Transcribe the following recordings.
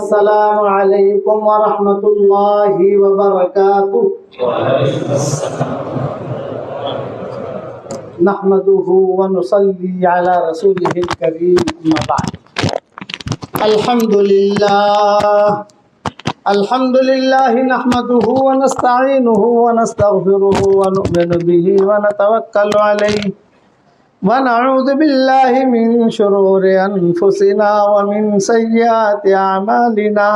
السلام علیکم ورحمۃ اللہ وبرکاتہ۔ نحمده ونصلي على رسوله الكريم، اما بعد۔ الحمد لله نحمده ونستعينه ونستغفره ونؤمن به ونتوكل عليه ونعوذ بالله من شرور أنفسنا ومن سيئات أعمالنا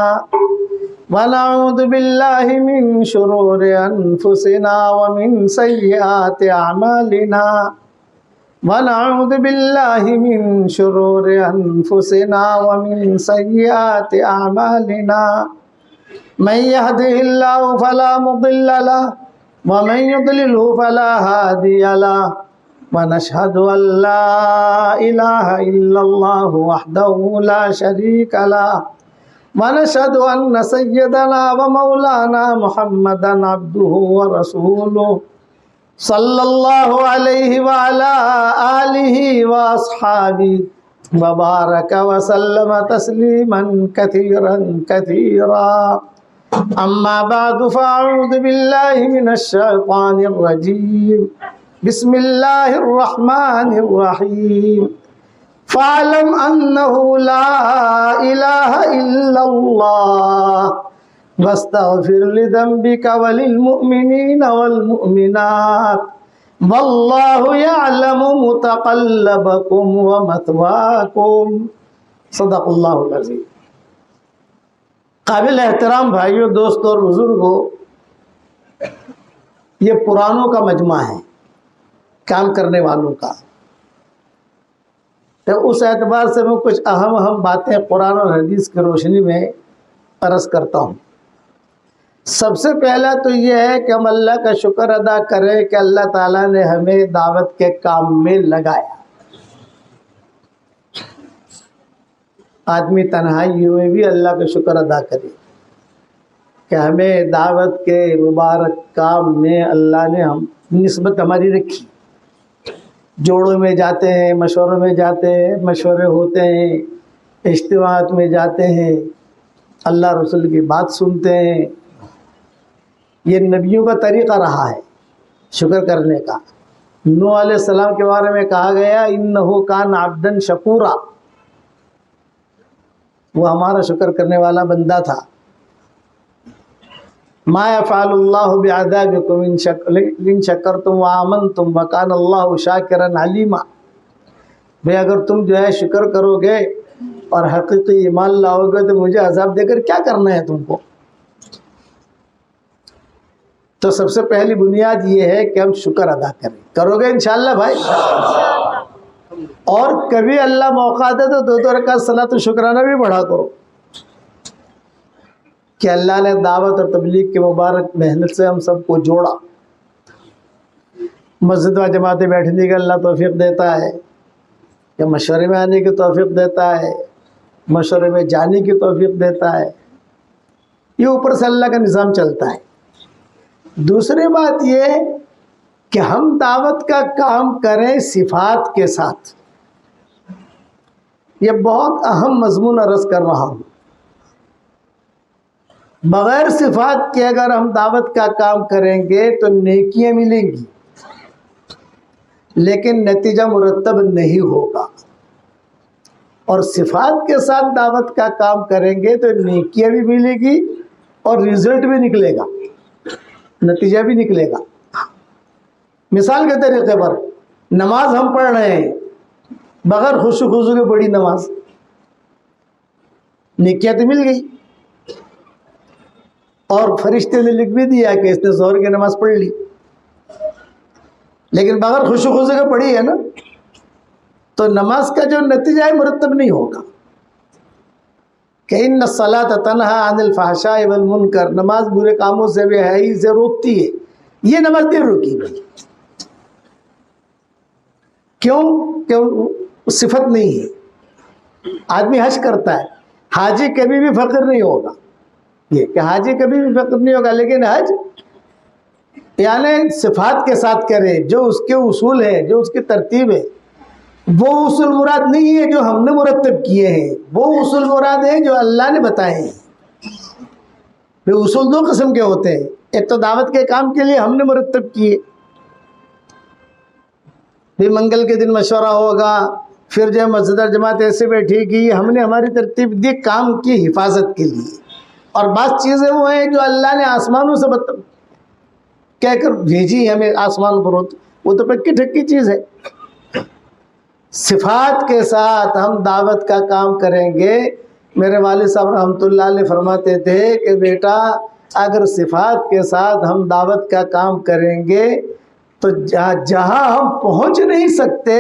ونعوذ بالله من شرور أنفسنا ومن سيئات أعمالنا ونعوذ بالله من شرور أنفسنا ومن سيئات أعمالنا من يهده الله فلا مضل له ومن يضلله فلا هادي له ونشهد أن لا إله إلا الله وحده لا شريك له ونشهد أن سيدنا ومولانا محمدا عبده ورسوله صلى الله عليه وعلى آله وأصحابه وبارك وسلم تسليما كثيرا كثيرا، أما بعد فأعوذ بالله من الشيطان الرجيم، بسم الله الرحمن الرحيم، فاعلم أنه لا إله إلا الله واستغفر لذنبك وللمؤمنين والمؤمنات والله يعلم متقلبكم ومثواكم، صدق اللہ العظیم۔ قابل احترام بھائیوں، دوستوں اور بزرگوں، یہ پرانوں کا مجمع ہے، کام کرنے والوں کا۔ تو اس اعتبار سے میں کچھ اہم باتیں قرآن اور حدیث کی روشنی میں عرض کرتا ہوں۔ سب سے پہلا تو یہ ہے کہ ہم اللہ کا شکر ادا کریں کہ اللہ تعالیٰ نے ہمیں دعوت کے کام میں لگایا۔ آدمی تنہائی ہوئے بھی اللہ کا شکر ادا کرے کہ ہمیں دعوت کے مبارک کام میں اللہ نے نسبت ہماری رکھی۔ جوڑوں میں جاتے ہیں، مشوروں میں جاتے ہیں، مشورے ہوتے ہیں، اجتماعات میں جاتے ہیں، اللہ رسول کی بات سنتے ہیں۔ یہ نبیوں کا طریقہ رہا ہے شکر کرنے کا۔ نوح علیہ السلام کے بارے میں کہا گیا انہ کان عبدا شکورا، وہ ہمارا شکر کرنے والا بندہ تھا۔ ما یفعل اللہ بعذابکم ان شکرتم وآمنتم وکان اللہ شاکرا علیما۔ بھئی اگر تم جو ہے شکر کرو گے اور حقیقی ایمان لاؤ گے تو مجھے عذاب دے کر کیا کرنا ہے تم کو؟ تو سب سے پہلی بنیاد یہ ہے کہ ہم شکر ادا کریں۔ کرو گے انشاءاللہ بھائی؟ اور کبھی اللہ موقع دے تو 2 رکعت صلاۃ شکرانہ بھی پڑھا کرو کہ اللہ نے دعوت اور تبلیغ کے مبارک محنت سے ہم سب کو جوڑا۔ مسجد و جماعتیں بیٹھنے کا اللہ توفیق دیتا ہے، یا مشورے میں آنے کی توفیق دیتا ہے، مشورے میں جانے کی توفیق دیتا ہے۔ یہ اوپر سے اللہ کا نظام چلتا ہے۔ دوسری بات یہ کہ ہم دعوت کا کام کریں صفات کے ساتھ۔ یہ بہت اہم مضمون عرض کر رہا ہوں۔ بغیر صفات کے اگر ہم دعوت کا کام کریں گے تو نیکیاں ملیں گی لیکن نتیجہ مرتب نہیں ہوگا، اور صفات کے ساتھ دعوت کا کام کریں گے تو نیکیاں بھی ملے گی اور رزلٹ بھی نکلے گا، نتیجہ بھی نکلے گا۔ مثال کے طریقے پر نماز ہم پڑھ رہے ہیں بغیر خشوع خضوع کے بڑی نماز، نیکیاں تو مل گئی اور فرشتے نے لکھ بھی دیا کہ اس نے ظہر کی نماز پڑھ لی، لیکن بغیر خشوع خضوع کے پڑھی ہے نا، تو نماز کا جو نتیجہ ہے مرتب نہیں ہوگا۔ کہ ان الصلاۃ تنہی عن الفحشاء والمنکر، نماز برے کاموں سے بے حیائی سے روکتی ہے، یہ نماز نہیں روکی گئی۔ کیوں؟ کہ صفت نہیں ہے۔ آدمی حج کرتا ہے، حاجی کبھی بھی فقیر نہیں ہوگا، یہ کہ حاجی کبھی بھی فقیر نہیں ہوگا، لیکن حج یعنی صفات کے ساتھ کرے، جو اس کے اصول ہے، جو اس کی ترتیب ہے، وہ اصول مراد نہیں ہے جو ہم نے مرتب کیے ہیں، وہ اصول مراد ہے جو اللہ نے بتائے ہیں۔ پھر اصول دو قسم کے ہوتے ہیں، ایک تو دعوت کے کام کے لیے ہم نے مرتب کیے، بھی منگل کے دن مشورہ ہوگا، پھر جو مسجد اور جماعت ایسے بیٹھے گی، ہم نے ہماری ترتیب دی کام کی حفاظت کے لیے۔ اور بعض چیزیں وہ ہیں جو اللہ نے آسمانوں سے کہہ کر بھیجی ہمیں آسمان پر، وہ تو پکی ٹھکی چیز ہے۔ صفات کے ساتھ ہم دعوت کا کام کریں گے۔ میرے والد صاحب رحمۃ اللہ علیہ فرماتے تھے کہ بیٹا اگر صفات کے ساتھ ہم دعوت کا کام کریں گے تو جہاں ہم پہنچ نہیں سکتے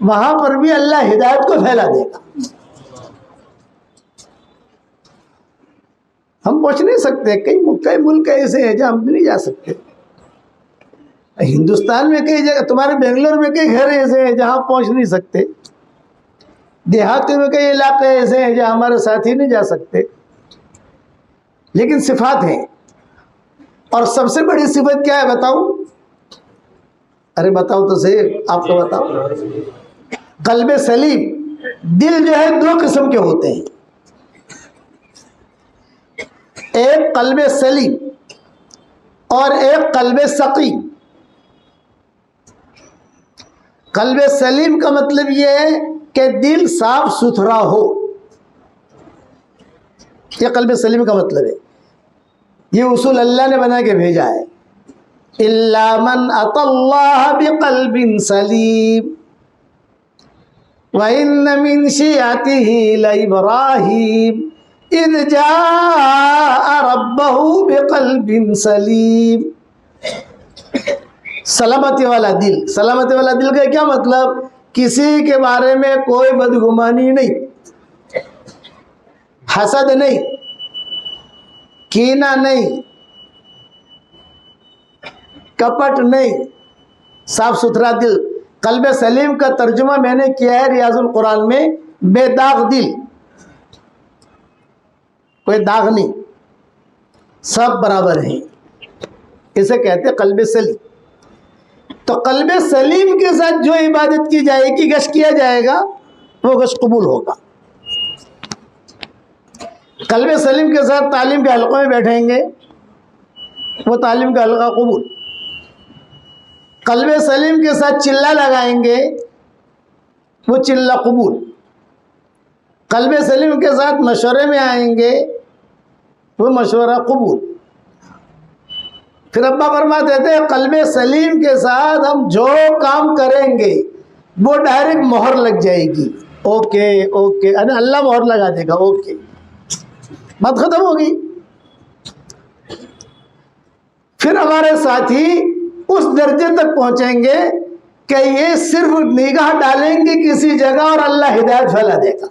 وہاں پر بھی اللہ ہدایت کو پھیلا دے گا۔ ہم پہنچ نہیں سکتے، کئی ملک ایسے ہیں جہاں ہم نہیں جا سکتے، ہندوستان میں کئی جگہ، تمہارے بنگلور میں کئی گھر ایسے ہیں جہاں پہنچ نہیں سکتے، دیہاتوں میں کئی علاقے ایسے ہیں جہاں ہمارے ساتھی نہیں جا سکتے، لیکن صفات ہیں۔ اور سب سے بڑی صفت کیا ہے بتاؤں؟ ارے بتاؤ تو صحیح، آپ کو بتاؤ۔ قلب سلیم، دل جو ہے دو قسم کے ہوتے ہیں، ایک قلب سلیم اور ایک قلب سقیم۔ قلب سلیم کا مطلب یہ ہے کہ دل صاف ستھرا ہو، یہ قلب سلیم کا مطلب ہے۔ یہ اصول اللہ نے بنا کے بھیجا ہے، اِلَّا مَنْ أَتَى اللَّهَ بِقَلْبٍ سَلِيمٍ وَإِنَّ مِنْ شِيعَتِهِ لَإِبْرَاهِيمَ إِذْ جَاءَ رَبَّهُ بِقَلْبٍ سَلِيمٍ۔ سلامتی والا دل، سلامتی والا دل کا کیا مطلب؟ کسی کے بارے میں کوئی بدگمانی نہیں، حسد نہیں، کینہ نہیں، کپٹ نہیں، صاف ستھرا دل۔ قلب سلیم کا ترجمہ میں نے کیا ہے ریاض القرآن میں، بے داغ دل، کوئی داغ نہیں، سب برابر ہیں، اسے کہتے ہیں قلب سلیم۔ تو قلب سلیم کے ساتھ جو عبادت کی جائے گی، گشت کیا جائے گا، وہ گشت قبول ہوگا۔ قلب سلیم کے ساتھ تعلیم کے حلقوں میں بیٹھیں گے، وہ تعلیم کا حلقہ قبول۔ قلب سلیم کے ساتھ چلہ لگائیں گے، وہ چلہ قبول۔ قلب سلیم کے ساتھ مشورے میں آئیں گے، وہ مشورہ قبول۔ پھر ابا فرماتے تھے قلب سلیم کے ساتھ ہم جو کام کریں گے وہ ڈائریکٹ مہر لگ جائے گی، اوکے اوکے، یعنی اللہ مہر لگا دے گا، اوکے، بات ختم ہوگی۔ پھر ہمارے ساتھی اس درجے تک پہنچیں گے کہ یہ صرف نگاہ ڈالیں گے کسی جگہ اور اللہ ہدایت پھیلا دے گا،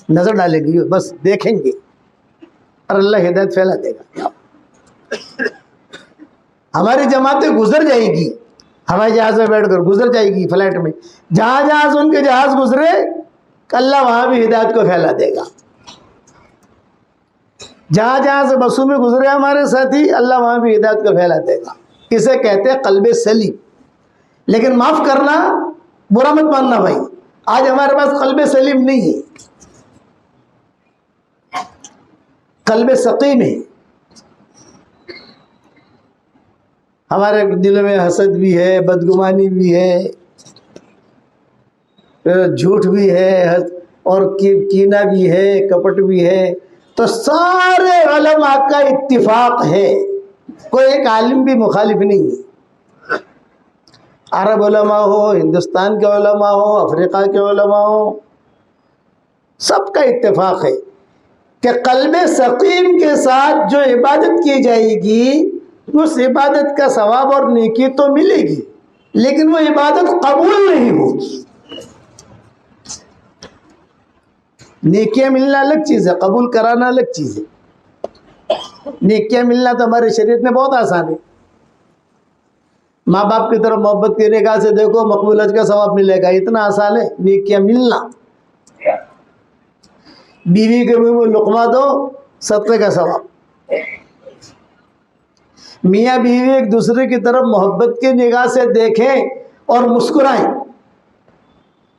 نظر ڈالیں گے، بس دیکھیں گے اور اللہ ہدایت پھیلا دے گا۔ ہماری جماعتیں گزر جائے گی، ہوائی جہاز میں بیٹھ کر گزر جائے گی، فلائٹ میں، جہاں جہاں سے ان کے جہاز گزرے اللہ وہاں بھی ہدایت کو پھیلا دے گا۔ جہاں جہاں سے بسوں میں گزرے ہمارے ساتھی، اللہ وہاں بھی ہدایت کو پھیلا دے گا۔ اسے کہتے ہیں قلب سلیم۔ لیکن معاف کرنا، برا مت ماننا بھائی، آج ہمارے پاس قلب سلیم نہیں ہے، قلب سقیم ہے۔ ہمارے دل میں حسد بھی ہے، بدگمانی بھی ہے، جھوٹ بھی ہے، اور کینہ بھی ہے، کپٹ بھی ہے۔ تو سارے علماء کا اتفاق ہے، کوئی ایک عالم بھی مخالف نہیں ہے، عرب علماء ہو، ہندوستان کے علماء ہو، افریقہ کے علماء ہو، سب کا اتفاق ہے کہ قلب سقیم کے ساتھ جو عبادت کی جائے گی اس عبادت کا ثواب اور نیکی تو ملے گی، لیکن وہ عبادت قبول نہیں ہوگی۔ نیکیاں ملنا الگ چیز ہے، قبول کرانا الگ چیز ہے۔ نیکیاں ملنا تو ہمارے شریعت میں بہت آسان ہے، ماں باپ کی طرف محبت کی نگاہ سے دیکھو، مقبول حج کا ثواب ملے گا، اتنا آسان ہے نیکیاں ملنا۔ بیوی کے منہ میں لقمہ دو، صدقے کا ثواب۔ میاں بیوی ایک دوسرے کی طرف محبت کی نگاہ سے دیکھیں، اور مسکرائیں.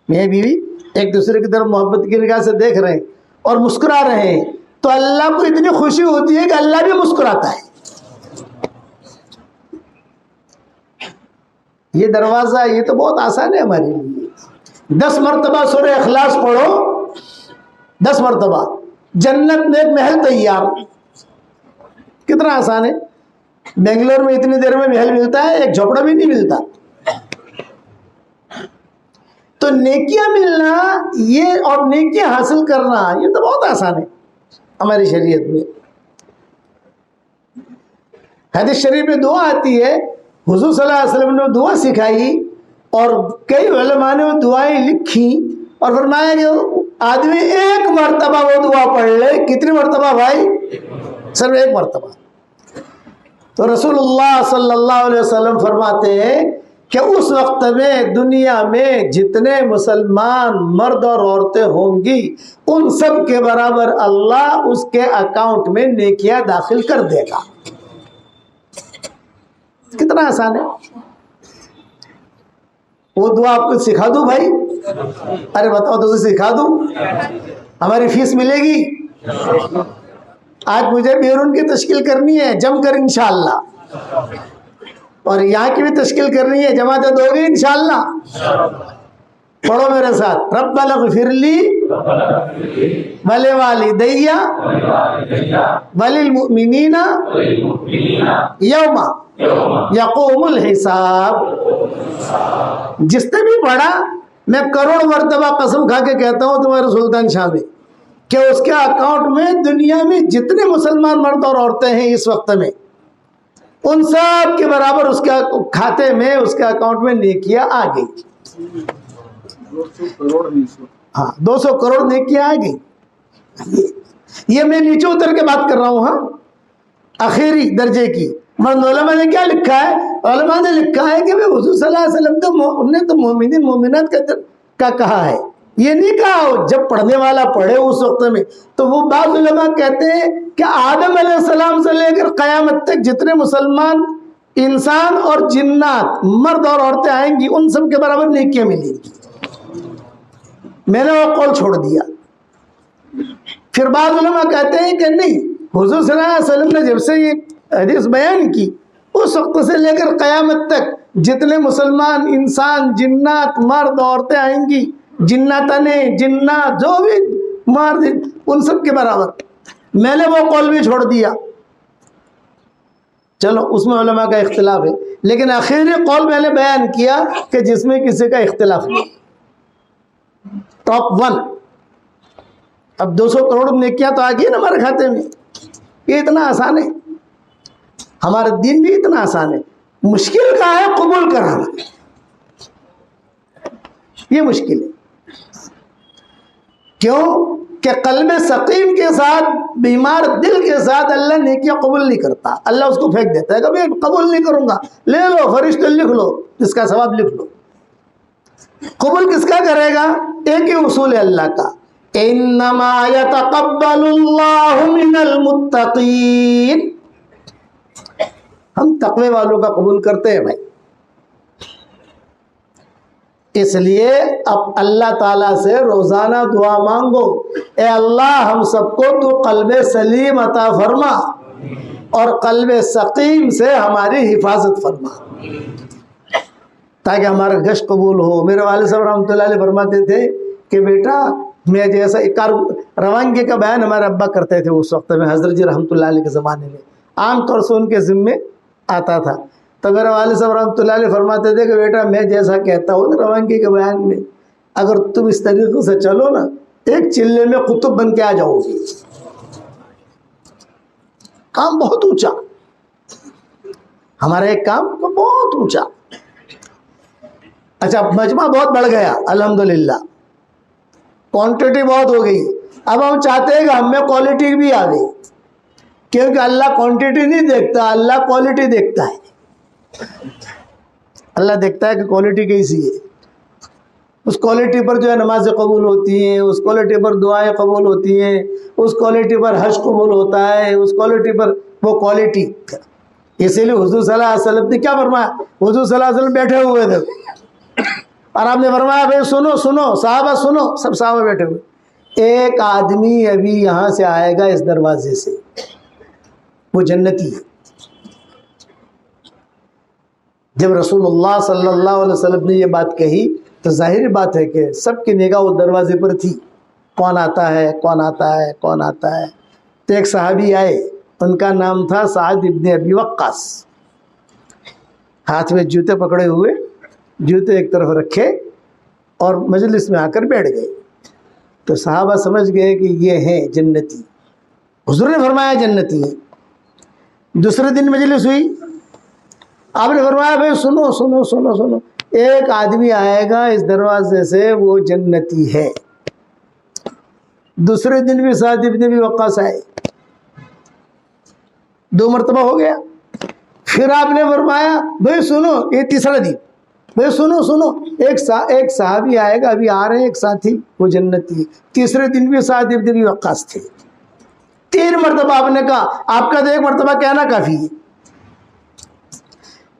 میاں بیوی ایک دوسرے کی طرف محبت کی نگاہ سے دیکھ رہے ہیں اور مسکرا رہے ہیں تو اللہ کو اتنی خوشی ہوتی ہے کہ اللہ بھی مسکراتا ہے. یہ دروازہ یہ تو بہت آسان ہے ہمارے لیے. 10 مرتبہ سورہ اخلاص پڑھو، 10 مرتبہ، جنت میں ایک محل تیار. کتنا آسان ہے. بنگلور میں اتنی دیر میں محل ملتا ہے، ایک جھوپڑا بھی نہیں ملتا. تو نیکیاں ملنا یہ اور نیکیاں حاصل کرنا یہ تو بہت آسان ہے ہماری شریعت میں. حدیث شریف میں دعا آتی ہے، حضور صلی اللہ علیہ وسلم نے دعا سکھائی اور کئی علماء نے وہ دعائیں لکھی اور فرمایا کہ آدمی ایک مرتبہ وہ دعا پڑھ لے. کتنی مرتبہ بھائی؟ صرف ایک مرتبہ. تو رسول اللہ صلی اللہ علیہ وسلم فرماتے ہیں کہ اس وقت میں دنیا میں جتنے مسلمان مرد اور عورتیں ہوں گی ان سب کے برابر اللہ اس کے اکاؤنٹ میں نیکیاں داخل کر دے گا. کتنا آسان ہے. وہ دعا آپ کو سکھا دوں بھائی؟ ارے بتاؤ تو سکھا دوں. ہماری فیس ملے گی. آج مجھے بیرون کی تشکیل کرنی ہے جم کر انشاءاللہ، اور یہاں کی بھی تشکیل کرنی ہے، جماعتیں دو گی انشاءاللہ. پڑھو میرے ساتھ، ربنا اغفر لی ولوالدی وللمؤمنین یوم یقوم الحساب. جس نے بھی پڑھا، میں کروڑ مرتبہ قسم کھا کے کہتا ہوں تمہارے سلطان شاہ میں کہ اس کے اکاؤنٹ میں دنیا میں جتنے مسلمان مرد اور عورتیں ہیں اس وقت میں ان سب کے برابر اس کے کھاتے میں اس کے اکاؤنٹ میں نیکیاں آ گئی. 200 کروڑ نیکیاں آ گئی. یہ میں نیچے اتر کے بات کر رہا ہوں. ہاں، آخری درجے کی. مرد علماء نے کیا لکھا ہے؟ علماء نے لکھا ہے کہ حضور صلی اللہ علیہ وسلم نے تو مومنین مومنات کا کہا ہے، یہ نہیں کہا جب پڑھنے والا پڑھے اس وقت میں. تو وہ بعض علماء کہتے ہیں کہ آدم علیہ السلام سے لے کر قیامت تک جتنے مسلمان انسان اور جنات مرد اور عورتیں آئیں گی ان سب کے برابر نیکیاں ملیں گی. میں نے وہ قول چھوڑ دیا. پھر بعض علماء کہتے ہیں کہ نہیں، حضور صلی اللہ علیہ وسلم نے جب سے یہ حدیث بیان کی اس وقت سے لے کر قیامت تک جتنے مسلمان انسان جنات مرد عورتیں آئیں گی، جناتنے جنات جو بھی مرد ان سب کے برابر. میں نے وہ قول بھی چھوڑ دیا. چلو اس میں علماء کا اختلاف ہے، لیکن آخری قول میں نے بیان کیا کہ جس میں کسی کا اختلاف نہیں. ٹاپ 1. اب 200 کروڑ نیکیاں تو آ گئی نا ہمارے کھاتے میں. یہ اتنا آسان ہے. ہمارا دین بھی اتنا آسان ہے. مشکل کا ہے قبول کرانا، یہ مشکل ہے. کیوں کہ قلب سقیم کے ساتھ، بیمار دل کے ساتھ اللہ نیکیاں قبول نہیں کرتا. اللہ اس کو پھینک دیتا ہے، کبھی قبول نہیں کروں گا. لے لو فرشتے لکھ لو، اس کا ثواب لکھ لو. قبول کس کا کرے گا؟ ایک ہی اصول ہے اللہ کا، انما یتقبل اللہ من المتقین. ہم تقوی والوں کا قبول کرتے ہیں بھائی. اس لیے اب اللہ تعالیٰ سے روزانہ دعا مانگو، اے اللہ ہم سب کو تو قلب سلیم عطا فرما اور قلب سقیم سے ہماری حفاظت فرما تاکہ ہمارا گشت قبول ہو. میرے والد صاحب رحمۃ اللہ علیہ فرماتے تھے کہ بیٹا میں جیسا روانگی کا بیان ہمارے ابا کرتے تھے اس وقت میں، حضرت جی رحمۃ اللہ علیہ کے زمانے میں عام طور سے ان کے ذمے آتا تھا. تو میرے والد صاحب رحمۃ اللہ علیہ فرماتے تھے کہ بیٹا میں جیسا کہتا ہوں نا روانگی کے بیان میں، اگر تم اس طریقے سے چلو نا ایک چلے میں قطب بن کے آ جاؤ گی. کام بہت اونچا، ہمارا ایک کام بہت اونچا. اچھا مجمع بہت بڑھ گیا الحمدللہ، کوانٹٹی بہت ہو گئی. اب ہم چاہتے ہیں کہ ہم میں کوالٹی بھی آ گئی، کیونکہ اللہ کوانٹٹی نہیں دیکھتا، اللہ کوالٹی دیکھتا ہے. اللہ دیکھتا ہے کہ کوالٹی کیسی ہے. اس کوالٹی پر جو ہے نمازیں قبول ہوتی ہیں، اس کوالٹی پر دعائیں قبول ہوتی ہیں، اس کوالٹی پر حج قبول ہوتا ہے، اس کوالٹی پر وہ کوالٹی. اسی لیے حضور صلی اللہ علیہ وسلم نے کیا فرمایا؟ حضور صلی اللہ علیہ وسلم بیٹھے ہوئے تھے اور آپ نے فرمایا بھائی سنو سنو صحابہ سنو، سب صحابہ بیٹھے ہوئے، ایک آدمی ابھی یہاں سے آئے گا اس دروازے سے، وہ جنتی ہے۔ جب رسول اللہ صلی اللہ علیہ وسلم نے یہ بات کہی تو ظاہر بات ہے کہ سب کی نگاہ وہ دروازے پر تھی، کون آتا ہے کون آتا ہے کون آتا ہے۔ تو ایک صحابی آئے، ان کا نام تھا سعد ابن ابی وقاص، ہاتھ میں جوتے پکڑے ہوئے، جوتے ایک طرف رکھے اور مجلس میں آ کر بیٹھ گئے۔ تو صحابہ سمجھ گئے کہ یہ ہیں جنتی، حضور نے فرمایا جنتی ہیں۔ دوسرے دن مجلس ہوئی، آپ نے فرمایا بھائی سنو سنو سنو سنو، ایک آدمی آئے گا اس دروازے سے، وہ جنتی ہے۔ دوسرے دن بھی سعد ابن ابی وقاص آئے، 2 مرتبہ ہو گیا۔ پھر آپ نے فرمایا بھائی سنو، یہ تیسرا دن، بھائی سنو سنو، ایک صحابی آئے گا، ابھی آ رہے ہیں ایک ساتھی، وہ جنتی ہے۔ تیسرے دن بھی سعد ابن ابی وقاص تھے۔ 3 مرتبہ آپ نے کہا، آپ کا تو 1 مرتبہ کہنا کافی ہے۔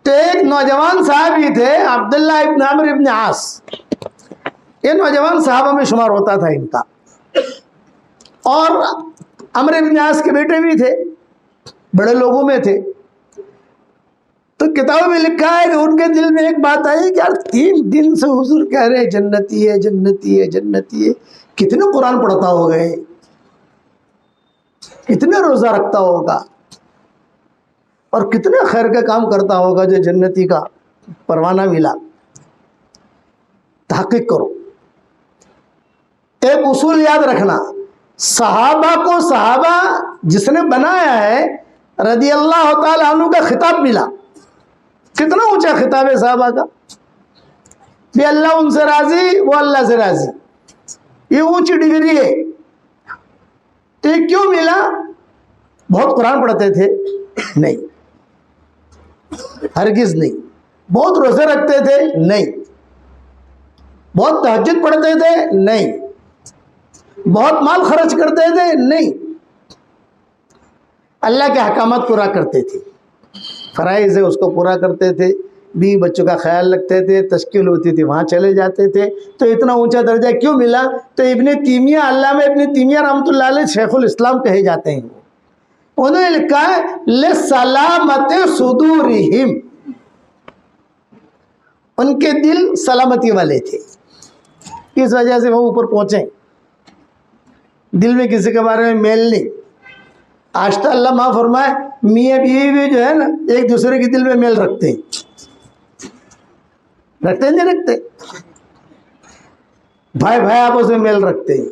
تو ایک نوجوان صحابی تھے عبداللہ ابن عمرو ابن عاص، یہ نوجوان صحابہ میں شمار ہوتا تھا ان کا، اور عمرو ابن عاص کے بیٹے بھی تھے، بڑے لوگوں میں تھے۔ تو کتابوں میں لکھا ہے کہ ان کے دل میں ایک بات آئی کہ یار 3 دن سے حضور کہہ رہے ہیں جنتی ہے جنتی ہے جنتی ہے، کتنے قرآن پڑھتا ہوگا، کتنے روزہ رکھتا ہوگا، اور کتنے خیر کا کام کرتا ہوگا جو جنتی کا پروانہ ملا۔ تحقیق کرو۔ ایک اصول یاد رکھنا، صحابہ کو صحابہ جس نے بنایا ہے رضی اللہ تعالیٰ عنہ کا خطاب ملا۔ کتنا اونچا خطاب ہے صحابہ کا، بھی اللہ ان سے راضی، وہ اللہ سے راضی، یہ اونچی ڈگری ہے۔ تو یہ کیوں ملا؟ بہت قرآن پڑھتے تھے؟ نہیں، ہرگز نہیں۔ بہت روزے رکھتے تھے؟ نہیں۔ بہت تہجد پڑھتے تھے؟ نہیں۔ بہت مال خرچ کرتے تھے؟ نہیں۔ اللہ کے احکامات پورا کرتے تھے، فرائض ہے اس کو پورا کرتے تھے، بیوی بچوں کا خیال رکھتے تھے، تشکیل ہوتی تھی وہاں چلے جاتے تھے۔ تو اتنا اونچا درجہ کیوں ملا؟ تو ابن تیمیہ، علامہ ابن تیمیہ رحمۃ اللہ علیہ شیخ الاسلام کہے جاتے ہیں، انہوں نے لکھا ہے لسلامت صدورہم، ان کے دل سلامتی والے تھے، اس وجہ سے وہ اوپر پہنچے۔ دل میں کسی کے بارے میں میل نہیں۔ آج تو اللہ معاف فرمائے، میاں بیوی بھی جو ہے نا ایک دوسرے کے دل میں میل رکھتے ہیں، رکھتے نہیں رکھتے؟ بھائی بھائی آپس میں میل رکھتے ہیں۔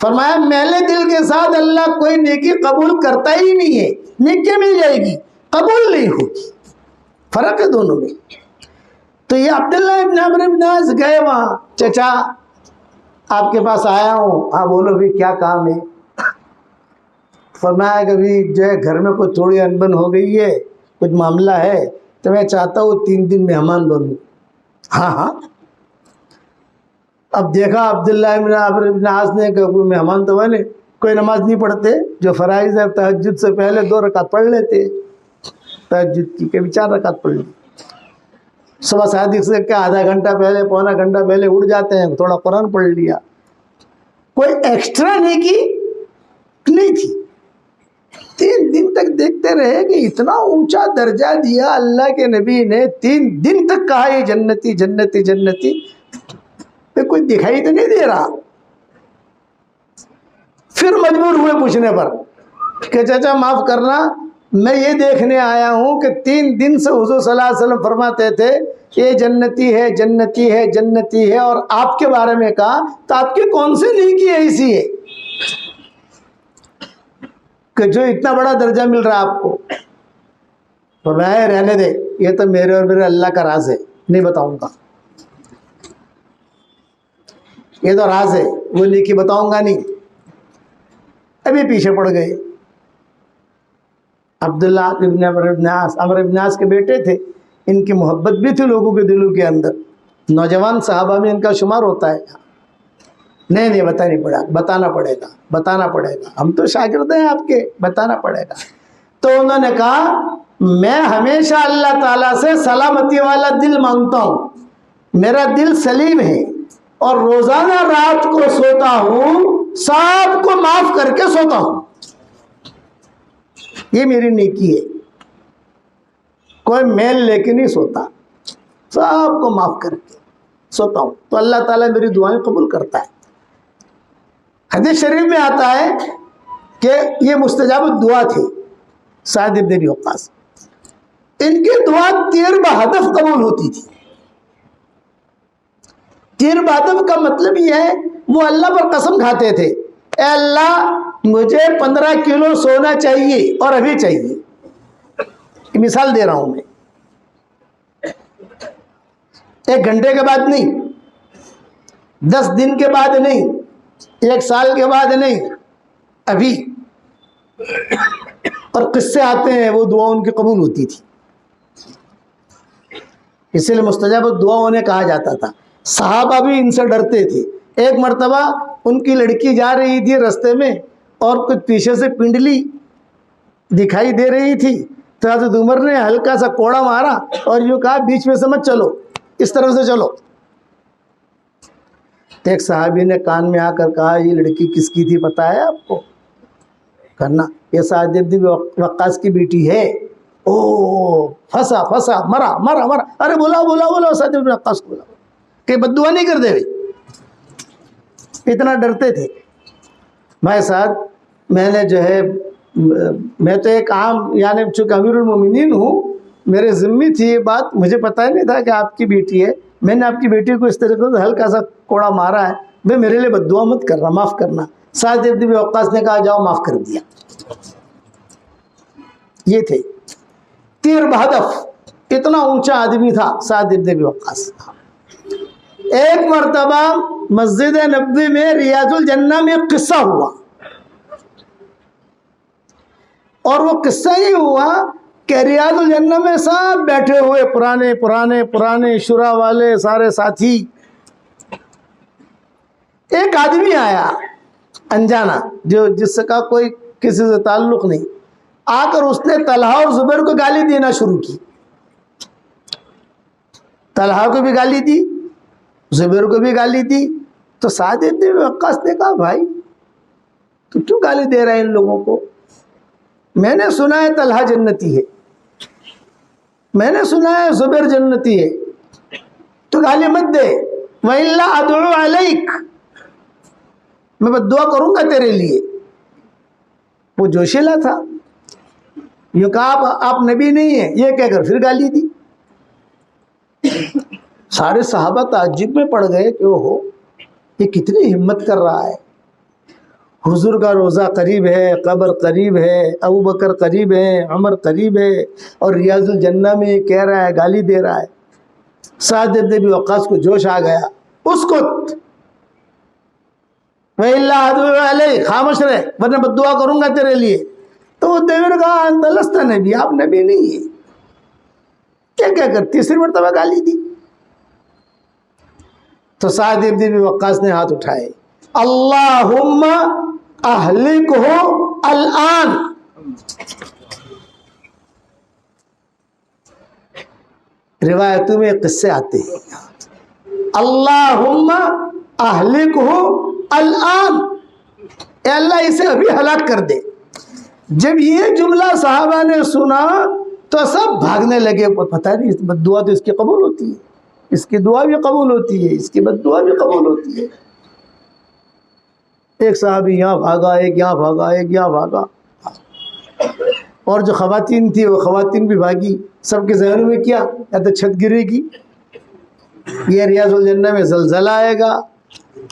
فرمایا میلے دل کے ساتھ اللہ کوئی نیکی قبول کرتا ہی نہیں ہے، نیکی مل جائے گی قبول نہیں ہوگی، فرق ہے دونوں میں۔ تو یہ عبداللہ ابن عمرو ابن عاص گئے وہاں، چچا آپ کے پاس آیا ہوں، ہاں بولو بھی کیا کام ہے؟ فرمایا کہ بھی جو ہے گھر میں کوئی تھوڑی انبن ہو گئی ہے، کچھ معاملہ ہے، تو میں چاہتا ہوں 3 دن مہمان بنوں۔ ہاں ہاں۔ اب دیکھا عبداللہ ابن عمرو ابن عاص نے کہ کوئی مہمان تو بنے، کوئی نماز نہیں پڑھتے، جو فرائض ہے تہجد سے پہلے 2 رکعت پڑھ لیتے، تہجد کی کبھی 4 رکعت پڑھ لی، صبح صادق سے کیا آدھا گھنٹہ پہلے پونا گھنٹہ پہلے اٹھ جاتے ہیں، تھوڑا قرآن پڑھ لیا، کوئی ایکسٹرا نیکی نہیں تھی۔ 3 دن تک دیکھتے رہے کہ اتنا اونچا درجہ دیا اللہ کے نبی نے، 3 دن تک کہا یہ جنتی جنتی جنتی، پہ کوئی دکھائی تو نہیں دے رہا۔ پھر مجبور ہوئے پوچھنے پر کہ چچا معاف کرنا، میں یہ دیکھنے آیا ہوں کہ 3 دن سے حضور صلی اللہ علیہ وسلم فرماتے تھے یہ جنتی ہے جنتی ہے جنتی ہے، اور آپ کے بارے میں کہا، تو آپ کی کون سی نیکی ایسی ہے کہ جو اتنا بڑا درجہ مل رہا ہے آپ کو؟ فرمایا رہنے دے، یہ تو میرے اور میرے اللہ کا راز ہے، نہیں بتاؤں گا، یہ تو راز ہے، وہ نیکی بتاؤں گا نہیں۔ ابھی پیچھے پڑ گئے۔ عبداللہ ابن عمرو ابن عاص، عمرو ابن عاص کے بیٹے تھے، ان کی محبت بھی تھی لوگوں کے دلوں کے اندر، نوجوان صحابہ میں ان کا شمار ہوتا ہے۔ نہیں بتانا پڑے گا، ہم تو شاگرد ہیں آپ کے، بتانا پڑے گا۔ تو انہوں نے کہا میں ہمیشہ اللہ تعالیٰ سے سلامتی والا دل مانگتا ہوں، میرا دل سلیم ہے اور روزانہ رات کو سوتا ہوں، سب کو معاف کر کے سوتا ہوں، یہ میری نیکی ہے۔ کوئی میل لے کے نہیں سوتا، سب کو معاف کر کے سوتا ہوں، تو اللہ تعالیٰ میری دعائیں قبول کرتا ہے۔ حدیث شریف میں آتا ہے کہ یہ مستجاب الدعا تھے سعد بن ابی وقاص، ان کی دعا تیر بہدف قبول ہوتی تھی۔ تیر بہدف کا مطلب یہ ہے وہ اللہ پر قسم کھاتے تھے، اے اللہ مجھے 15 کلو سونا چاہیے اور ابھی چاہیے۔ مثال دے رہا ہوں میں، 1 گھنٹے کے بعد نہیں، 10 دن کے بعد نہیں، 1 سال کے بعد نہیں، ابھی۔ اور قصے آتے ہیں وہ دعا ان کی قبول ہوتی تھی، اس لیے مستجاب الدعا انہیں کہا جاتا تھا۔ صحابہ بھی ان سے ڈرتے تھے۔ ایک مرتبہ ان کی لڑکی جا رہی تھی رستے میں اور کچھ پیچھے سے پنڈلی دکھائی دے رہی تھی، تو حضرت عمر نے ہلکا سا کوڑا مارا اور یوں کہا بیچ میں سے مت چلو، اس طرف سے چلو۔ ایک صحابی نے کان میں آ کر کہا یہ لڑکی کس کی تھی پتہ ہے آپ کو؟ کرنا یہ سعد بن وقاص کی بیٹی ہے۔ او پھنسا پھنسا، مرا مرا مرا، ارے بولا بولا بولا سعد بن وقاص کو بولا کہ بد دعا نہیں کر دے بھائی، اتنا ڈرتے تھے۔ بھائی صاحب میں نے جو ہے میں تو ایک عام یعنی چونکہ امیر المومنین ہوں، میرے ذمہ تھی یہ بات، مجھے پتہ ہی نہیں تھا کہ آپ کی بیٹی ہے، میں نے آپ کی بیٹی کو اس طریقے سے ہلکا سا کوڑا مارا ہے، بھائی میرے لیے بد دعا مت کرنا، معاف کرنا۔ سعد بن وقاص نے کہا جاؤ معاف کر دیا۔ یہ تھے تیر بہدف، اتنا اونچا آدمی تھا سعد بن وقاص۔ ایک مرتبہ مسجد نبوی میں ریاض الجنہ میں ایک قصہ ہوا، اور وہ قصہ یہ ہوا کہ ریاض الجنہ میں سب بیٹھے ہوئے پرانے پرانے پرانے شورا والے سارے ساتھی، ایک آدمی آیا انجانا جس کا کوئی کسی سے تعلق نہیں، آ کر اس نے طلحہ اور زبیر کو گالی دینا شروع کی۔ طلحہ کو بھی گالی دی، زبیر کو بھی گالی دی۔ تو سعد بن وقاص نے کہا بھائی تو کیوں گالی دے رہا ہے ان لوگوں کو؟ میں نے سنا ہے طلحہ جنتی ہے، میں نے سنا ہے زبیر جنتی ہے، تو گالی مت دے، وَإِلَّا أَدْعُو عَلَيْكَ، میں بد دعا کروں گا تیرے لیے۔ وہ جوشیلا تھا، یوں کہا آپ نبی نہیں ہیں، یہ کہہ کر پھر گالی دی۔ سارے صحابہ تعجب میں پڑ گئے کہ اوہو یہ کتنی ہمت کر رہا ہے، حضور کا روزہ قریب ہے، قبر قریب ہے، ابو بکر قریب ہے، عمر قریب ہے، اور ریاض الجنہ میں کہہ رہا ہے، گالی دے رہا ہے۔ سعد بن وقاص کو جوش آ گیا، اسکت وَإِلَّا أَدْعُو عَلَيْكَ، خاموش رہے ورنہ بد دعا کروں گا تیرے لیے۔ تو وہ دیور کہا انت لست نبی، آپ نبی نہیں ہیں، کیا کر تیسری مرتبہ گالی دی۔ تو سعد بن وقاص نے ہاتھ اٹھائے، اللہم اہلکہ الآن، روایتوں میں قصے آتے ہیں، اللہم اہلکہ الآن، اے اللہ اسے ابھی ہلاک کر دے۔ جب یہ جملہ صحابہ نے سنا تو سب بھاگنے لگے، پتہ نہیں بد دعا تو اس کی قبول ہوتی ہے، اس کی دعا بھی قبول ہوتی ہے، اس کی بد دعا بھی قبول ہوتی ہے۔ ایک صحابی یہاں بھاگا، ایک یہاں بھاگا، ایک یہاں بھاگا، اور جو خواتین تھی وہ خواتین بھی بھاگی۔ سب کے ذہنوں میں کیا، یا تو چھت گرے گی، یہ ریاض الجنہ میں زلزلہ آئے گا،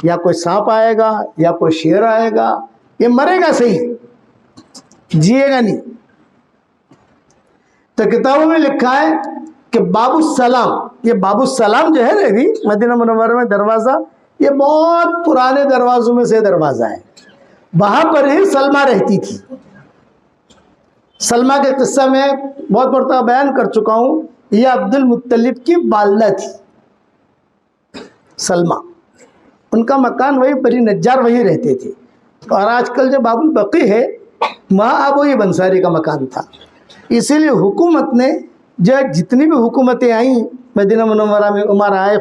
یا کوئی سانپ آئے گا، یا کوئی شیر آئے گا، یہ مرے گا صحیح، جیے گا نہیں۔ تو کتابوں میں لکھا ہے کہ باب السلام، یہ باب السلام جو ہے نا ابھی مدینہ منورہ میں دروازہ، یہ بہت پرانے دروازوں میں سے دروازہ ہے، وہاں پر ہی سلمہ رہتی تھی۔ سلمہ کے قصہ میں بہت مرتبہ بیان کر چکا ہوں، یہ عبد المطلب کی والدہ تھی سلمہ، ان کا مکان وہی بری نجار وہی رہتے تھے، اور آج کل جو باب البقیع ہے وہاں اب وہی بنساری کا مکان تھا۔ اسی لیے حکومت نے جو جتنی بھی حکومتیں آئیں مدینہ منورہ میں، عمر آئے،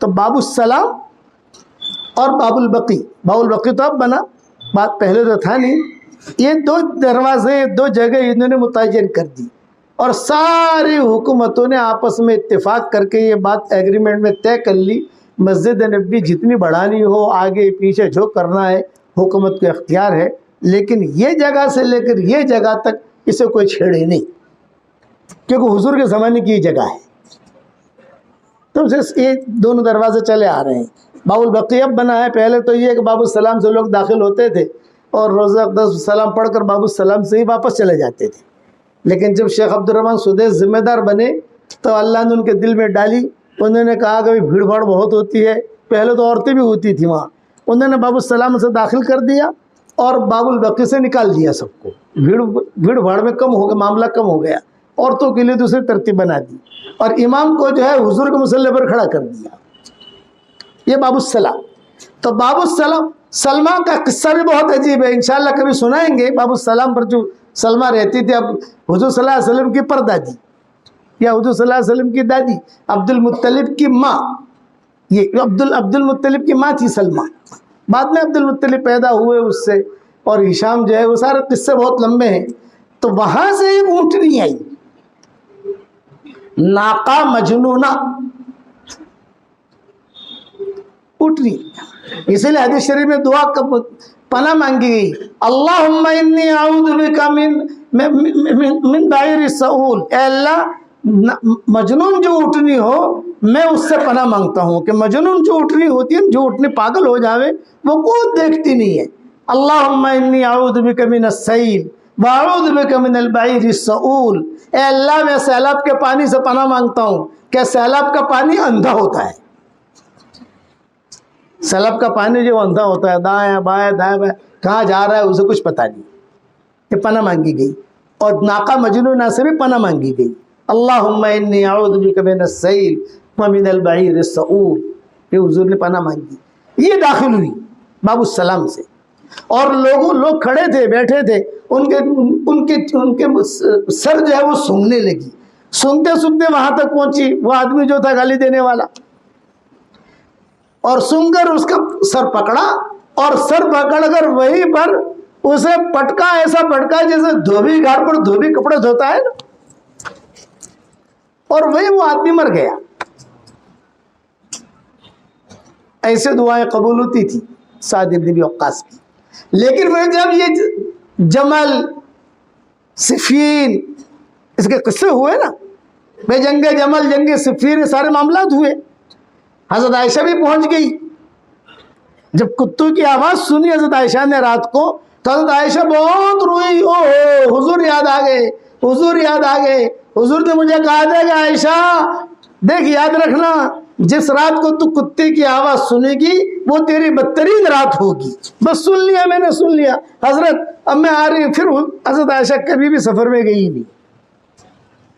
تو باب السلام اور باب البقی، باب البقی تو اب بنا، بات پہلے تو تھا نہیں، یہ دو دروازے دو جگہ انہوں نے متعین کر دی، اور ساری حکومتوں نے آپس میں اتفاق کر کے یہ بات ایگریمنٹ میں طے کر لی، مسجد نبوی جتنی بڑھانی ہو آگے پیچھے جو کرنا ہے حکومت کو اختیار ہے، لیکن یہ جگہ سے لے کر یہ جگہ تک اسے کوئی چھیڑے نہیں، کیونکہ حضور کے زمانے کی یہ جگہ ہے۔ تو یہ دونوں دروازے چلے آ رہے ہیں۔ باب البقی اب بنا ہے، پہلے تو یہ کہ باب السلام سے لوگ داخل ہوتے تھے اور روزہ اقدس سلام پڑھ کر باب السلام سے ہی واپس چلے جاتے تھے، لیکن جب شیخ عبدالرحمن سدیس ذمہ دار بنے تو اللہ نے ان کے دل میں ڈالی، انہوں نے کہا کہ بھیڑ بھاڑ بہت ہوتی ہے، پہلے تو عورتیں بھی ہوتی تھیں وہاں، انہوں نے باب السلام سے داخل کر دیا اور باب البقی سے نکال دیا سب کو، بھیڑ بھاڑ میں کم ہو گیا، معاملہ کم ہو گیا، عورتوں کے لیے دوسری ترتیب بنا دی، اور امام کو جو ہے حضور کے مصلی پر کھڑا کر دیا۔ یہ باب السلام۔ تو باب السلام، سلمہ کا قصہ بھی بہت عجیب ہے، انشاءاللہ کبھی سنائیں گے۔ باب السلام پر جو سلمہ رہتی تھی، اب حضور صلی اللہ علیہ وسلم کی پردادی یا حضور صلی اللہ علیہ وسلم کی دادی، عبد المطلب کی ماں، یہ عبد المطلب کی ماں تھی سلمہ، بعد میں عبد المطلب پیدا ہوئے اس سے، اور ہشام جو ہے، وہ سارے قصے بہت لمبے ہیں۔ تو وہاں سے ایک اونٹنی آئی، ناقہ مجنونہ اونٹنی، اسی لیے حدیث شریف میں دعا پناہ مانگی گئی، اللہم انی اعوذ بک من بعیر السؤول، اے اللہ مجنون جو اونٹنی ہو میں اس سے پناہ مانگتا ہوں کہ مجنون جو اونٹنی ہوتی ہے، جو اونٹنی پاگل ہو جاوے وہ کچھ دیکھتی نہیں ہے، اللہم انی اعوذ بک من السیل واعوذ بک من البعیر السؤول، اے اللہ میں سیلاب کے پانی سے پناہ مانگتا ہوں کہ سیلاب کا پانی اندھا ہوتا ہے، سیلاب کا پانی جو اندھا ہوتا ہے، دائیں بائیں دائیں بائیں کہاں جا رہا ہے اسے کچھ پتہ نہیں، یہ پناہ مانگی گئی، اور ناقہ مجنونہ سے بھی پناہ مانگی گئی، اللہم انی اعوذ بک من السیل ومن البعیر السؤول، یہ حضور نے پناہ مانگی۔ یہ داخل ہوئی باب السلام سے، اور لوگ کھڑے تھے بیٹھے تھے، ان کے سر جو ہے وہ سونگنے لگی، سونگتے سونگتے وہاں تک پہنچی، وہ آدمی جو تھا گالی دینے والا، اور سن کر اس کا سر پکڑا، اور سر پکڑ کر وہیں پر اسے پٹکا، ایسا پٹکا جیسے دھوبی گھاٹ پر دھوبی کپڑے دھوتا ہے نا، اور وہی وہ آدمی مر گیا۔ ایسے دعائیں قبول ہوتی تھی سعد بن ابی وقاص کی۔ لیکن پھر جب یہ جمل صفین اس کے قصے ہوئے نا، بے جنگ جمل جنگ صفین سارے معاملات ہوئے، حضرت عائشہ بھی پہنچ گئی، جب کتوں کی آواز سنی حضرت عائشہ نے رات کو، تو حضرت عائشہ بہت روئی، اوہ حضور یاد آ گئے، حضور یاد آ گئے، حضور نے مجھے کہا تھا کہ عائشہ دیکھ یاد رکھنا، جس رات کو تو کتے کی آواز سنے گی وہ تیری بدترین رات ہوگی۔ بس سن لیا، میں نے سن لیا حضرت، اب میں آ رہی ہوں۔ پھر حضرت عائشہ کبھی بھی سفر میں گئی نہیں،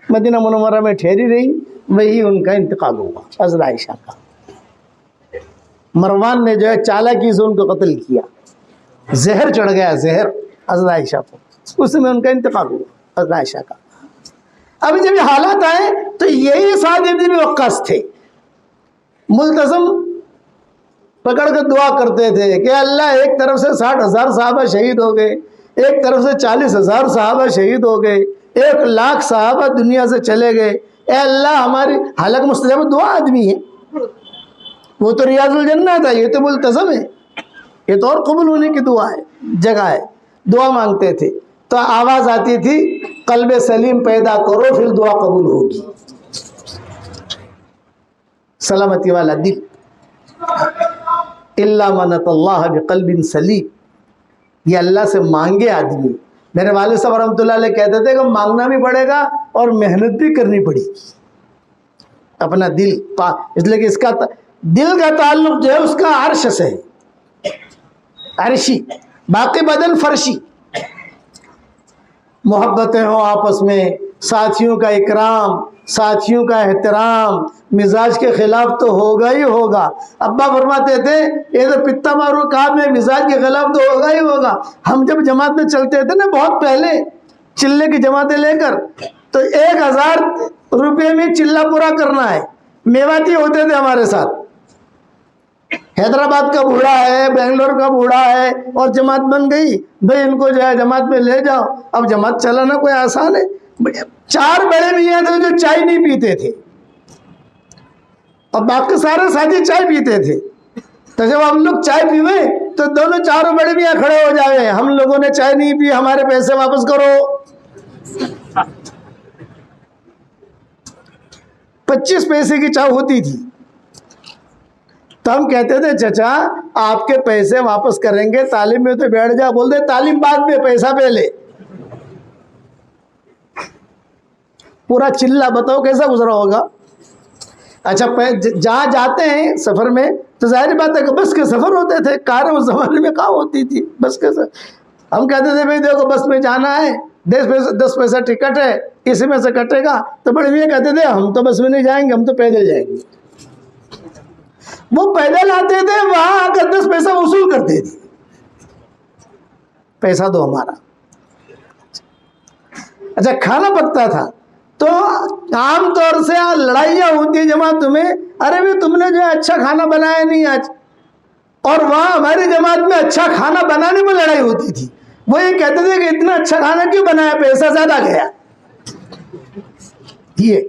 مدینہ منورہ میں ٹھہری رہی، وہی ان کا انتقال ہوا حضرت عائشہ کا۔ مروان نے جو ہے چالاکی سے ان کو قتل کیا، زہر چڑھ گیا، زہر حضرت عائشہ کو، اس میں ان کا انتقال ہوا حضرت عائشہ کا۔ ابھی جب یہ حالات آئے تو یہی سعد بن ابی وقاص تھے، ملتزم پکڑ کر دعا کرتے تھے کہ اللہ ایک طرف سے 60,000 صحابہ شہید ہو گئے، ایک طرف سے 40,000 صحابہ شہید ہو گئے، 1,00,000 صحابہ دنیا سے چلے گئے، اے اللہ ہماری، حالانکہ مستجاب دعا آدمی ہے، وہ تو ریاض الجنہ تھا، یہ تو ملتزم ہے، یہ تو اور قبول ہونے کی دعا ہے، جگہ ہے، دعا مانگتے تھے تو آواز آتی تھی قلب سلیم پیدا کرو پھر دعا قبول ہوگی، سلامتی والا دل، الا من اتى اللہ بقلب سلیم، یہ اللہ سے مانگے آدمی۔ میرے والد صاحب رحمۃ اللہ علیہ کہتے تھے کہ مانگنا بھی پڑے گا اور محنت بھی کرنی پڑے گی، اپنا دل اس لیے کہ اس کا دل کا تعلق جو ہے اس کا عرش سے ہے، عرشی، باقی بدن فرشی، محبتیں ہوں آپس میں، ساتھیوں کا اکرام، ساتھیوں کا احترام، مزاج کے خلاف تو ہوگا ہی ہوگا۔ ابا فرماتے تھے یہ تو پتا مارو کہا میں مزاج کے خلاف تو ہوگا ہی ہوگا۔ ہم جب جماعت میں چلتے تھے نا بہت پہلے، چلے کی جماعتیں لے کر، تو 1,000 روپے میں چلہ پورا کرنا ہے، میواتی ہوتے تھے ہمارے ساتھ، حیدرآباد کا بوڑھا ہے، بنگلور کا بوڑھا ہے، اور جماعت بن گئی، بھائی ان کو جو ہے جماعت میں لے جاؤ۔ اب جماعت چلانا کوئی آسان ہے؟ 4 بڑے میاں تھے جو چائے نہیں پیتے تھے، اور باقی سارے ساتھی چائے پیتے تھے۔ تو جب ہم لوگ چائے پیوے تو دونوں 4 بڑے میاں کھڑے ہو جاوے، ہم لوگوں نے چائے نہیں پی، ہمارے پیسے واپس کرو۔ 25 پیسے کی چائے ہوتی تھی، تو ہم کہتے تھے چچا آپ کے پیسے واپس کریں گے، تعلیم میں تو بیٹھ جا۔ بول دے تعلیم بعد میں، پیسہ پہلے۔ پورا چلہ بتاؤ کیسا گزرا ہوگا؟ اچھا جہاں جاتے ہیں سفر میں تو ظاہر بات ہے کہ بس کے سفر ہوتے تھے، کاریں اس زمانے میں کہاں ہوتی تھی، بس کے سفر۔ ہم کہتے تھے بھائی دیکھو بس میں جانا ہے، 10 پیسہ ٹکٹ ہے، اسی میں سے کٹے گا۔ تو بڑے میاں کہتے تھے ہم تو بس میں نہیں جائیں گے، ہم تو پیدل جائیں گے۔ وہ پیدل آتے تھے، وہاں آ کر 10 پیسہ وصول کرتے تھے، پیسہ دو ہمارا۔ اچھا کھانا پکتا تھا تو عام طور سے لڑائیاں ہوتی جماعت میں، ارے بھی تم نے جو ہے اچھا کھانا بنایا نہیں آج، اور وہاں ہماری جماعت میں اچھا کھانا بنانے میں لڑائی ہوتی تھی۔ وہ یہ کہتے تھے کہ اتنا اچھا کھانا کیوں بنایا، پیسہ زیادہ گیا۔ یہ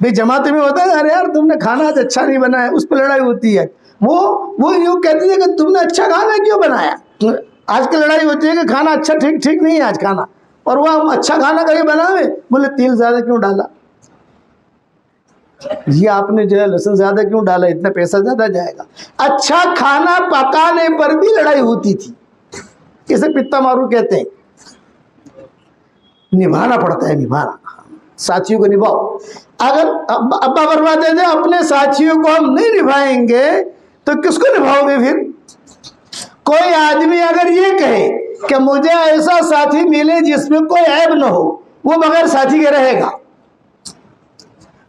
بھی جماعت میں ہوتا ہے، ارے یار تم نے کھانا آج اچھا نہیں بنایا، اس پہ لڑائی ہوتی ہے۔ وہ یوں کہتے تھے کہ تم نے اچھا کھانا کیوں بنایا۔ آج کی لڑائی ہوتی ہے کہ کھانا اچھا ٹھیک نہیں ہے آج کھانا، اور وہ ہم اچھا کھانا کہیں بناوے، بولے تیل زیادہ کیوں ڈالا، یہ آپ نے جو ہے لہسن زیادہ کیوں ڈالا، اتنا پیسہ زیادہ جائے گا۔ اچھا کھانا پکانے پر بھی لڑائی ہوتی تھی، اسے پتا مارو کہتے ہیں۔ نبھانا پڑتا ہے، نبھانا، ساتھیوں کو نبھاؤ۔ اگر ابا فرماتے تھے اپنے ساتھیوں کو ہم نہیں نبھائیں گے تو کس کو نبھاؤ گے پھر؟ کوئی آدمی اگر یہ کہے کہ مجھے ایسا ساتھی ملے جس میں کوئی عیب نہ ہو، وہ بغیر ساتھی کے رہے گا۔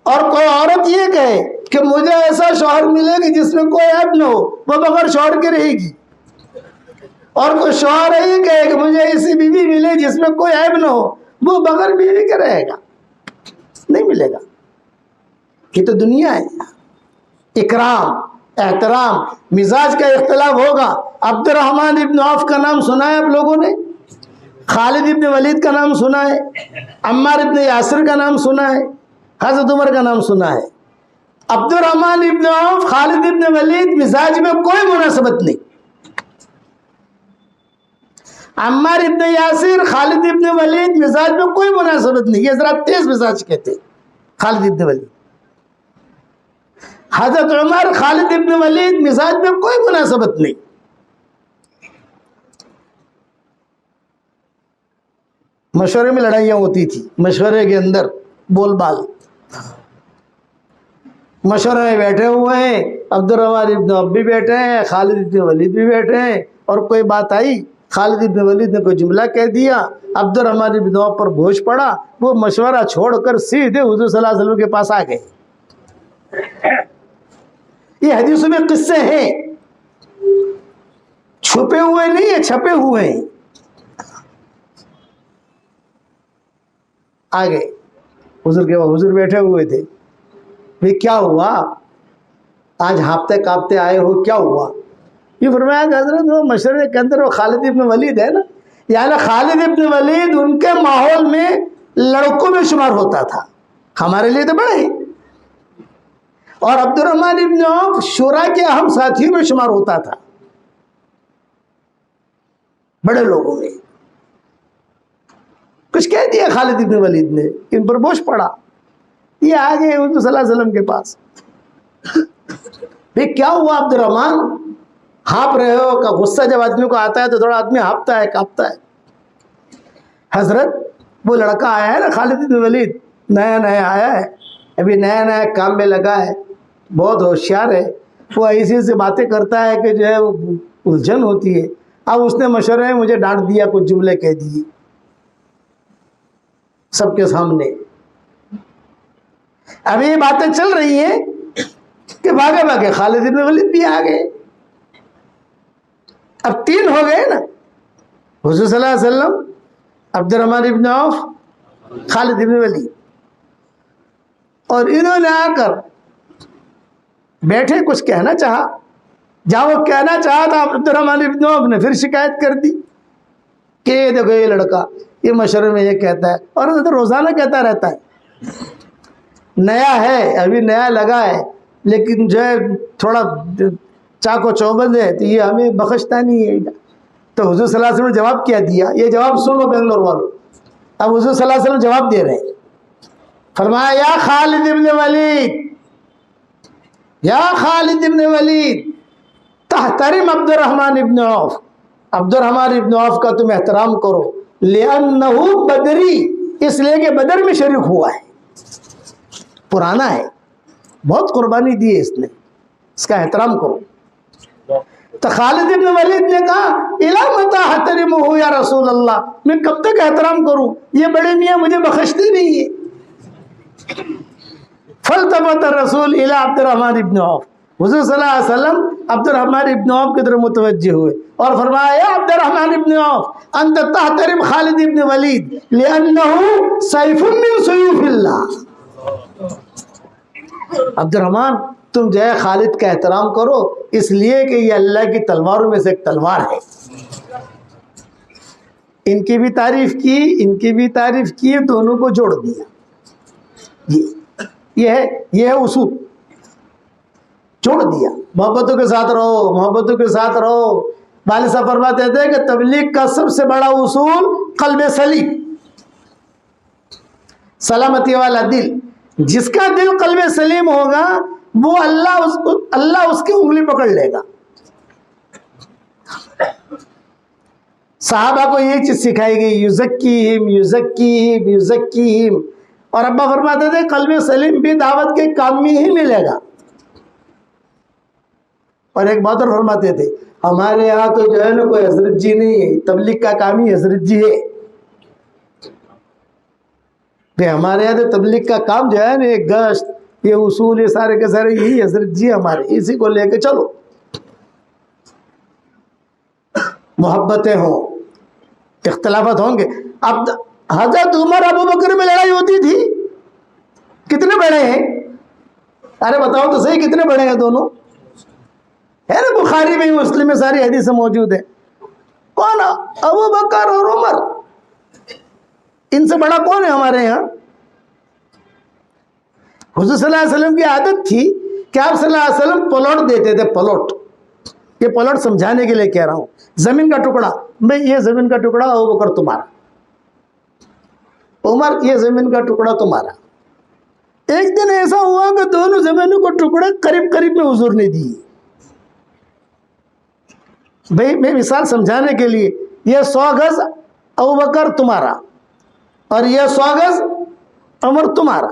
اور کوئی عورت یہ کہے کہ مجھے ایسا شوہر ملے گا جس میں کوئی عیب نہ ہو، وہ بغیر شوہر کے رہے گی۔ اور کوئی شوہر یہ کہے کہ مجھے ایسی بیوی ملے جس میں کوئی عیب نہ ہو، وہ بغیر بیوی کے رہے گا، نہیں ملے گا۔ یہ تو دنیا ہے۔ اکرام، احترام، مزاج کا اختلاف ہوگا۔ عبد الرحمن ابن عوف کا نام سنا ہے آپ لوگوں نے؟ خالد ابن ولید کا نام سنا ہے؟ عمار ابن یاسر کا نام سنا ہے؟ حضرت عمر کا نام سنا ہے؟ عبد الرحمن ابن عوف، خالد ابن ولید مزاج میں کوئی مناسبت نہیں۔ عمار ابن یاسر، خالد ابن ولید مزاج میں کوئی مناسبت نہیں، یہ ذرا تیز مزاج کہتے ہیں خالد ابن ولید۔ حضرت عمر، خالد ابن ولید مزاج میں کوئی مناسبت نہیں۔ مشورے میں لڑائیاں ہوتی تھی، مشورے کے اندر بول بال۔ مشورے میں بیٹھے ہوئے ہیں، عبد الرحمن ابن عوف بھی بیٹھے ہیں، خالد ابن ولید بھی بیٹھے ہیں، اور کوئی بات آئی، خالد ابن ولید نے کوئی جملہ کہہ دیا، عبد الرحمن ابن عوف پر بوجھ پڑا، وہ مشورہ چھوڑ کر سیدھے حضور صلی اللہ علیہ وسلم کے پاس آ گئے۔ یہ حدیثوں میں قصے ہیں، چھپے ہوئے نہیں ہیں، چھپے ہوئے ہیں۔ آگے حضور بیٹھے ہوئے تھے، بھئی کیا ہوا، آج ہاپتے کاپتے آئے ہو، کیا ہوا؟ یہ فرمایا کہ حضرت وہ مشورے کے اندر وہ خالد ابن ولید ہے نا، یعنی خالد ابن ولید ان کے ماحول میں لڑکوں میں شمار ہوتا تھا، ہمارے لیے تو بڑے ہیں، اور عبد الرحمن ابن عوف شورا کے اہم ساتھیوں میں شمار ہوتا تھا، بڑے لوگوں میں۔ کچھ کہہ دیا خالد ابن ولید نے، ان پر بوجھ پڑا، یہ آ گئے حضور صلی اللہ علیہ وسلم کے پاس۔ بھئی کیا ہوا عبد الرحمن، ہانپ رہے ہو؟ کہ غصہ جب آدمی کو آتا ہے تو تھوڑا آدمی ہانپتا ہے، کانپتا ہے۔ حضرت وہ لڑکا آیا ہے نا خالد ابن ولید، نیا نیا آیا ہے، ابھی نیا نیا کام میں لگا ہے، بہت ہوشیار ہے، وہ ایسی ایسی باتیں کرتا ہے کہ جو ہے الجھن ہوتی ہے۔ اب اس نے مشورے میں مجھے ڈانٹ دیا، کچھ جملے کہہ دیے سب کے سامنے۔ اب یہ باتیں چل رہی ہیں کہ بھاگے بھاگے خالد ابن ولید بھی آ گئے، اب 3 ہو گئے نا، حضور صلی اللہ علیہ وسلم، عبد الرحمن ابن عوف، خالد ابن ولید، اور انہوں نے آ کر بیٹھے، کچھ کہنا چاہا، جہاں وہ کہنا چاہا تھا عبد الرحمن ابن عوف نے پھر شکایت کر دی کہ یہ دیکھو یہ لڑکا یہ مشورے میں یہ کہتا ہے، اور وہ تو روزانہ کہتا رہتا ہے، نیا ہے ابھی نیا لگا ہے، لیکن جو ہے تھوڑا چاق و چوبند ہے، تو یہ ہمیں بخشتا نہیں ہے۔ تو حضور صلی اللہ علیہ وسلم نے جواب کیا دیا، یہ جواب سنو بنگلور والوں، اب حضور صلی اللہ علیہ وسلم جواب دے رہے ہیں، فرمایا یا خالد ابن ولید، یا خالد ابن ولید تحترم عبد الرحمن ابن عوف، عبد الرحمن ابن عوف کا تم احترام کرو، لأنه بدری، اس لیے کہ بدر میں شریک ہوا ہے، پرانا ہے، بہت قربانی دی ہے اس نے، اس کا احترام کرو۔ تو خالد ابن ولید نے کہا الا متی احترمہ یا رسول اللہ، میں کب تک احترام کروں، یہ بڑے میاں مجھے بخشتے نہیں ہے۔ فالتفت الرسول الی عبد الرحمن ابن عوف، حضور صلی اللہ علیہ وسلم عبد الرحمن ابن عوف کی طرف متوجہ ہوئے اور فرمایا یا عبد الرحمن ابن عوف انت تحترم خالد ابن ولید لأنہ سیف من سیوف اللہ، عبد الرحمن تم جو ہے خالد کا احترام کرو، اس لیے کہ یہ اللہ کی تلواروں میں سے ایک تلوار ہے۔ ان کی بھی تعریف کی، ان کی بھی تعریف کی، دونوں کو جوڑ دیا، یہ ہے اصول، جوڑ دیا۔ محبتوں کے ساتھ رہو، محبتوں کے ساتھ رہو۔ والد صاحب فرماتے تھے کہ تبلیغ کا سب سے بڑا اصول قلب سلیم، سلامتی والا دل، جس کا دل قلب سلیم ہوگا وہ اللہ اس کی انگلی پکڑ لے گا۔ صحابہ کو یہ چیز سکھائی گئی، یزکیہم یزکیہم یزکیہم، اور ابا فرماتے تھے قلب سلیم بھی دعوت کے کام میں ہی ملے گا۔ اور ایک بات اور فرماتے تھے ہمارے یہاں تو جو ہے نا کوئی حضرت جی نہیں ہے، تبلیغ کا کام ہی حضرت جی ہے، کہ ہمارے یہاں تو تبلیغ کا کام جو ہے نا یہ گشت، یہ اصول، یہ سارے کے سارے یہی حضرت جی ہمارے، اسی کو لے کے چلو۔ محبتیں ہوں، اختلافات ہوں گے۔ اب حضرت عمر ابو بکر میں لڑائی ہوتی تھی، کتنے بڑے ہیں؟ ارے بتاؤ تو صحیح، کتنے بڑے ہیں دونوں؟ ہے نا بخاری میں مسلم میں ساری حدیثیں موجود ہیں۔ کون؟ ابو بکر اور عمر، ان سے بڑا کون ہے ہمارے یہاں؟ حضور صلی اللہ علیہ وسلم کی عادت تھی کہ آپ صلی اللہ علیہ وسلم پلاٹ دیتے تھے، پلاٹ، یہ پلاٹ سمجھانے کے لیے کہہ رہا ہوں، زمین کا ٹکڑا، بھئی یہ زمین کا ٹکڑا ابو بکر تمہارا، عمر یہ زمین کا ٹکڑا تمہارا۔ ایک دن ایسا ہوا کہ دونوں زمینوں کو ٹکڑے قریب قریب میں حضور نے دی۔ بھئی میں مثال سمجھانے کے لیے، یہ 100 گز ابو بکر تمہارا اور یہ 100 گز عمر تمہارا،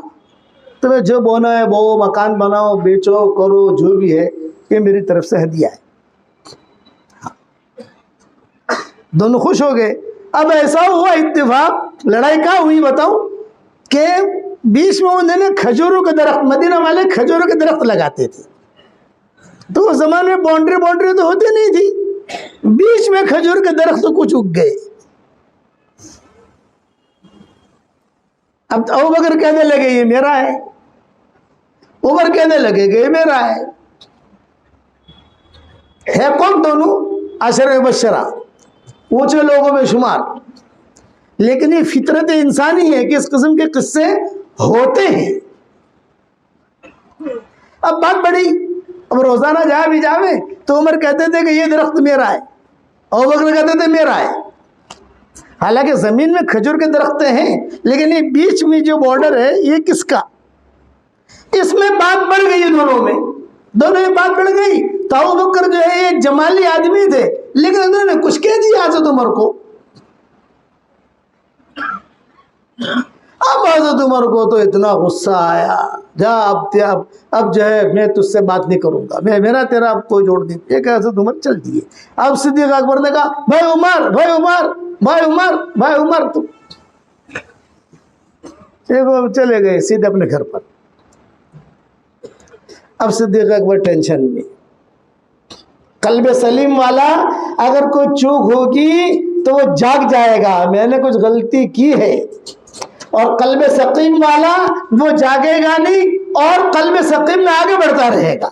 تمہیں جو بونا ہے بو، مکان بناؤ، بیچو، کرو، جو بھی ہے یہ میری طرف سے ہدیہ ہے۔ دونوں خوش ہو گئے۔ اب ایسا ہوا اتفاق، لڑائی کہاں ہوئی بتاؤ، کہ بیچ میں انہوں نے کھجوروں کے درخت، مدینہ والے کھجوروں کے درخت لگاتے تھے، تو اس زمانے میں باؤنڈری تو ہوتی نہیں تھی، بیچ میں کھجور کے درخت کچھ اگ گئے۔ اب ابو بکر کہنے لگے یہ میرا ہے، عمر کہنے لگے کہ یہ میرا ہے۔ کون دونوں؟ عشرہ مبشرہ، اونچے لوگوں میں شمار، لیکن یہ فطرت انسانی ہے کہ اس قسم کے قصے ہوتے ہیں۔ اب بات بڑی، اب روزانہ جہاں بھی جاوے تو عمر کہتے تھے کہ یہ درخت میرا ہے، ابو بکر کہتے تھے میرا ہے۔ حالانکہ زمین میں کھجور کے درخت ہیں، لیکن یہ بیچ میں جو بارڈر ہے یہ کس کا؟ اس میں بات بڑھ گئی، دونوں میں بات بڑھ گئی۔ تو ابو بکر جو ہے ایک جمالی آدمی تھے، لیکن انہوں نے کچھ کہہ دیا حضرت عمر کو۔ اب حضرت عمر کو تو اتنا غصہ آیا، جا اب جو ہے میں تجھ سے بات نہیں کروں گا، میرا تیرا اب کوئی جوڑ نہیں۔ یہ کہ حضرت عمر چل دیے۔ اب صدیق اکبر نے کہا بھائی عمر، بھائی عمر، بھائی عمر، بھائی عمر، تم چلے گئے سیدھے اپنے گھر پر۔ اب صدیق اکبر ٹینشن میں، قلب سلیم والا اگر کوئی چوک ہوگی تو وہ جاگ جائے گا میں نے کچھ غلطی کی ہے، اور قلب سقیم والا وہ جاگے گا نہیں اور قلب سقیم میں آگے بڑھتا رہے گا۔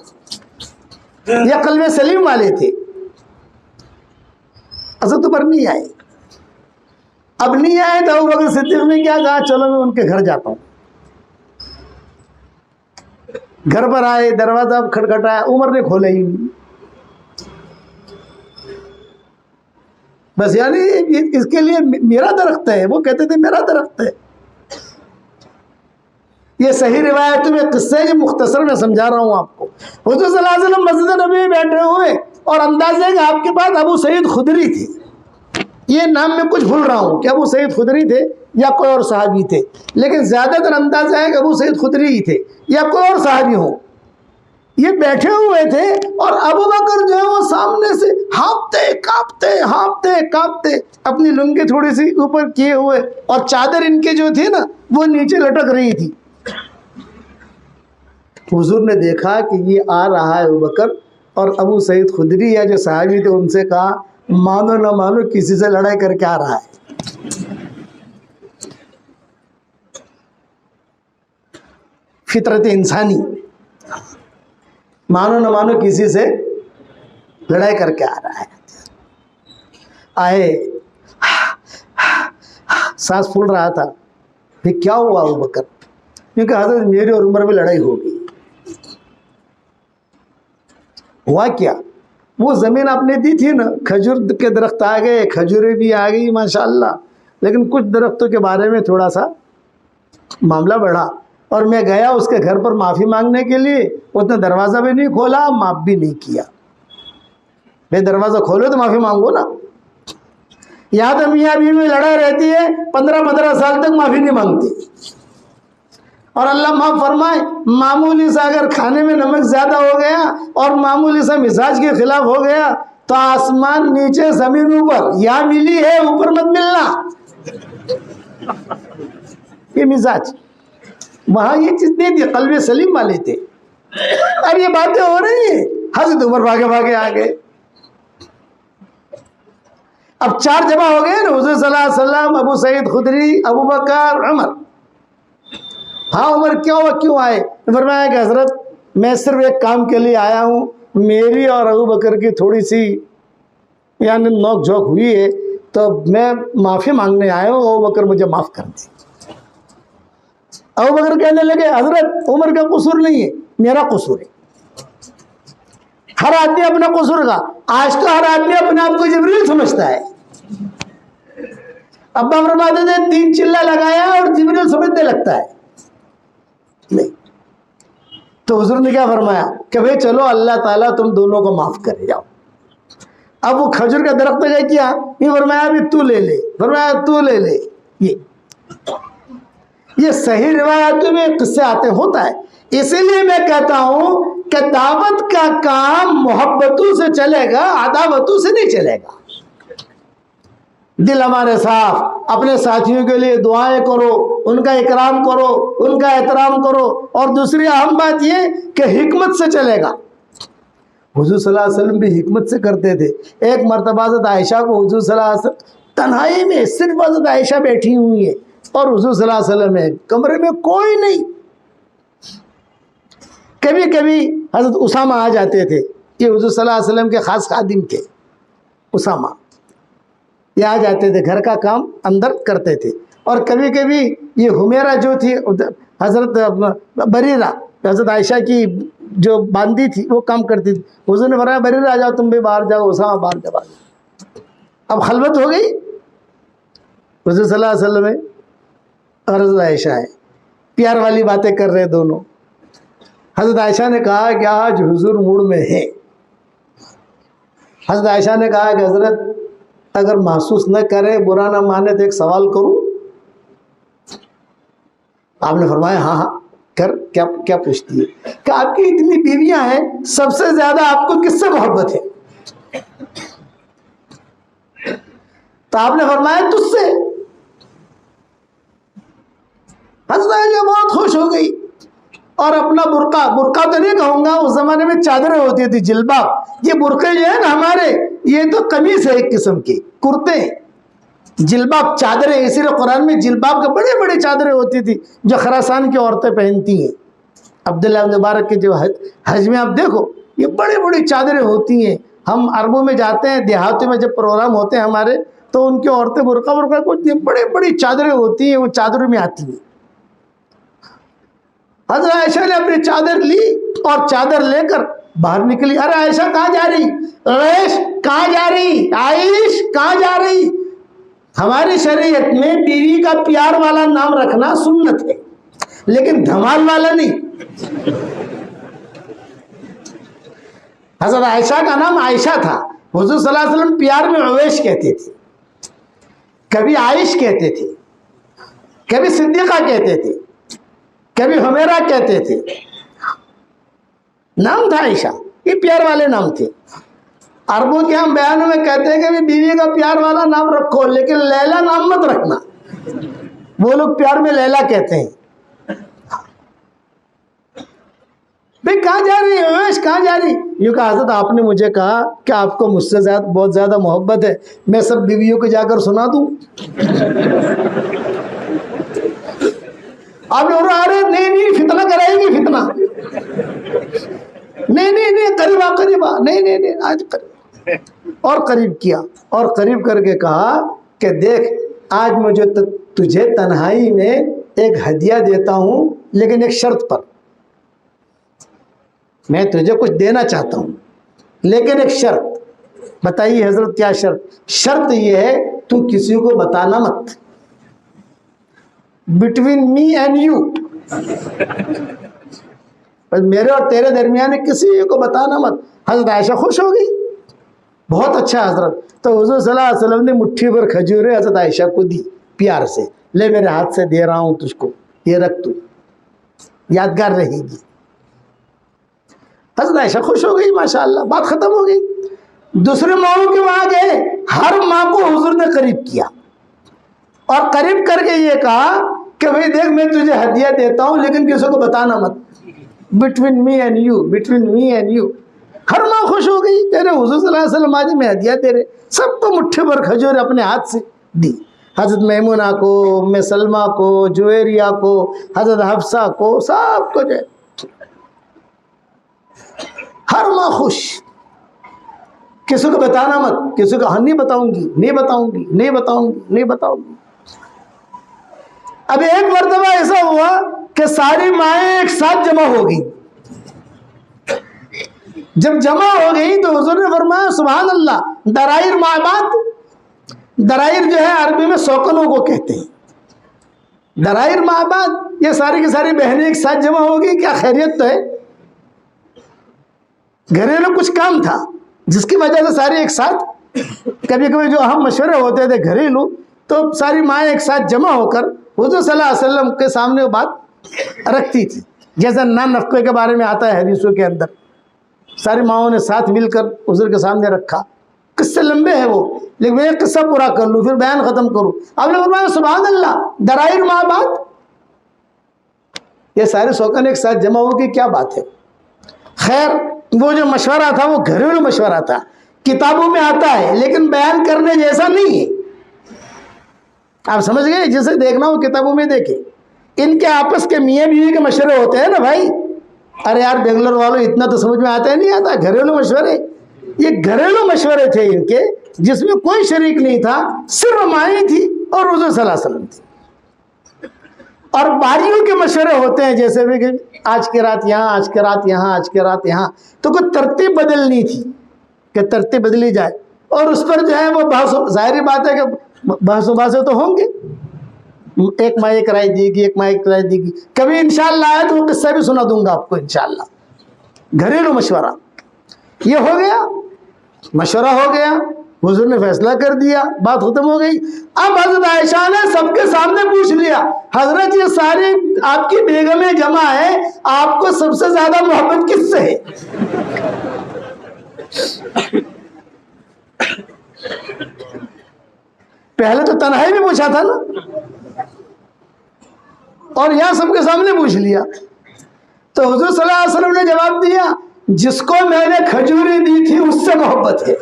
یہ قلب سلیم والے تھے. حضرت عمر نہیں آئے. اب نہیں آئے تو ابوبکر صدیق نے کیا کہا, چلو میں ان کے گھر جاتا ہوں. گھر پر آئے, دروازہ کھٹکھٹایا, عمر نے کھولا ہی نہیں. بس یعنی اس کے لیے میرا درخت ہے, وہ کہتے تھے میرا درخت ہے. یہ صحیح روایت میں قصے کے مختصر میں سمجھا رہا ہوں آپ کو. حضور صلی اللہ علیہ وسلم مسجد نبی میں بیٹھے ہوئے اور انداز ہے کہ آپ کے پاس ابو سعید خدری تھے. یہ نام میں کچھ بھول رہا ہوں کہ ابو سعید خدری تھے یا کوئی اور صحابی تھے, لیکن زیادہ تر انداز ہے کہ ابو سعید خدری ہی تھے یا کوئی اور صحابی ہو. یہ بیٹھے ہوئے تھے اور ابوبکر جو ہے وہ سامنے سے ہانپتے کانپتے اپنی لنگی تھوڑی سی اوپر کیے ہوئے, اور چادر ان کے جو تھی نا وہ نیچے لٹک رہی تھی. حضور نے دیکھا کہ یہ آ رہا ہے ابوبکر, اور ابو سعید خدری یا جو صحابی تھے ان سے کہا مانو نہ مانو کسی سے لڑائی کر کے آ رہا ہے. فطرت انسانی, مانو نہ مانو کسی سے لڑائی کر کے آ رہا ہے. آئے, سانس پھول رہا تھا, پھر کیا ہوا ابوبکر, کیونکہ حضرت میری اور عمر میں لڑائی ہو گئی. ہوا کیا, وہ زمین آپ نے دی تھی نا, کھجور کے درخت آ گئے, کھجوریں بھی آ گئی ماشاءاللہ, لیکن کچھ درختوں کے بارے میں تھوڑا سا معاملہ بڑھا, اور میں گیا اس کے گھر پر معافی مانگنے کے لیے. اس نے دروازہ بھی نہیں کھولا, معاف بھی نہیں کیا. میں دروازہ کھولو تو معافی مانگو نا. یہاں تو میاں بیوی میں لڑائی رہتی ہے, 15 سال تک معافی نہیں مانگتی. اور اللہ معاف فرمائے, معمولی سا اگر کھانے میں نمک زیادہ ہو گیا اور معمولی سا مزاج کے خلاف ہو گیا تو آسمان نیچے زمین اوپر, یہاں ملی ہے اوپر مت ملنا. یہ مزاج وہاں یہ چیز نہیں تھی, قلب سلیم والے تھے. اب یہ باتیں ہو رہی ہیں, حضرت عمر بھاگے آ گئے. اب 4 جمع ہو گئے نا, حضور صلی اللہ علیہ وسلم, ابو سعید خدری, ابوبکر, عمر. ہاں عمر کیوں آئے؟ فرمایا کہ حضرت میں صرف ایک کام کے لیے آیا ہوں, میری اور ابوبکر کی تھوڑی سی یعنی نوک جھوک ہوئی ہے, تو میں معافی مانگنے آیا ہوں, ابوبکر مجھے معاف کر دیں. ابوبکر کہنے لگے حضرت عمر کا قصور نہیں ہے, میرا قصور ہے. ہر آدمی اپنا قصور کا, آج تو ہر آدمی اپنے آپ کو جبریل سمجھتا ہے. ابا فرماتے تھے 3 چلا لگایا اور جبریل سمجھنے لگتا ہے. نہیں تو حضور نے کیا فرمایا کہ بھئی چلو اللہ تعالیٰ تم دونوں کو معاف کرے جاؤ. اب وہ کھجور کا درخت گئے کیا, یہ فرمایا ابھی تو لے لے, فرمایا تو لے لے. یہ صحیح روایتوں میں قصے آتے ہوتا ہے. اسی لیے میں کہتا ہوں کہ دعوت کا کام محبتوں سے چلے گا, عداوتوں سے نہیں چلے گا. دل ہمارے صاف, اپنے ساتھیوں کے لیے دعائیں کرو, ان کا اکرام کرو, ان کا احترام کرو. اور دوسری اہم بات یہ کہ حکمت سے چلے گا. حضور صلی اللہ علیہ وسلم بھی حکمت سے کرتے تھے. ایک مرتبہ حضرت عائشہ کو حضور صلی اللہ علیہ وسلم تنہائی میں, صرف حضرت عائشہ بیٹھی ہوئی ہے اور حضور صلی اللہ علیہ وسلم ہے, کمرے میں کوئی نہیں. کبھی کبھی حضرت اسامہ آ جاتے تھے, یہ حضور صلی اللہ علیہ وسلم کے خاص خادم تھے. اسامہ یہ آ جاتے تھے, گھر کا کام اندر کرتے تھے. اور کبھی کبھی یہ حمیرہ جو تھی حضرت بریرہ, حضرت عائشہ کی جو باندھی تھی, وہ کام کرتی تھی. حضور نے فرمایا بریرہ آ جاؤ, تم بھی باہر جاؤ, اسامہ باہر جاؤ. اب خلوت ہو گئی. حضور صلی اللہ علیہ وسلم ہے اور حضرت عائشہ ہے, پیار والی باتیں کر رہے دونوں. حضرت عائشہ نے کہا کہ آج حضور موڈ میں ہے. حضرت عائشہ نے کہا کہ حضرت اگر محسوس نہ کرے, برا نہ مانے تو ایک سوال کروں. آپ نے فرمایا ہاں کر. کیا پوچھتی ہے؟ کہ آپ کی اتنی بیویاں ہیں, سب سے زیادہ آپ کو کس سے محبت ہے؟ تو آپ نے فرمایا تجھ سے. حضرت عائشہ بہت خوش ہو گئی اور اپنا برقع تو نہیں کہوں گا, اس زمانے میں چادریں ہوتی تھی, جلباب. یہ برقعے جو ہے نا ہمارے, یہ تو قمیص ہے ایک قسم کی, کرتے. جلباب چادریں, اسی لیے قرآن میں جلباب کے بڑے بڑے چادریں ہوتی تھی جو خراسان کی عورتیں پہنتی ہیں. عبداللہ بن مبارک کے جو حج میں آپ دیکھو, یہ بڑی بڑی چادریں ہوتی ہیں. ہم عربوں میں جاتے ہیں, دیہاتوں میں جب پروگرام ہوتے ہیں ہمارے, تو ان کی عورتیں برقع کچھ بڑی بڑی چادریں ہوتی ہیں, وہ چادروں میں آتی ہیں. حضرت عائشہ نے اپنی چادر لی اور چادر لے کر باہر نکلی. ارے عائشہ کہاں جا رہی؟ عائش کہاں جا رہی؟ عائش کہاں جا رہی؟ ہماری شریعت میں بیوی کا پیار والا نام رکھنا سنت ہے, لیکن دھمال والا نہیں. حضرت عائشہ کا نام عائشہ تھا. حضور صلی اللہ علیہ وسلم پیار میں عویش کہتے تھے, کبھی عائش کہتے تھے, کبھی صدیقہ کہتے تھے, کبھی حمیرہ کہتے تھے. نام تھا عائشہ, یہ پیار والے نام تھے. عربوں کے ہم بیانوں میں کہتے ہیں کہ بیوی کا پیار والا نام رکھو, لیکن لیلا نام مت رکھنا. وہ لوگ پیار میں لیلا کہتے ہیں. بھئی کہاں جا رہی ہے عائش, کہاں جا رہی؟ یوں کہا حضرت آپ نے مجھے کہا کہ آپ کو مجھ سے بہت زیادہ محبت ہے, میں سب بیویوں کو جا کر سنا دوں. آپ لوگ آ رہے, نہیں فتنہ کرائے گی, فتنہ نہیں قریب آ, نہیں آج قریب. اور قریب کیا, اور قریب کر کے کہا کہ دیکھ, آج مجھے تجھے تنہائی میں ایک ہدیہ دیتا ہوں, لیکن ایک شرط پر. میں تجھے کچھ دینا چاہتا ہوں, لیکن ایک شرط. بتائیے حضرت کیا شرط؟ شرط یہ ہے تو کسی کو بتانا مت, بٹوین می اینڈ یو, میرے اور تیرے درمیان کسی کو بتانا مت. حضرت عائشہ خوش ہو گئی, بہت اچھا حضرت. تو حضور صلی اللہ علیہ وسلم نے مٹھی بھر کھجوریں حضرت عائشہ کو دی پیار سے, لے میرے ہاتھ سے دے رہا ہوں تجھ کو, یہ رکھ, تو یادگار رہے گی. حضرت عائشہ خوش ہو گئی, ماشاءاللہ, بات ختم ہو گئی. دوسرے ماؤں کے وہاں گئے, ہر ماں کو حضور نے قریب کیا, اور قریب کر کے یہ کہا کہ بھئی دیکھ, میں تجھے ہدیہ دیتا ہوں, لیکن کسی کو بتانا مت, between me and you, between me and you. ہر ماں خوش ہو گئی, کہہ رہے حضور صلی اللہ علیہ وسلم آج میں ہدیہ دے رہے. سب کو مٹھی بھر کھجور اپنے ہاتھ سے دی. حضرت میمونہ کو, ام سلمہ کو, جویریہ کو, حضرت حفصہ کو, سب کو جو ہر ماں خوش. کسی کو بتانا مت, کسی کو ہاں نہیں بتاؤں گی. اب ایک مرتبہ ایسا ہوا کہ ساری مائیں ایک ساتھ جمع ہو گئی. جب جمع ہو گئی تو حضور نے فرمایا سبحان اللہ, درائر مابات. درائر جو ہے عربی میں سوکنوں کو کہتے ہیں. درائر مابات, یہ ساری کی ساری بہنیں ایک ساتھ جمع ہو گئی. کیا خیریت تو ہے, گھریلو کچھ کام تھا جس کی وجہ سے سارے ایک ساتھ. کبھی کبھی جو اہم مشورے ہوتے تھے گھریلو, تو ساری مائیں ایک ساتھ جمع ہو کر حضور صلی اللہ علیہ وسلم کے سامنے وہ بات رکھتی تھی. جیسا نان نفقے کے بارے میں آتا ہے حدیثوں کے اندر, ساری ماؤں نے ساتھ مل کر حضور کے سامنے رکھا. قصے لمبے ہیں وہ, لیکن میں ایک قصہ پورا کر لوں پھر بیان ختم کروں. آپ نے فرمایا سبحان اللہ, درائر ماں بات, یہ سارے سوکن ایک ساتھ جمع ہو گئی, کیا بات ہے. خیر, وہ جو مشورہ تھا وہ گھریلو مشورہ تھا, کتابوں میں آتا ہے لیکن بیان کرنے جیسا نہیں ہے. آپ سمجھ گئے, جسے دیکھنا وہ کتابوں میں دیکھے. ان کے آپس کے میاں بیوی کے مشورے ہوتے ہیں نا بھائی. ارے یار بنگلور والوں اتنا تو سمجھ میں آتا ہے, نہیں آتا. گھریلو مشورے, یہ گھریلو مشورے تھے ان کے, جس میں کوئی شریک نہیں تھا, صرف مائیں تھی اور حضور صلی اللہ علیہ وسلم تھی. اور باریوں کے مشورے ہوتے ہیں, جیسے بھی کہ آج کی رات یہاں, آج کی رات یہاں, آج کی رات یہاں. تو کوئی ترتیب بدلنی تھی کہ ترتیب بدلی جائے, اور اس پر جو ہے وہ بحث. ظاہری بات ہے کہ بحث و بحثیں تو ہوں گے, ایک ماں ایک رائے دے گی, ایک ماں ایک رائے دے گی. کبھی انشاءاللہ آئے تو وہ قصہ بھی سنا دوں گا آپ کو انشاءاللہ. گھریلو مشورہ یہ ہو گیا, مشورہ ہو گیا, حضور نے فیصلہ کر دیا, بات ختم ہو گئی. اب حضرت عائشہ نے سب کے سامنے پوچھ لیا, حضرت یہ سارے آپ کی بیگمیں جمع ہیں, آپ کو سب سے زیادہ محبت کس سے ہے؟ پہلے تو تنہائی میں پوچھا تھا نا, اور یہاں سب کے سامنے پوچھ لیا. تو حضور صلی اللہ علیہ وسلم نے جواب دیا, جس کو میں نے کھجوریں دی تھی اس سے محبت ہے.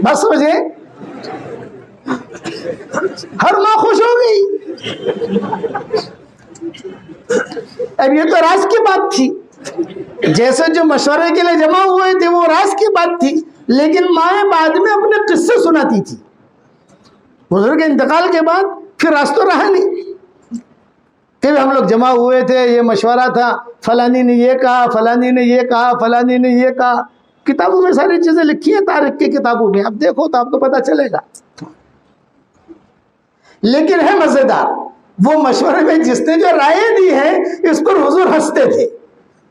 بس سمجھے, ہر ماں خوش ہو گئی. اب یہ تو راز کی بات تھی، جیسے جو مشورے کے لیے جمع ہوئے تھے وہ راز کی بات تھی، لیکن مائیں بعد میں اپنے قصے سناتی تھی۔ حضور کے انتقال کے بعد پھر راز تو رہا نہیں کہ ہم لوگ جمع ہوئے تھے، یہ مشورہ تھا، فلانی نے یہ کہا، فلانی نے یہ کہا، فلانی نے یہ کہا۔ کتابوں میں ساری چیزیں لکھی ہیں، تاریخ کی کتابوں میں، اب دیکھو تو آپ کو پتہ چلے گا۔ لیکن ہے مزیدار، وہ مشورے میں جس نے جو رائے دی ہے اس پر حضور ہنستے تھے،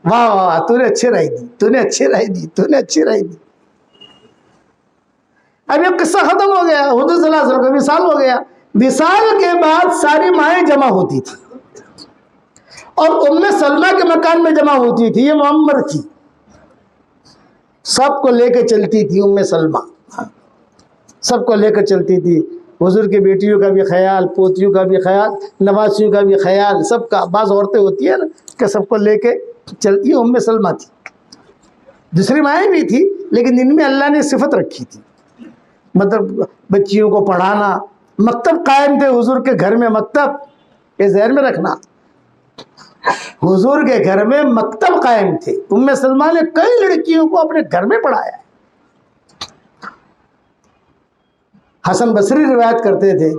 واہ واہ تو نے اچھی رائے دی، تو نے اچھی رائے دی، تو نے اچھی رائے دی۔ اب یہ قصہ ختم ہو گیا، حضور صلی اللہ علیہ وسلم کا وصال ہو گیا۔ وصال کے بعد ساری مائیں جمع ہوتی تھی اور ام سلمہ کے مکان میں جمع ہوتی تھی، یہ معمر تھی، سب کو لے کے چلتی تھی ام سلمہ، سب کو لے کر چلتی تھی، حضور کی بیٹیوں کا بھی خیال، پوتیوں کا بھی خیال، نواسیوں کا بھی خیال، سب کا۔ بعض عورتیں ہوتی ہیں نا کہ سب کو لے کے چلتی، یہ ام سلمہ تھی۔ دوسری مائیں بھی تھی لیکن ان میں اللہ نے صفت رکھی تھی، مطلب بچیوں کو پڑھانا، مکتب قائم تھے حضور کے گھر میں، مکتب، یہ ذہن میں رکھنا، حضور کے گھر میں مکتب قائم تھے۔ ام سلمہ نے کئی لڑکیوں کو اپنے گھر میں پڑھایا ہے۔ حسن بصری روایت کرتے تھے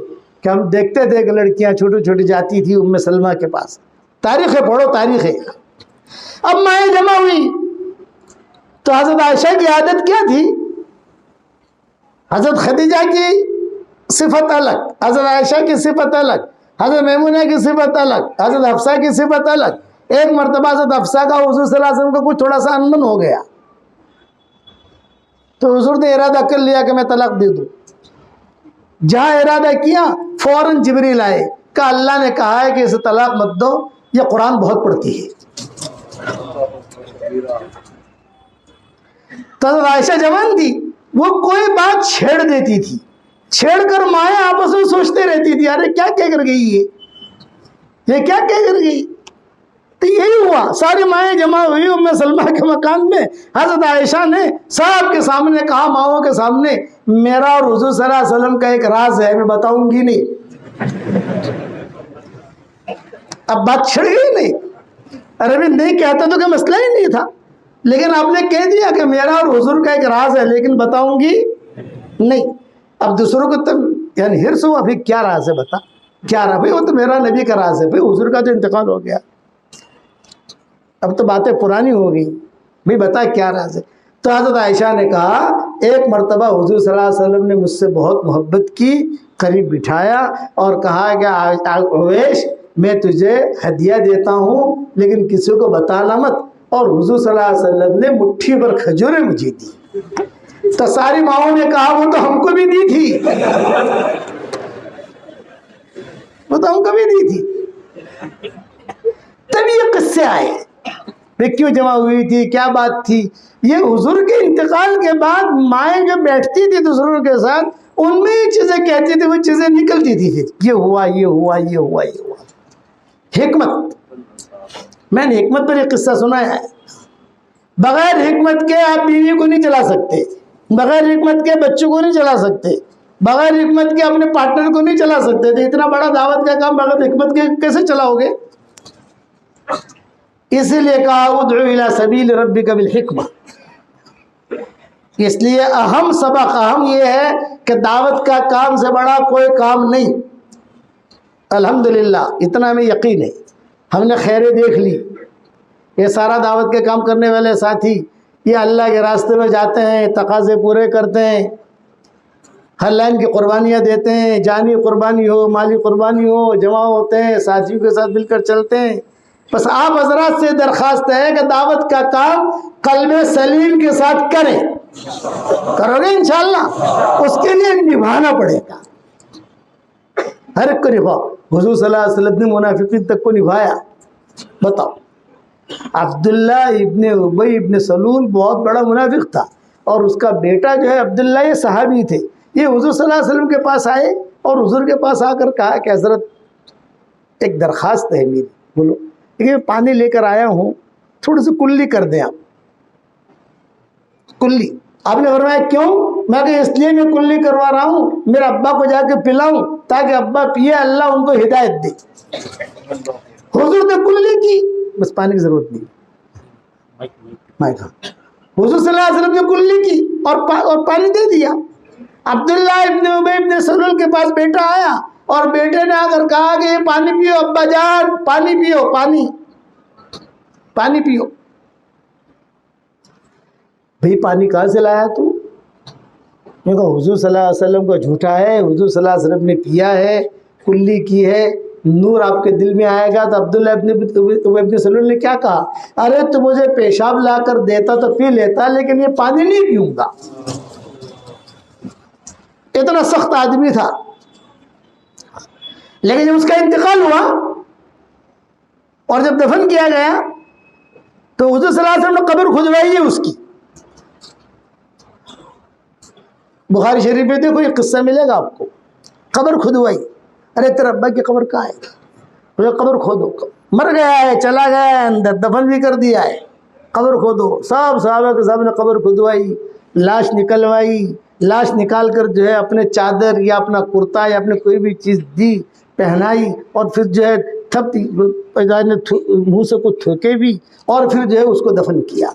کہ ہم دیکھتے تھے کہ لڑکیاں چھوٹی چھوٹی جاتی تھی ام سلمہ کے پاس، تاریخ ہے، پڑھو تاریخ ہے۔ اب مائیں جمع ہوئی تو حضرت عائشہ کی عادت کیا تھی؟ حضرت خدیجہ کی صفت الگ، حضرت عائشہ کی صفت الگ، حضرت میمونہ کی صفت الگ، حضرت حفصہ کی صفت الگ۔ ایک مرتبہ حضرت حفصہ کا حضور صلی اللہ علیہ وسلم کا کچھ تھوڑا سا انمن ہو گیا تو حضور نے ارادہ کر لیا کہ میں طلاق دے دوں۔ جہاں ارادہ کیا فوراً جبریل آئے، کہ اللہ نے کہا ہے کہ اسے طلاق مت دو، یہ قرآن بہت پڑھتی ہے۔ تو حضرت عائشہ جوان تھی، وہ کوئی بات چھیڑ دیتی تھی، چھیڑ کر مائیں آپس میں سوچتے رہتی تھی، ارے کیا کہہ کر گئی یہ کیا کہہ کر گئی؟ تو یہی ہوا، ساری مائیں جمع ہوئی ام سلمہ کے مکان میں۔ حضرت عائشہ نے سب کے سامنے کہا، ماؤں کے سامنے، میرا اور حضور صلی اللہ علیہ وسلم کا ایک راز ہے، میں بتاؤں گی نہیں۔ اب بات چھڑ گئی نہیں، ارے میں نہیں کہتا تو کہ مسئلہ ہی نہیں تھا، لیکن آپ نے کہہ دیا کہ میرا اور حضور کا ایک راز ہے لیکن بتاؤں گی نہیں۔ اب دوسروں کو تب یعنی حرص ہوا، پھر کیا راز ہے، بتا کیا راز؟ بھائی وہ تو میرا نبی کا راز ہے، بھائی حضور کا تو انتقال ہو گیا، اب تو باتیں پرانی ہو گئی، بھائی بتا کیا راز ہے۔ تو حضرت عائشہ نے کہا، ایک مرتبہ حضور صلی اللہ علیہ وسلم نے مجھ سے بہت محبت کی، قریب بٹھایا اور کہا کہ اویش میں تجھے ہدیہ دیتا ہوں لیکن کسی کو بتانا مت، اور حضور صلی اللہ علیہ وسلم نے مٹھی بھر کھجوریں مجھے دی۔ تو ساری ماؤں نے کہا وہ تو ہم کو بھی دی تھی، وہ تو ہم کو بھی دی تھی۔ تب یہ قصے آئے، کیوں جمع ہوئی تھی، کیا بات تھی؟ یہ حضور کے انتقال کے بعد مائیں جو بیٹھتی تھی دوسروں کے ساتھ، ان میں یہ چیزیں کہتی تھی، وہ چیزیں نکلتی تھی، پھر یہ ہوا یہ ہوا یہ ہوا یہ ہوا۔ حکمت، میں نے حکمت پر یہ قصہ سنایا ہے۔ بغیر حکمت کے آپ بیوی کو نہیں چلا سکتے، بغیر حکمت کے بچوں کو نہیں چلا سکتے، بغیر حکمت کے اپنے پارٹنر کو نہیں چلا سکتے۔ تو اتنا بڑا دعوت کا کام بغیر حکمت کے کیسے چلاؤ گے؟ اسی لیے کہا ادعو الی سبیل ربک بالحکمہ۔ اس لیے اہم سبق، اہم یہ ہے کہ دعوت کا کام سے بڑا کوئی کام نہیں۔ الحمدللہ اتنا ہمیں یقین ہے، ہم نے خیریں دیکھ لی۔ یہ سارا دعوت کے کام کرنے والے ساتھی یہ اللہ کے راستے میں جاتے ہیں، تقاضے پورے کرتے ہیں، ہر لائن کی قربانیاں دیتے ہیں، جانی قربانی ہو، مالی قربانی ہو، جمع ہوتے ہیں، ساتھیوں کے ساتھ مل کر چلتے ہیں۔ بس آپ حضرات سے درخواست ہے کہ دعوت کا کام قلب سلیم کے ساتھ کریں، کرو گے انشاءاللہ، اس کے لیے نبھانا پڑے گا، ہر ایک کو نبھاؤ۔ حضور صلی اللہ علیہ وسلم نے منافقین تک کو نبھایا۔ بتاؤ، عبداللہ ابن ابی ابن سلول بہت بڑا منافق تھا، اور اس کا بیٹا جو ہے عبداللہ، یہ صحابی تھے، یہ حضور صلی اللہ علیہ وسلم کے پاس آئے اور حضور کے پاس آ کر کہا کہ حضرت ایک درخواست ہے میری، بولو۔ کہ پانی لے کر آیا ہوں، تھوڑی سی کلی کر دیں آپ، کلی۔ آپ نے فرمایا کیوں؟ میں کہ اس لیے میں کلی کروا رہا ہوں، میرے ابا کو جا کے پلاؤں تاکہ ابا پیے، اللہ ان کو ہدایت دے۔ حضور نے کلی کی، بس پانی کی ضرورت نہیں، حضور صلی اللہ علیہ وسلم نے کلی کی اور پانی دے دیا۔ عبداللہ ابن ابی ابن سلول کے پاس بیٹا آیا اور بیٹے نے آ کر کہا کہ پانی پیو ابا جان، پانی پیو، پانی پیو۔ بھئی پانی کہاں سے لایا تو؟ میں کہا حضور صلی اللہ علیہ وسلم کو جھوٹا ہے، حضور صلی اللہ علیہ وسلم نے پیا ہے، کلی کی ہے، نور آپ کے دل میں آئے گا۔ تو عبداللہ ابن سلول نے کیا کہا؟ ارے تو مجھے پیشاب لا کر دیتا تو پی لیتا، لیکن یہ پانی نہیں پیوں گا۔ اتنا سخت آدمی تھا۔ لیکن جب اس کا انتقال ہوا اور جب دفن کیا گیا تو حضور صلی اللہ علیہ وسلم نے قبر کھدوائی ہے اس کی۔ بخاری شریف میں دیکھو یہ قصہ ملے گا آپ کو، قبر کھدوائی۔ ارے تیرے ابا کی قبر کہاں ہے؟ مجھے قبر کھودو، مر گیا ہے، چلا گیا ہے اندر، دفن بھی کر دیا ہے، قبر کھودو۔ سب صحابہ کے سامنے قبر کھدوائی، لاش نکلوائی، لاش نکال کر جو ہے اپنے چادر یا اپنا کرتا یا اپنے کوئی بھی چیز دی، پہنائی، اور پھر جو ہے منہ سے کچھ تھوکے بھی، اور پھر جو ہے اس کو دفن کیا۔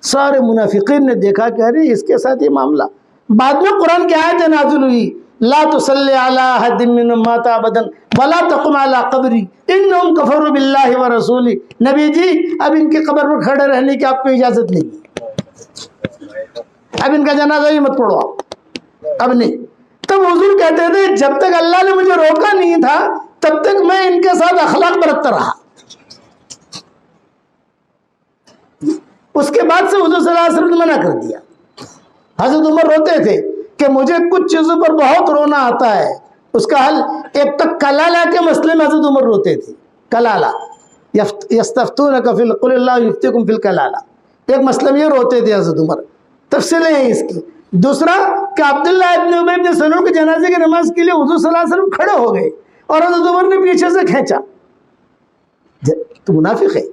سارے منافقین نے دیکھا کہ ارے اس کے ساتھ یہ معاملہ۔ بعد میں قرآن کی آیت نازل ہوئی، لا تصلی علی احد منهم مات ابدا ولا تقم علی قبری انہم کفروا باللہ ورسولہ۔ نبی جی اب ان کی قبر پر کھڑے رہنے کی آپ کو اجازت نہیں، اب ان کا جنازہ ہی مت پڑھو آپ، اب نہیں۔ تب حضور کہتے تھے جب تک اللہ نے مجھے روکا نہیں تھا تب تک میں ان کے ساتھ اخلاق برتتا رہا۔ اس کے بعد سے حضور صلی اللہ علیہ وسلم نے منع کر دیا۔ حضرت عمر روتے تھے کہ مجھے کچھ چیزوں پر بہت رونا آتا ہے، اس کا حل ایک تک کلالہ کے مسئلے میں حضرت عمر روتے تھے۔ کلالہ یستفتونک فی قل اللہ یفتیکم فی الکلالہ، ایک مسئلہ میں یہ روتے تھے حضرت عمر، تفصیلیں ہیں اس کی۔ دوسرا کہ عبداللہ ابن ابی ابن سلول کے جنازے کی نماز کے لیے حضور صلی اللہ علیہ وسلم کھڑے ہو گئے اور حضرت عمر نے پیچھے سے کھینچا۔ تو منافق ہے،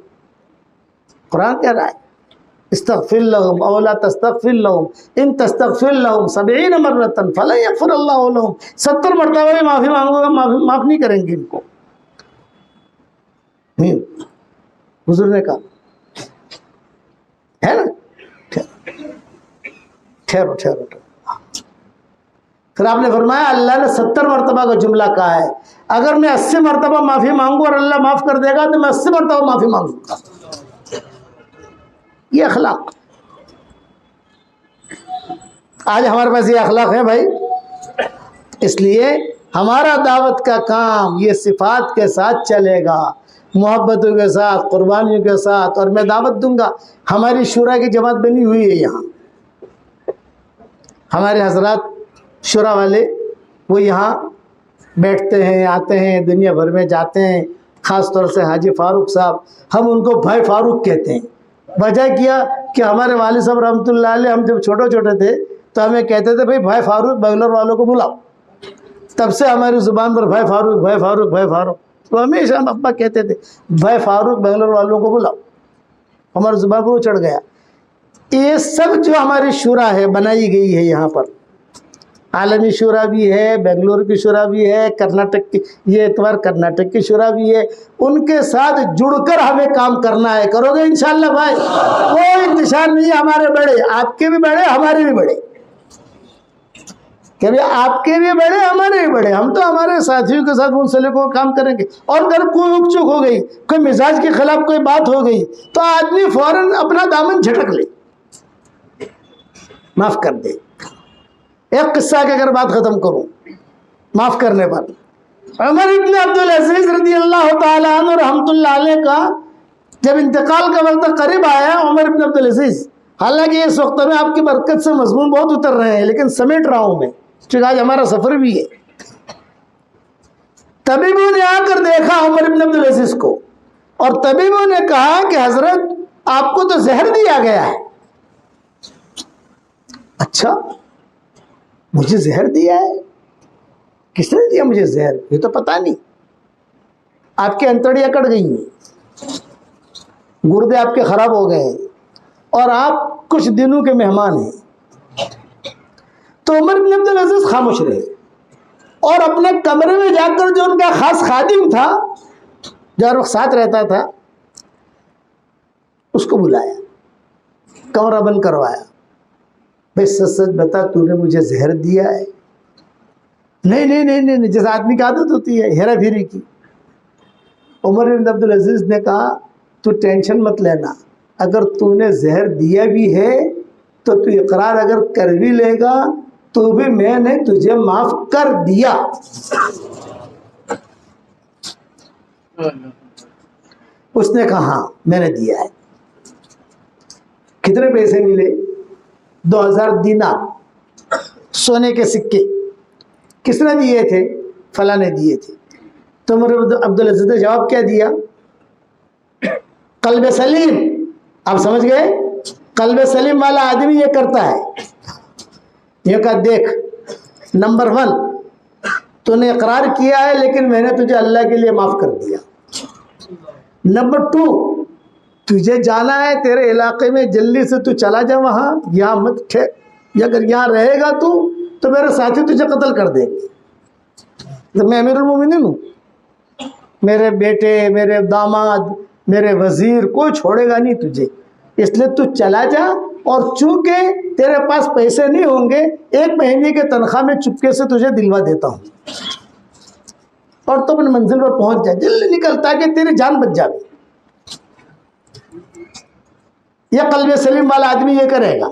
قرآن کہہ رہا ہے استغفر لهم او لا تستغفر لهم ان تستغفر لهم 70 مرة فلن يغفر الله لهم، 70 مرتبہ بھی معافی مانگو گا، معاف نہیں کریں گے ان کو۔ حضور نے کہا ہے نا ٹھہرو ٹھہرو۔ پھر آپ نے فرمایا اللہ نے 70 مرتبہ کا جملہ کہا ہے، اگر میں 80 مرتبہ معافی مانگوں اور اللہ معاف کر دے گا تو میں 80 مرتبہ معافی مانگوں گا۔ یہ اخلاق آج ہمارے پاس یہ اخلاق ہے بھائی، اس لیے ہمارا دعوت کا کام یہ صفات کے ساتھ چلے گا، محبتوں کے ساتھ، قربانیوں کے ساتھ۔ اور میں دعوت دوں گا، ہماری شورا کی جماعت بنی ہوئی ہے یہاں، ہمارے حضرات شورا والے وہ یہاں بیٹھتے ہیں، آتے ہیں، دنیا بھر میں جاتے ہیں، خاص طور سے حاجی فاروق صاحب، ہم ان کو بھائی فاروق کہتے ہیں۔ وجہ کیا کہ ہمارے والد صاحب رحمۃ اللہ علیہ ہم جب چھوٹے چھوٹے تھے تو ہمیں کہتے تھے بھائی فاروق بنگلور والوں کو بلاؤ، تب سے ہماری زبان پر بھائی فاروق بھائی فاروق بھائی فاروق، تو ہمیشہ ہم ابا کہتے تھے بھائی فاروق بنگلور والوں کو بلاؤ، ہماری زبان پر وہ چڑھ گیا۔ یہ سب جو ہماری شورا ہے بنائی گئی ہے یہاں پر، عالمی شورا بھی ہے، بنگلور کی شورا بھی ہے، کرناٹک کی، یہ اعتبار کرناٹک کی شورا بھی ہے، ان کے ساتھ جڑ کر ہمیں کام کرنا ہے۔ کرو گے انشاءاللہ بھائی؟ کوئی انتشار نہیں ہے، ہمارے بڑے، آپ کے بھی بڑے ہمارے بھی بڑے، کہ آپ کے بھی بڑے ہمارے بھی بڑے، ہم تو ہمارے ساتھیوں کے ساتھ منسلک ہو کام کریں گے۔ اور اگر کوئی اک چک ہو گئی، کوئی مزاج کے خلاف کوئی بات ہو گئی تو آدمی فوراً اپنا دامن جھٹک لے، معاف کر دے۔ ایک قصہ کی اگر بات ختم کروں معاف کرنے پر، عمر ابن عبدالعزیز رضی اللہ تعالیٰ عنہ رحمۃ اللہ علیہ کا جب انتقال کا وقت قریب آیا، عمر ابن عبدالعزیز، حالانکہ اس وقت میں آپ کی برکت سے مضمون بہت اتر رہے ہیں لیکن سمیٹ رہا ہوں میں چونکہ آج ہمارا سفر بھی ہے۔ طبیبوں نے آ کر دیکھا عمر ابن عبدالعزیز کو اور طبیبوں نے کہا کہ حضرت آپ کو تو زہر دیا گیا ہے۔ اچھا مجھے زہر دیا ہے؟ کس نے دیا مجھے زہر؟ یہ تو پتہ نہیں۔ آپ کی انتڑیاں کٹ گئی ہیں، گردے آپ کے خراب ہو گئے ہیں اور آپ کچھ دنوں کے مہمان ہیں۔ تو عمر بن عبدالعزیز خاموش رہے اور اپنے کمرے میں جا کر جو ان کا خاص خادم تھا جو ہر وقت ساتھ رہتا تھا، اس کو بلایا، کمرہ بند کروایا، بھائی سچ سچ بتا تو نے مجھے زہر دیا ہے؟ نہیں نہیں نہیں نہیں، جیسے آدمی کی عادت ہوتی ہے ہیرا پھیری کی۔ عمر بن عبدالعزیز نے کہا تو ٹینشن مت لینا، اگر تو نے زہر دیا بھی ہے تو اقرار اگر کر بھی لے گا تو بھی میں نے تجھے معاف کر دیا۔ اس نے کہا ہاں میں نے دیا ہے۔ کتنے پیسے ملے؟ 2000 دینار سونے کے سکے۔ کس نے دیے تھے؟ فلاں نے دیے تھے۔ تو عمر بن عبدالعزیز نے جواب کیا دیا؟ قلب سلیم، آپ سمجھ گئے؟ قلب سلیم والا آدمی یہ کرتا ہے، یہ کہا دیکھ نمبر 1 تو نے اقرار کیا ہے لیکن میں نے تجھے اللہ کے لیے معاف کر دیا۔ نمبر 2 تجھے جانا ہے تیرے علاقے میں، جلدی سے تو چلا جا وہاں، یہاں مت ٹھہر، اگر یہاں رہے گا تو میرے ساتھی تجھے قتل کر دیں گے۔ تو میں امیر المومنین ہوں، میرے بیٹے، میرے داماد، میرے وزیر، کوئی چھوڑے گا نہیں تجھے، اس لیے تو چلا جا، اور چونکہ تیرے پاس پیسے نہیں ہوں گے 1 مہینے کے تنخواہ میں چپکے سے تجھے دلوا دیتا ہوں، اور تو اپنے منزل پر پہنچ جائے، جلدی نکل تاکہ تیری جان بچ جائے۔ یہ قلب سلیم والا آدمی یہ کرے گا،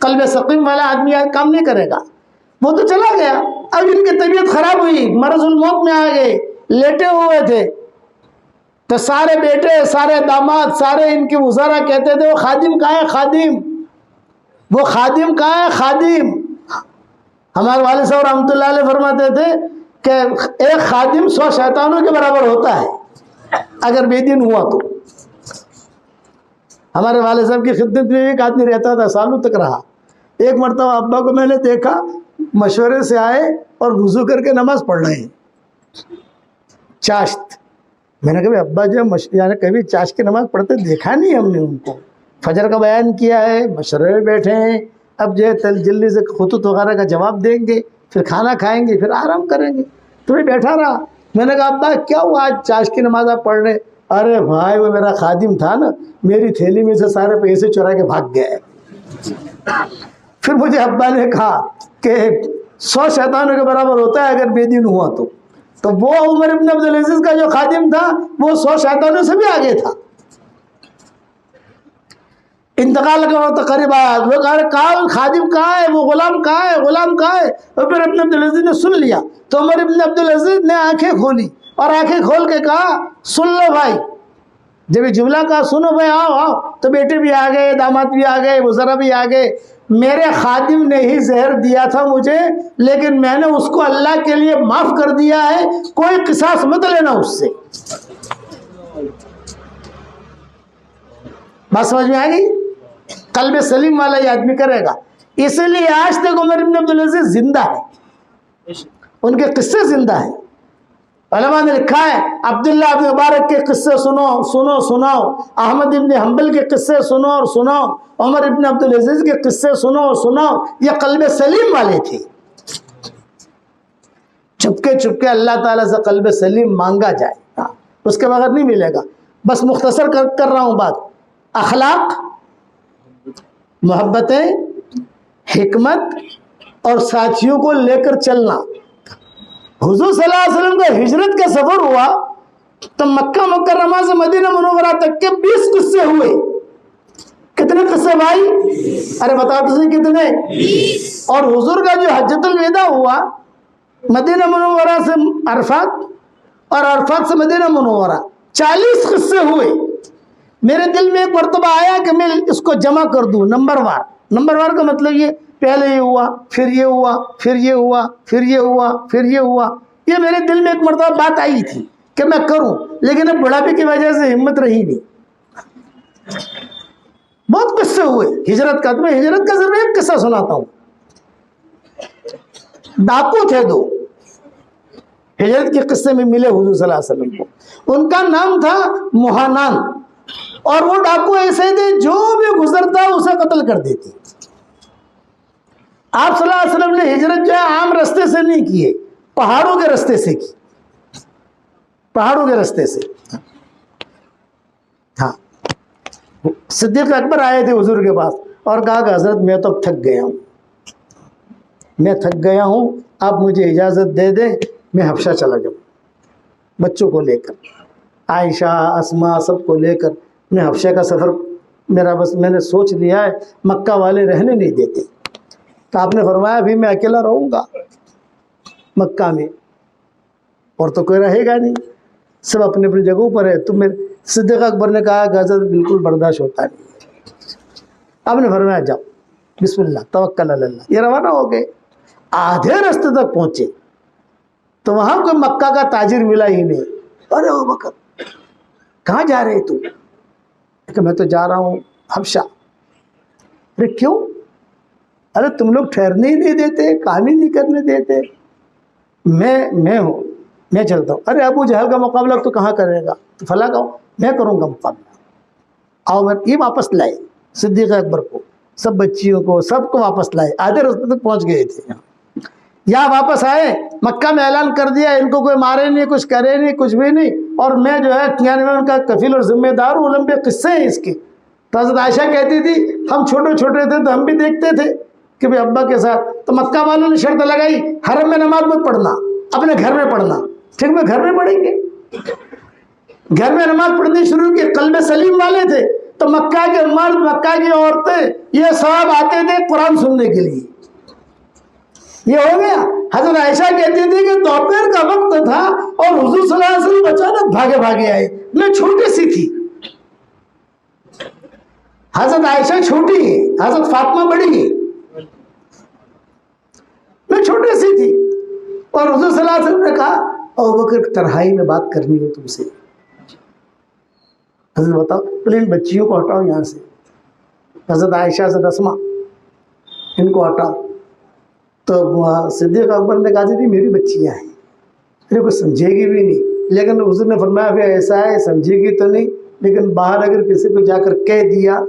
قلب سقیم والا آدمی یہ کام نہیں کرے گا۔ وہ تو چلا گیا، اب ان کی طبیعت خراب ہوئی، مرض الموت میں آ گئے، لیٹے ہوئے تھے، تو سارے بیٹے، سارے داماد، سارے ان کے وزراء کہتے تھے وہ خادم کہاں ہے؟ خادم، وہ خادم کہاں ہے؟ خادم۔ ہمارے والد صاحب رحمۃ اللہ علیہ فرماتے تھے کہ ایک خادم 100 شیطانوں کے برابر ہوتا ہے اگر بے دین ہوا تو۔ ہمارے والد صاحب کی خدمت میں ایک آدمی رہتا تھا، سالوں تک رہا۔ ایک مرتبہ ابا کو میں نے دیکھا مشورے سے آئے اور وضو کر کے نماز پڑھ رہے ہیں، چاشت۔ میں نے کہا ابا جو یعنی کبھی چاشت کی نماز پڑھتے دیکھا نہیں ہم نے ان کو، فجر کا بیان کیا ہے، مشورے میں بیٹھے ہیں، اب جو ہے جلدی سے خطوط وغیرہ کا جواب دیں گے، پھر کھانا کھائیں گے، پھر آرام کریں گے، تو میں بیٹھا رہا۔ میں نے کہا ابا کیا ہوا آج چاشت کی نماز آپ پڑھ رہے؟ ارے بھائی وہ میرا خادم تھا نا، میری تھیلی میں سے سارے پیسے چرا کے بھاگ گئے۔ پھر مجھے ابا نے کہا کہ 100 شیطانوں کے برابر ہوتا ہے اگر بے دین ہوا تو وہ عمر بن عبدالعزیز کا جو خادم تھا وہ 100 شیطانوں سے بھی آگے تھا۔ انتقال کا وقت قریب آیا، وہ کہا خادم کہاں ہے؟ وہ غلام کہاں ہے؟ غلام کہاں ہے؟ عمر بن عبدالعزیز نے سن لیا تو عمر بن عبدالعزیز نے آنکھیں کھولی اور آنکھیں کھول کے کہا سن لو بھائی، جب یہ جملہ کہا سنو بھائی آؤ آؤ، تو بیٹے بھی آ گئے، داماد بھی آ گئے، وزراء بھی آ گئے۔ میرے خادم نے ہی زہر دیا تھا مجھے، لیکن میں نے اس کو اللہ کے لیے معاف کر دیا ہے، کوئی قصاص مت لینا اس سے۔ بات سمجھ میں آ گئی؟ قلب سلیم والا یہ آدمی کرے گا۔ اسی لیے آج تک عمر بن عبدالعزیز زندہ ہے، ان کے قصے زندہ ہیں۔ علماء نے لکھا ہے عبداللہ بن مبارک کے قصے سناؤ، احمد ابن حنبل کے قصے سنو اور سناؤ، عمر ابن عبدالعزیز کے قصے سنو اور سناؤ، یہ قلب سلیم والے تھے۔ چپکے چپکے اللہ تعالیٰ سے قلب سلیم مانگا جائے، اس کے بغیر نہیں ملے گا۔ بس مختصر کر رہا ہوں بات۔ اخلاق، محبتیں، حکمت اور ساتھیوں کو لے کر چلنا۔ حضور صلی اللہ علیہ وسلم کا ہجرت کا سفر ہوا تو مکہ مکرمہ سے مدینہ منورہ تک کے 20 قصے ہوئے۔ کتنے قصے بھائی؟ ارے بتا تو صحیح کتنے؟ اور حضور کا جو حجۃ الوداع ہوا مدینہ منورہ سے عرفات اور عرفات سے مدینہ منورہ، 40 قصے ہوئے۔ میرے دل میں ایک مرتبہ آیا کہ میں اس کو جمع کر دوں نمبر وار کا مطلب یہ پہلے یہ ہوا، پھر یہ ہوا، پھر یہ ہوا، پھر یہ ہوا، پھر یہ ہوا۔ یہ میرے دل میں ایک مرتبہ بات آئی تھی کہ میں کروں، لیکن اب بڑھاپے کی وجہ سے ہمت رہی نہیں۔ بہت قصے ہوئے ہجرت کا، تو میں ہجرت کا ضرور ایک قصہ سناتا ہوں۔ ڈاکو تھے 2 ہجرت کے قصے میں ملے حضور صلی اللہ علیہ وسلم کو، ان کا نام تھا مہانان، اور وہ ڈاکو ایسے تھے جو بھی گزرتا اسے قتل کر دیتے۔ آپ صلی اللہ علیہ وسلم نے ہجرت جو ہے عام رستے سے نہیں کیے، پہاڑوں کے رستے سے کی۔ پہاڑوں کے راستے سے. ہاں صدیق اکبر آئے تھے حضور کے پاس اور کہا کہ حضرت میں تو اب تھک گیا ہوں, میں تھک گیا ہوں, آپ مجھے اجازت دے دیں, میں حبشہ چلا جاؤں بچوں کو لے کر, عائشہ اسما سب کو لے کر. میں حبشہ کا سفر میرا بس میں نے سوچ لیا ہے, مکہ والے رہنے نہیں دیتے. تو آپ نے فرمایا ابھی میں اکیلا رہوں گا مکہ میں, اور تو کوئی رہے گا نہیں, سب اپنے اپنی جگہوں پر ہے. تو میرے صدیق اکبر نے کہا کہ حضرت بالکل برداشت ہوتا نہیں. آپ نے فرمایا جاؤ بسم اللہ توکل علی اللہ. یہ روانہ ہو گئے. آدھے راستے تک پہنچے تو وہاں کوئی مکہ کا تاجر ملا ہی نہیں. ارے ابوبکر کہاں جا رہے تو؟ کہ میں تو جا رہا ہوں حبشہ. ارے کیوں؟ ارے تم لوگ ٹھہرنے ہی نہیں دیتے, کام ہی نہیں کرنے دیتے. میں ہوں, میں چلتا ہوں. ارے ابو جہل کا مقابلہ تو کہاں کرے گا؟ تو فلاں کہو میں کروں گا مقابلہ. آؤ میں یہ واپس لائے صدیق اکبر کو, سب بچیوں کو, سب کو واپس لائے. آدھے راستے تک پہنچ گئے تھے. یہاں واپس آئے, مکہ میں اعلان کر دیا ان کو کوئی مارے نہیں, کچھ کرے نہیں, کچھ بھی نہیں, اور میں جو ہے میں ان کا کفیل اور ذمہ دار ہوں. لمبے قصے ہیں اس کے. تو حضرت عائشہ کہتی تھی ہم چھوٹے چھوٹے تھے تو ہم بھی دیکھتے تھے کہ بھائی ابا کے ساتھ. تو مکہ والوں نے شرط لگائی حرم میں نماز مت پڑھنا, اپنے گھر میں پڑھنا. ٹھیک, میں گھر میں پڑھیں گے. گھر میں نماز پڑھنی شروع کی. قلب سلیم والے تھے تو مکہ کے مرد, مکہ کی عورتیں یہ سب آتے تھے قرآن سننے کے لیے. یہ ہو گیا. حضرت عائشہ کہتی تھی کہ دوپہر کا وقت تھا اور حضور صلی اللہ علیہ وسلم اچانک بھاگے بھاگے آئے. میں چھوٹی سی تھی, حضرت عائشہ چھوٹی ہے, حضرت فاطمہ بڑی ہے, میں چھوٹی سی تھی. اور حضور صلی اللہ علیہ وسلم نے کہا ابوبکر تنہائی میں بات کرنی ہے تم سے. حضرت بتاؤ پلین بچیوں کو ہٹاؤ یہاں سے. حضرت عائشہ سے اسما ان کو ہٹاؤ. تو صدیق اکبر نے کہا جی میری بچیاں ہیں, ارے کوئی سمجھے گی بھی نہیں. لیکن حضور نے فرمایا ابھی ایسا ہے سمجھے گی تو نہیں, لیکن باہر اگر کسی کو جا کر کہہ دیا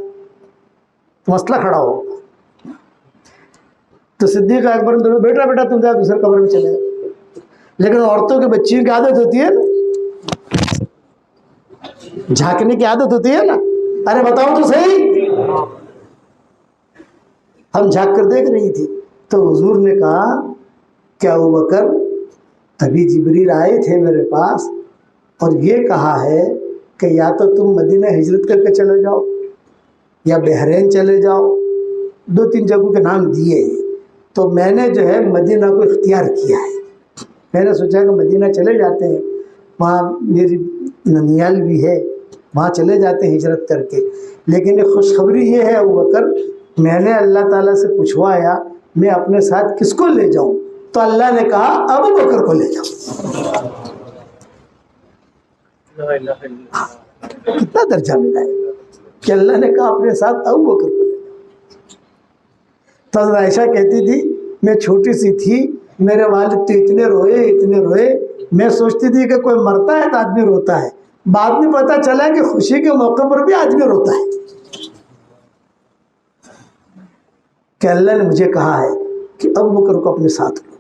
تو مسئلہ کھڑا ہوگا. تو صدیق اکبر نے بیٹا بیٹا تم جا دوسرے کمرے میں چلے گا. لیکن عورتوں کے بچیوں کی عادت ہوتی ہے نا, جھانکنے کی عادت ہوتی ہے نا. ارے بتاؤ تو صحیح. ہم جھانک کر دیکھ رہی تھی. تو حضور نے کہا کہ ابوبکر ابھی جبریل آئے تھے میرے پاس اور یہ کہا ہے کہ یا تو تم مدینہ ہجرت کر کے چلے جاؤ یا بحرین چلے جاؤ. 2-3 جگہوں کے نام دیے ہیں. تو میں نے جو ہے مدینہ کو اختیار کیا ہے. میں نے سوچا کہ مدینہ چلے جاتے ہیں, وہاں میری ننیال بھی ہے, وہاں چلے جاتے ہیں ہجرت کر کے. لیکن یہ خوشخبری یہ ہے ابوبکر, میں نے اللہ تعالیٰ سے پوچھوایا میں اپنے ساتھ کس کو لے جاؤں, تو اللہ نے کہا ابوبکر کو لے جاؤ. کتنا درجہ ملا ہے کہ اللہ نے کہا اپنے ساتھ ابوبکر کو لے جاؤ. تو حضرت عائشہ کہتی تھی میں چھوٹی سی تھی, میرے والد تو اتنے روئے. میں سوچتی تھی کہ کوئی مرتا ہے تو آدمی روتا ہے. بعد میں پتہ چلا کہ خوشی کے موقع پر بھی آدمی روتا ہے. کہ اللہ نے مجھے کہا ہے کہ ابوبکر کو اپنے ساتھ لو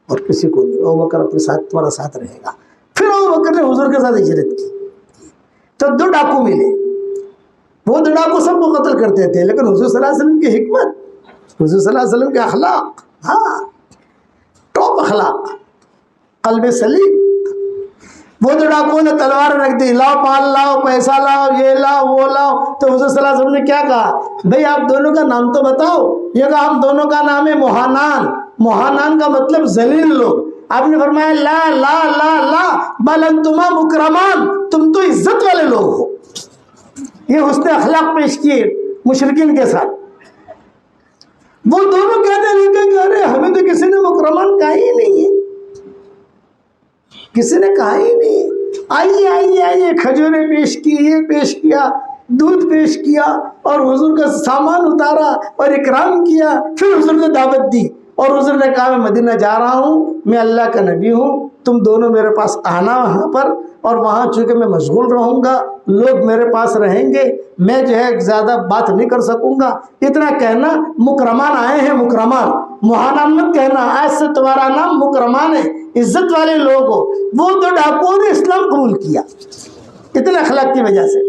اور کسی کو نہیں, ابوبکر اپنے ساتھ تمہارا ساتھ رہے گا. پھر ابوبکر نے حضور کے ساتھ ہجرت کی. تو 2 ڈاکو ملے. وہ 2 ڈاکو سب کو قتل کرتے تھے, لیکن حضور صلی اللہ علیہ وسلم کی حکمت, حضور صلی اللہ علیہ وسلم کے اخلاق, ہاں ٹاپ اخلاق, قلب سلیم. وہ 2 ڈاکوؤں نے تلوار رکھ دی, لاؤ مال لاؤ, پیسہ لاؤ, یہ لاؤ وہ لاؤ. تو حضور صلی اللہ علیہ وسلم نے کیا کہا, بھئی آپ دونوں کا نام تو بتاؤ. یہ کہا ہم دونوں کا نام ہے مہانان. مہانان کا مطلب ذلیل لوگ. آپ نے فرمایا لا لا لا لا بل انتما مکرمان, تم تو عزت والے لوگ ہو. یہ حسن اخلاق پیش کیے مشرکین کے ساتھ. وہ دونوں کہتے رہتے کہ ارے ہمیں تو کسی نے مکرمان کہا ہی نہیں ہے, کسی نے کہا ہی نہیں. آئیے آئیے آئیے, کھجوریں پیش کی, یہ پیش کیا, دودھ پیش کیا اور حضور کا سامان اتارا اور اکرام کیا. پھر حضور نے دعوت دی اور حضور نے کہا میں مدینہ جا رہا ہوں, میں اللہ کا نبی ہوں, تم دونوں میرے پاس آنا وہاں پر. اور وہاں چونکہ میں مشغول رہوں گا, لوگ میرے پاس رہیں گے, میں جو ہے زیادہ بات نہیں کر سکوں گا. اتنا کہنا مکرمان آئے ہیں, مکرمان مہانا مت کہنا، آج سے تمہارا نام مکرمان ہے، عزت والے لوگ ہو۔ وہ دو ڈاکوؤں نے اسلام قبول کیا اتنے اخلاق کی وجہ سے۔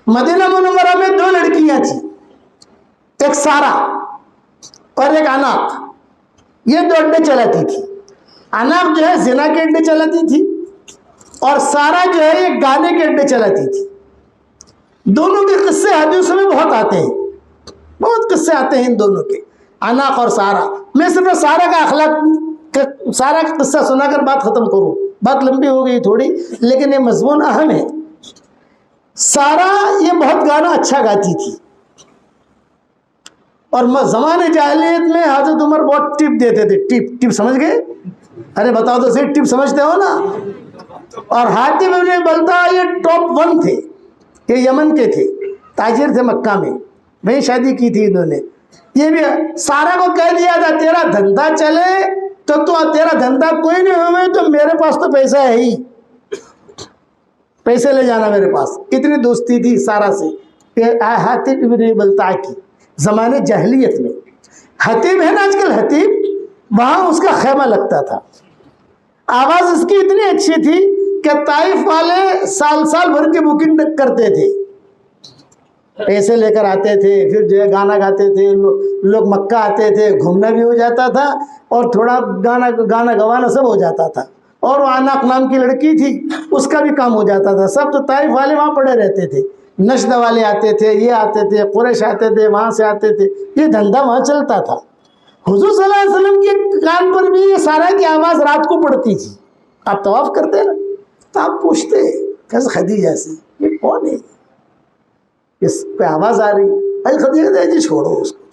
مدینہ منورہ میں دو لڑکیاں تھیں، ایک سارا اور ایک اناق، یہ دو اڈے چلاتی تھی۔ اناق جو ہے زنا کے اڈے چلاتی تھی اور سارا جو ہے یہ گانے کے اڈے چلاتی تھی۔ دونوں کے قصے حدیثوں میں بہت آتے ہیں، بہت قصے آتے ہیں ان دونوں کے، اناق اور سارا۔ میں صرف سارا کا اخلاق، سارا کا قصہ سنا کر بات ختم کروں، بات لمبی ہو گئی تھوڑی، لیکن یہ مضمون اہم ہے۔ سارا یہ بہت گانا اچھا گاتی تھی، اور زمانے جاہلیت میں حضرت عمر بہت ٹپ دیتے تھے۔ ٹپ ٹپ سمجھ گئے؟ ارے بتاؤ تو صحیح، ٹپ سمجھتے ہو نا؟ اور حاتم ابن بلتع یہ ٹاپ 1 تھے، یہ یمن کے تھے، تاجر تھے مکہ میں، وہیں شادی کی تھی انہوں نے۔ یہ بھی سارا کو کہہ دیا تھا تیرا دھندا چلے تو تیرا دھندا کوئی نہیں ہوئے تو میرے پاس تو پیسہ ہے ہی، پیسے لے جانا میرے پاس۔ اتنی دوستی تھی سارا سے حاتم ابن بلتع کی زمانے جاہلیت میں۔ حتیب ہے نا آج کل حتیب، وہاں اس کا خیمہ لگتا تھا۔ آواز اس کی اتنی اچھی تھی کہ طائف والے سال سال بھر کی بکنگ کرتے تھے، پیسے لے کر آتے تھے، پھر جو ہے گانا گاتے تھے لوگ، مکہ آتے تھے، گھومنا بھی ہو جاتا تھا اور تھوڑا گانا گوانا سب ہو جاتا تھا۔ اور وہ اناق نام کی لڑکی تھی، اس کا بھی کام ہو جاتا تھا۔ سب تو طائف والے وہاں پڑے رہتے تھے، نشد والے آتے تھے، یہ آتے تھے، قریش آتے تھے، وہاں سے آتے تھے، یہ دھندا وہاں چلتا تھا۔ حضور صلی اللہ علیہ وسلم کے کان پر بھی یہ سارا کی آواز رات کو پڑتی تھی۔ آپ طواف کرتے نا تو آپ پوچھتے کیسے خدیجہ سے، یہ کون ہے، اس پہ آواز آ رہی؟ حضرت خدیجہ کہتے جی چھوڑو اس کو،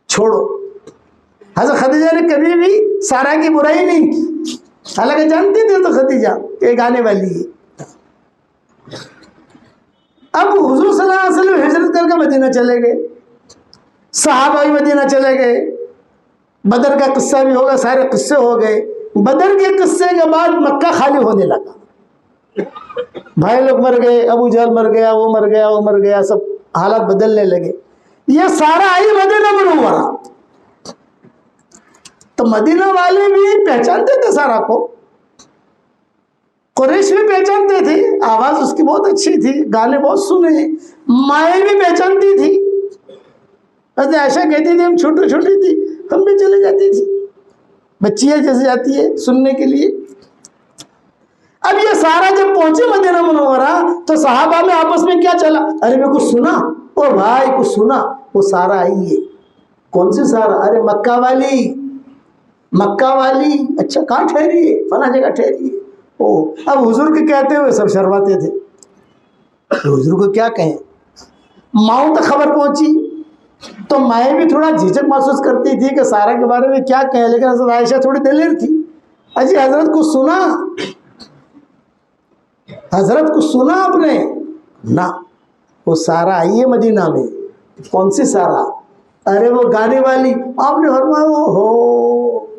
چھوڑو۔ حضرت خدیجہ نے کبھی بھی سارا کی برائی نہیں کی، حالانکہ جانتی تھی تو خدیجہ کہ گانے والی ہے۔ اب حضور صلی اللہ علیہ وسلم ہجرت کر کے مدینہ چلے گئے، صحابہ بھی مدینہ چلے گئے، بدر کا قصہ بھی ہوگا، سارے قصے ہو گئے۔ بدر کے قصے کے بعد مکہ خالی ہونے لگا، بھائی لوگ مر گئے، ابو جہل مر گیا، وہ مر گیا، وہ مر گیا، سب حالات بدلنے لگے۔ یہ سارا آئی مدینہ منورہ، تو مدینہ والے بھی پہچانتے تھے سارا کو، قریش بھی پہچانتے تھے، آواز اس کی بہت اچھی تھی، گانے بہت سنے، مائیں بھی پہچانتی تھی۔ حضرت عائشہ کہتی تھی ہم چھوٹی چھوٹی تھی، ہم بھی چلے جاتی تھی، بچیاں جیسے جاتی ہے سننے کے لیے۔ اب یہ سارا جب پہنچے مدینہ منورہ تو صحابہ میں آپس میں کیا چلا، ارے میں کچھ سنا، او بھائی کچھ سنا، وہ سارا آئی ہے۔ کون سی سارا؟ ارے مکہ والی، مکہ والی، اچھا کہاں ٹھہری ہے؟ فلاں جگہ ٹھہری ہے۔ اب حضور کے کہتے ہوئے سب شرماتے تھے، حضور کو کیا کہیں۔ ماؤں تک خبر پہنچی تو مائیں بھی تھوڑا جھجک محسوس کرتی تھی کہ سارا کے بارے میں کیا کہیں، لیکن حضرت عائشہ تھوڑی دلیر تھی، اجی حضرت کو سنا، حضرت کو سنا آپ نے؟ نہ، وہ سارا آئی ہے مدینہ میں۔ کون سی سارا؟ ارے وہ گانے والی۔ آپ نے فرمایا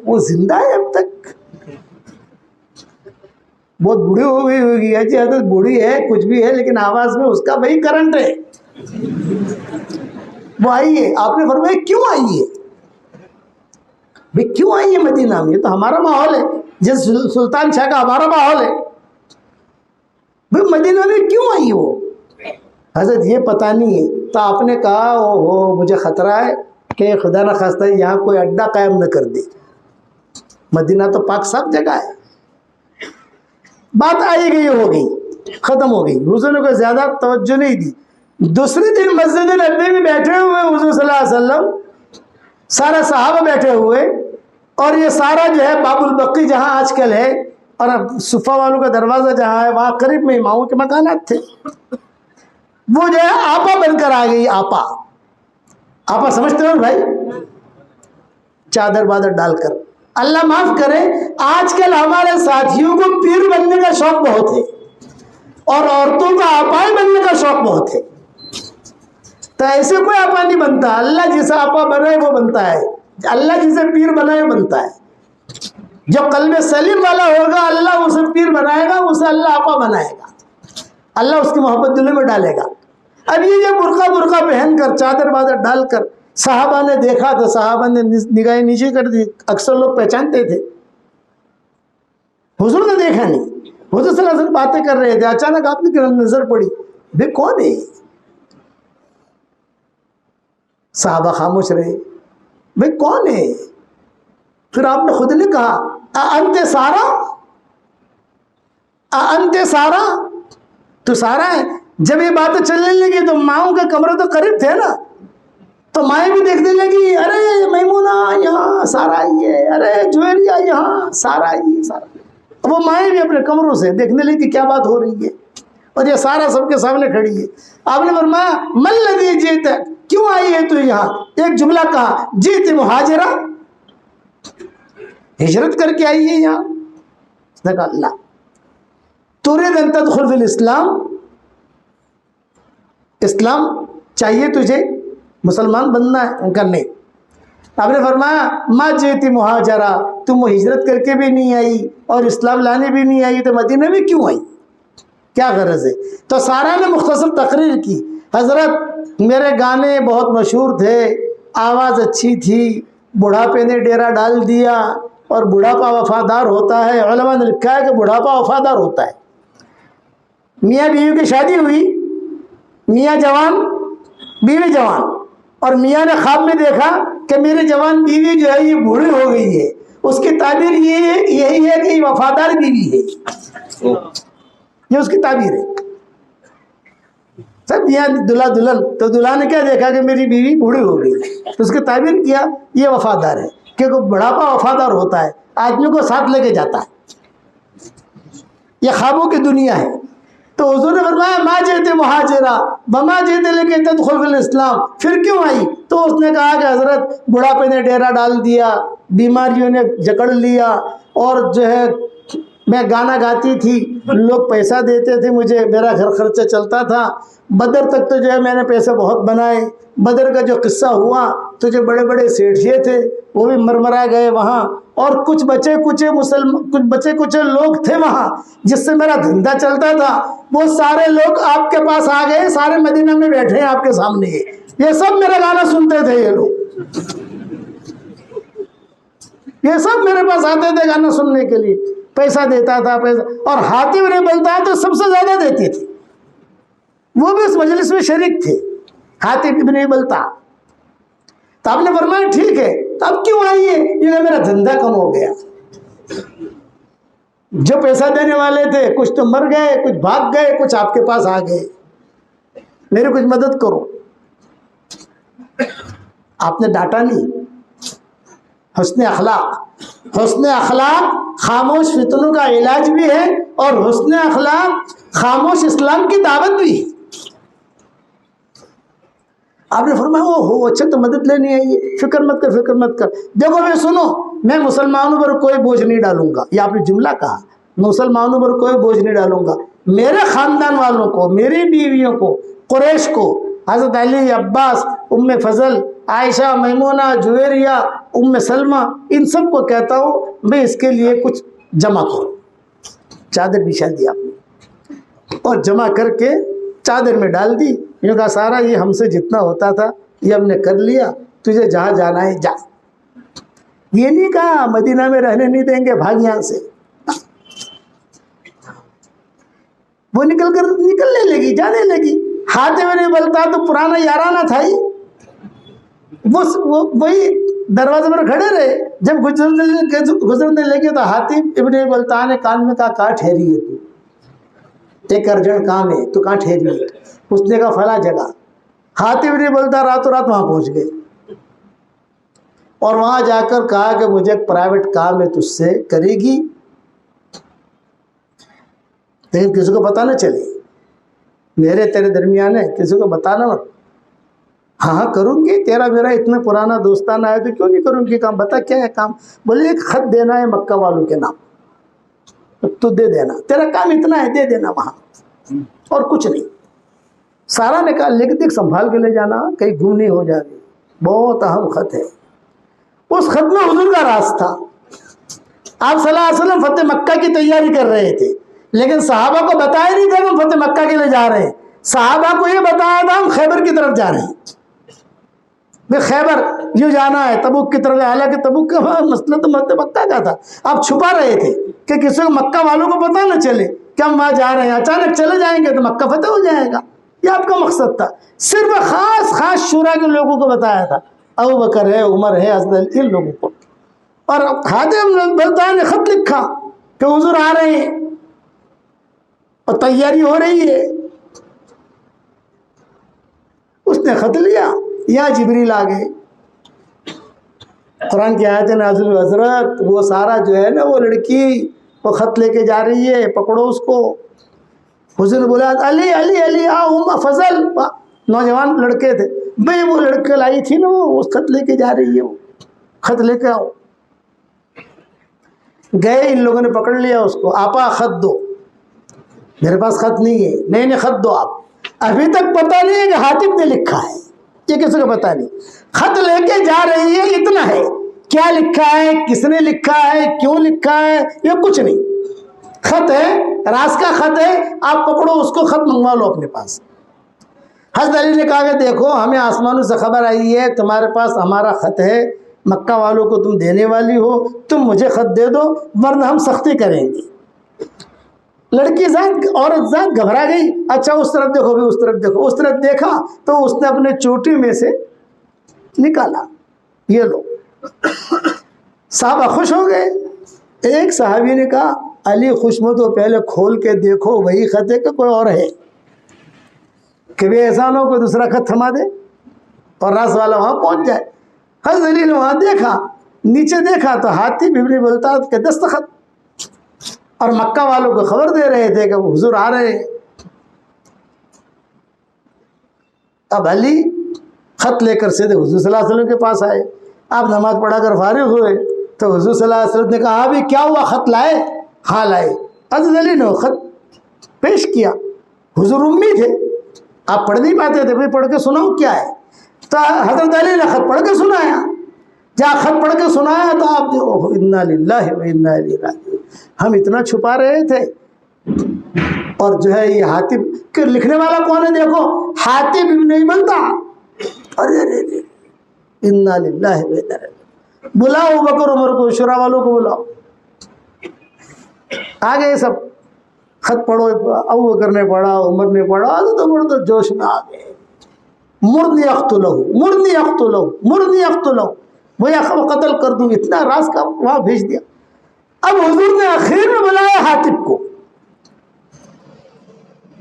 وہ زندہ ہے اب تک؟ بہت بوڑھی ہو گئی ہوگی۔ اجی حضرت بوڑھی ہے کچھ بھی ہے، لیکن آواز میں اس کا وہی کرنٹ ہے، وہ آئی ہے۔ آپ نے فرمایا کیوں آئی ہے؟ بھئی کیوں آئی ہے مدینہ میں؟ یہ تو ہمارا ماحول ہے، جس سلطان شاہ کا ہمارا ماحول ہے، بھئی مدینہ میں کیوں آئی وہ؟ حضرت یہ پتہ نہیں ہے۔ تو آپ نے کہا مجھے خطرہ ہے کہ خدا نہ خواستہ یہاں کوئی اڈا قائم نہ کر دے، مدینہ تو پاک صاف جگہ ہے۔ بات آئی گئی ہو گئی، ختم ہو گئی، حضور نے کوئی زیادہ توجہ نہیں دی۔ دوسرے دن مسجد نبوی میں بیٹھے ہوئے حضور صلی اللہ علیہ وسلم، سارا صحابہ بیٹھے ہوئے، اور یہ سارا جو ہے باب البقی جہاں آج کل ہے اور صفہ والوں کا دروازہ جہاں ہے وہاں قریب میں اماموں کے مکانات تھے، وہ جو ہے آپا بن کر آ گئی۔ آپا، آپا سمجھتے ہو بھائی؟ چادر بادر ڈال کر۔ اللہ معاف کرے، آج کل ہمارے ساتھیوں کو پیر بننے کا شوق بہت ہے اور عورتوں کا آپا بننے کا شوق بہت ہے۔ تو ایسے کوئی آپا نہیں بنتا، اللہ جسے آپا بنائے وہ بنتا ہے، اللہ جسے پیر بنائے بنتا ہے۔ جو قلب سلیم والا ہوگا اللہ اسے پیر بنائے گا، اسے اللہ آپا بنائے گا، اللہ اس کی محبت دل میں ڈالے گا۔ اب یہ جو برقع پہن کر چادر بادر ڈال کر صحابہ نے دیکھا تو صحابہ نے نگاہیں نیچے کر دی. اکثر لوگ پہچانتے تھے. حضور نے دیکھا نہیں. حضور صلی اللہ علیہ وسلم باتیں کر رہے تھے, اچانک آپ کی طرف نظر پڑی. بھئی کون ہے؟ صحابہ خاموش رہے. بھئی کون ہے؟ پھر آپ نے خود نے کہا انت سارا, انت سارا, تو سارا ہے. جب یہ باتیں چلنے لگی تو ماؤں کا کمرہ تو قریب تھے نا, تو مائیں بھی دیکھنے لگی, ارے میمونہ یہاں, سارا آئی ہے, ارے جویریہ یہاں, سارا آئی ہے, سارا. وہ مائیں بھی اپنے کمروں سے دیکھنے لگی کیا بات ہو رہی ہے, اور یہ سارا سب کے سامنے کھڑی ہے. آپ نے فرمایا من الذی جئت, کیوں آئی ہے تو یہاں؟ ایک جملہ کہا جئت مہاجرہ, ہجرت کر کے آئی ہے یہاں. اس نے کہا اللہ تريد ان تدخل فی الاسلام, اسلام چاہیے تجھے, مسلمان بننا ہے؟ ان کا نہیں. آپ نے فرمایا ما جئت مہاجرہ, تم وہ ہجرت کر کے بھی نہیں آئی اور اسلام لانے بھی نہیں آئی, تو مدینہ میں کیوں آئی, کیا غرض ہے؟ تو سارا نے مختصر تقریر کی. حضرت میرے گانے بہت مشہور تھے, آواز اچھی تھی, بڑھاپے نے ڈیرا ڈال دیا, اور بڑھاپا وفادار ہوتا ہے. علماء نے لکھا ہے کہ بڑھاپا وفادار ہوتا ہے. میاں بیوی کی شادی ہوئی, میاں جوان بیوی جوان, اور میاں نے خواب میں دیکھا کہ میری جوان بیوی جو ہے یہ بوڑھی ہو گئی ہے. اس کی تعبیر یہی ہے کہ یہ وفادار بیوی ہے, یہ اس کی تعبیر ہے. سب میاں دلہا دلہن, تو دلہا نے کیا دیکھا کہ میری بیوی بوڑھی ہو گئی, تو اس کی تعبیر کیا یہ وفادار ہے, کیونکہ بڑھاپا وفادار ہوتا ہے, آدمی کو ساتھ لے کے جاتا ہے. یہ خوابوں کی دنیا ہے. تو حضور نے فرمایا ما جئت مہاجرہ وما جئت لکی تدخل فی الاسلام, پھر کیوں آئی؟ تو اس نے کہا کہ حضرت بڑھاپے نے ڈیرا ڈال دیا, بیماریوں نے جکڑ لیا, اور جو ہے میں گانا گاتی تھی, لوگ پیسہ دیتے تھے مجھے, میرا گھر خرچہ چلتا تھا. بدر تک تو جو ہے میں نے پیسے بہت بنائے. بدر کا جو قصہ ہوا تو جو بڑے بڑے سیٹھیے تھے وہ بھی مرمرا گئے وہاں, اور کچھ بچے کچھ لوگ تھے وہاں جس سے میرا دھندا چلتا تھا, وہ سارے لوگ آپ کے پاس آ گئے, سارے مدینہ میں بیٹھے ہیں آپ کے سامنے. یہ سب میرا گانا سنتے تھے, یہ لوگ یہ سب میرے پاس آتے تھے گانا سننے کے لیے, پیسہ دیتا تھا پیسہ. اور حاتم نے بولتا ہے تو سب سے زیادہ دیتے تھے, وہ بھی اس مجلس میں شریک تھے, حاتم ابن بلتا. تو آپ نے فرمایا ٹھیک ہے, تو اب کیوں آئی ہے؟ یہ میرا دھندا کم ہو گیا. جو پیسہ دینے والے تھے کچھ تو مر گئے, کچھ بھاگ گئے, کچھ آپ کے پاس آ گئے, میری کچھ مدد کرو. آپ نے ڈانٹا نہیں. حسن اخلاق خاموش فتنوں کا علاج بھی ہے, اور حسن اخلاق خاموش اسلام کی دعوت بھی ہے. آپ نے فرمایا ہو اچھا تو مدد لینی ہے, فکر مت کر. دیکھو میں سنو, میں مسلمانوں پر کوئی بوجھ نہیں ڈالوں گا, یہ آپ نے جملہ کہا, مسلمانوں پر کوئی بوجھ نہیں ڈالوں گا. میرے خاندان والوں کو, میری بیویوں کو, قریش کو, حضرت علی, عباس, ام فضل, عائشہ, میمونہ, جویریہ, ام سلمہ, ان سب کو کہتا ہوں میں اس کے لیے کچھ جمع کرو. چادر بچھا دی آپ نے, اور جمع کر کے چادر میں ڈال دی. یہ کہا سارا یہ ہم سے جتنا ہوتا تھا یہ ہم نے کر لیا, تجھے جہاں جانا ہے جا. یہ نہیں کہا مدینہ میں رہنے نہیں دیں گے, بھاگ یہاں سے. وہ نکلنے لگی, جانے لگی. ہاتھ میں نہیں بلتا تو پرانا یارانہ تھا ہی, وہی دروازے پر کھڑے رہے. جب گزرنے لگے تو حاتم ابن بلتع نے کان میں کہا ٹھہری ہے تو, ایک ارجنٹ کام ہے, تو کہاں ٹھہری ہے؟ اس نے کہا فلاں جگہ. حاتم ابن بلتع راتوں رات وہاں پہنچ گئے, اور وہاں جا کر کہا کہ مجھے ایک پرائیویٹ کام ہے تجھ سے, کرے گی لیکن کسی کو پتہ نہ چلے, میرے تیرے درمیان ہے, کسی کو بتانا مت. ہاں کروں گی, تیرا میرا اتنا پرانا دوستانہ ہے تو کیوں نہیں کروں گی کام, بتا کیا ہے کام. بولے ایک خط دینا ہے مکہ والوں کے نام, تو دے دینا, تیرا کام اتنا ہے, دے دینا وہاں, اور کچھ نہیں. سارا نے کہا لکھ دیکھ, سنبھال کے لے جانا, کہیں گم نہیں ہو جائے, بہت اہم خط ہے. اس خط میں حضور کا راز تھا. آپ صلی اللہ علیہ وسلم فتح مکہ کی تیاری کر رہے تھے, لیکن صحابہ کو بتایا نہیں تھا کہ ہم فتح مکہ کے لیے جا رہے ہیں. صحابہ کو یہ بتایا تھا ہم خیبر کی طرف جا رہے ہیں. بھائی خیبر یوں جانا ہے، تبوک کی طرف، حالانکہ تبوک کا مسئلہ تو مکہ کا تھا، آپ چھپا رہے تھے کہ کسی کو مکہ والوں کو پتہ نہ چلے کہ ہم وہاں جا رہے ہیں، اچانک چلے جائیں گے تو مکہ فتح ہو جائے گا، یہ آپ کا مقصد تھا۔ صرف خاص شورا کے لوگوں کو بتایا تھا، ابو بکر ہے، عمر ہے، حضرت ان لوگوں کو۔ اور حاتم بلتانی نے خط لکھا کہ حضور آ رہے ہیں اور تیاری ہو رہی ہے۔ اس نے خط لیا، یا جبریل آ گئے، قرآن کی آیت نازل ہوئی، حضرت وہ سارا جو ہے نا وہ لڑکی وہ خط لے کے جا رہی ہے، پکڑو اس کو۔ حضور نے بولا علی علی علی آؤ فضل، نوجوان لڑکے تھے، بھئی وہ لڑکے لائی تھی نا وہ خط لے کے جا رہی ہے، وہ خط لے کے آؤ۔ گئے، ان لوگوں نے پکڑ لیا اس کو، آپا خط دو۔ میرے پاس خط نہیں ہے۔ نہیں خط دو آپ۔ ابھی تک پتہ نہیں ہے کہ حاتم نے لکھا ہے، یہ کسی کو پتہ نہیں۔ خط لے کے جا رہی ہے، اتنا ہے، کیا لکھا ہے، کس نے لکھا ہے، کیوں لکھا ہے، یہ کچھ نہیں۔ خط ہے، راز کا خط ہے، آپ پکڑو اس کو، خط منگوا لو اپنے پاس۔ حضرت علی نے کہا کہ دیکھو ہمیں آسمانوں سے خبر آئی ہے تمہارے پاس ہمارا خط ہے، مکہ والوں کو تم دینے والی ہو، تم مجھے خط دے دو ورنہ ہم سختی کریں گے۔ لڑکی ذات، عورت ذات گھبرا گئی، اچھا اس طرف دیکھو بھی، اس طرف دیکھو، اس طرف دیکھا تو اس نے اپنے چوٹی میں سے نکالا، یہ لو۔ صحابہ خوش ہو گئے۔ ایک صحابی نے کہا علی خوش مت ہو، پہلے کھول کے دیکھو وہی خط ہے کہ کوئی اور ہے، کہ بھی ایسا نہ ہو کوئی دوسرا خط تھما دے اور راز والا وہاں پہنچ جائے۔ حضرت علی نے وہاں دیکھا، نیچے دیکھا تو حاتم ابن بلتعت کے دستخط، اور مکہ والوں کو خبر دے رہے تھے کہ وہ حضور آ رہے ہیں۔ اب علی خط لے کر سیدھے حضور صلی اللہ علیہ وسلم کے پاس آئے۔ آپ نماز پڑھا کر فارغ ہوئے تو حضور صلی اللہ علیہ وسلم نے کہا بھی کیا ہوا، خط لائے؟ ہاں لائے۔ حضرت علی نے خط پیش کیا۔ حضور امی تھے، آپ پڑھ نہیں پاتے تھے، بھائی پڑھ کے سناؤ کیا ہے، تو حضرت علی نے خط پڑھ کے سنایا۔ جہاں خط پڑھ کے سنایا تو آپ جو انا للہ و انا الیہ راجعون، ہم اتنا چھپا رہے تھے، اور جو ہے یہ حاتم کہ لکھنے والا کون ہے دیکھو، حاتم ابن نہیں بنتا۔ ارے انا للہ و انا الیہ، بلاؤ بکر عمر کو، شورا والوں کو بلاؤ۔ آگے سب خط پڑھو، ابو بکر نے پڑھا، عمر نے پڑھا، تو جوش میں آ گئے، مرنی اقتلہ مرنی اقتلہ مرنی اقتلہ، وہ قتل کر دوں، اتنا راز کا وہاں بھیج دیا۔ اب حضور نے آخر میں بلایا حاتم کو،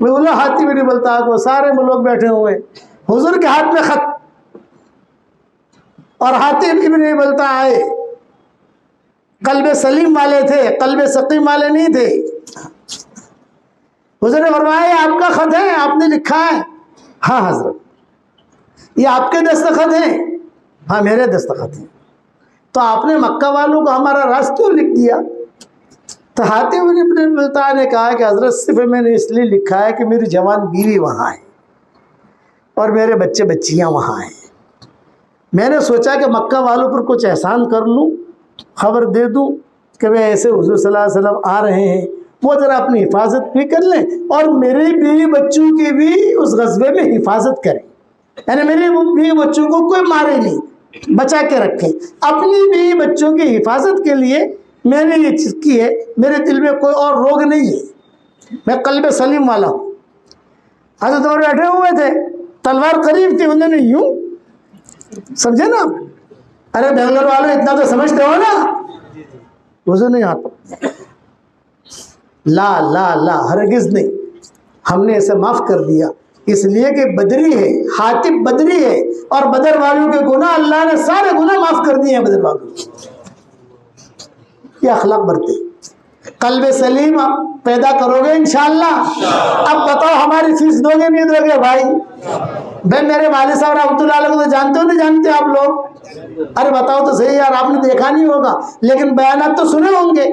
میں بولا حاتم نہیں بولتا کو، سارے لوگ بیٹھے ہوئے، حضور کے ہاتھ میں خط، اور حاتم ابن نہیں بولتا آئے، قلب سلیم والے تھے، قلب سقیم والے نہیں تھے۔ حضور نے فرمایا آپ کا خط ہے، آپ نے لکھا ہے؟ ہاں حضرت۔ یہ آپ کے دستخط ہیں؟ ہاں میرے دستخط ہیں۔ تو آپ نے مکہ والوں کو ہمارا راز کیوں لکھ دیا؟ تو حاتم ابن بلتعت نے کہا کہ حضرت صرف میں نے اس لیے لکھا ہے کہ میری جوان بیوی وہاں ہے اور میرے بچے بچیاں وہاں ہیں، میں نے سوچا کہ مکہ والوں پر کچھ احسان کر لوں، خبر دے دوں کہ میں ایسے حضور صلی اللہ علیہ وسلم آ رہے ہیں، وہ ذرا اپنی حفاظت بھی کر لیں اور میرے بیوی بچوں کی بھی اس غزوے میں حفاظت کریں، یعنی میرے بیوی بچوں کو کوئی مارے نہیں، بچا کے رکھیں۔ اپنی بیوی بچوں کی حفاظت کے لیے میں نے یہ چیز کی ہے، میرے دل میں کوئی اور روگ نہیں ہے، میں قلب سلیم والا ہوں۔ حضرت عمر بیٹھے ہوئے تھے، تلوار قریب تھی، انہوں نے یوں، سمجھے نا؟ ارے بنگلور والوں اتنا تو سمجھتے ہو نا؟ حضور نہیں آتا، لا لا لا ہرگز نہیں، ہم نے اسے معاف کر دیا، اس لیے کہ بدری ہے، حاتم بدری ہے، اور بدر والوں کے گناہ اللہ نے سارے گناہ معاف کر دیے ہیں بدر والوں کے۔ یہ اخلاق برتے، قلب سلیم پیدا کرو گے انشاءاللہ۔ اب بتاؤ ہماری فیس دو گے نہیں دو گے بھائی؟ بھائی میرے والد صاحب رحمۃ اللہ علیہ کو جانتے ہو نہیں جانتے آپ لوگ؟ ارے بتاؤ تو صحیح یار، آپ نے دیکھا نہیں ہوگا لیکن بیانات تو سنے ہوں گے،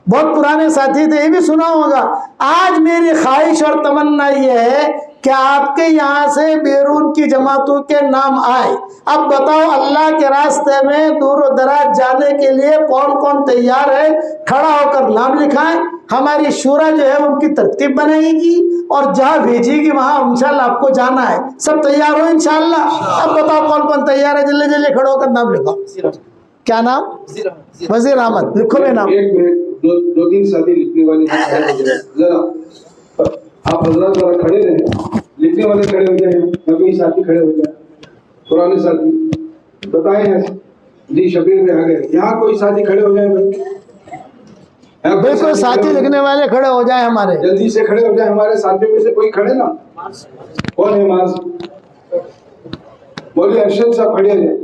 بہت پرانے ساتھی تھے، یہ بھی سنا ہوگا۔ آج میری خواہش اور تمنا یہ ہے کہ آپ کے یہاں سے بیرون کی جماعتوں کے نام آئے. اب بتاؤ اللہ کے راستے میں دور و دراز جانے کے لیے کون کون تیار ہے؟ کھڑا ہو کر نام لکھائیں. ہماری شورا جو ہے ان کی ترتیب بنائے گی اور جہاں بھیجے گی وہاں انشاءاللہ آپ کو جانا ہے. سب تیار ہو انشاءاللہ؟ اب بتاؤ کون کون تیار ہے؟ جلدی جلدی کھڑے ہو کر نام لکھاؤ. کیا نام؟ وزیر احمد. لکھو میں نام. ایک منٹ، دو تین ساتھی لکھنے والے ذرا آپ حضرات ذرا کھڑے رہیں، لکھنے والے کھڑے ہو جائیں، نبی ساتھی کھڑے ہو جائیں، پرانے ساتھی بتائیں. جی شبیر میں آ گئے. یہاں کوئی ساتھی کھڑے ہو جائیں بھائی. بالکل ساتھی لکھنے والے کھڑے ہو جائیں ہمارے. جلدی سے کھڑے ہو جائیں. ہمارے ساتھیوں میں سے کوئی کھڑے نا. کون ہے ماز؟ بولیے ارشد صاحب کھڑے ہو جائیں.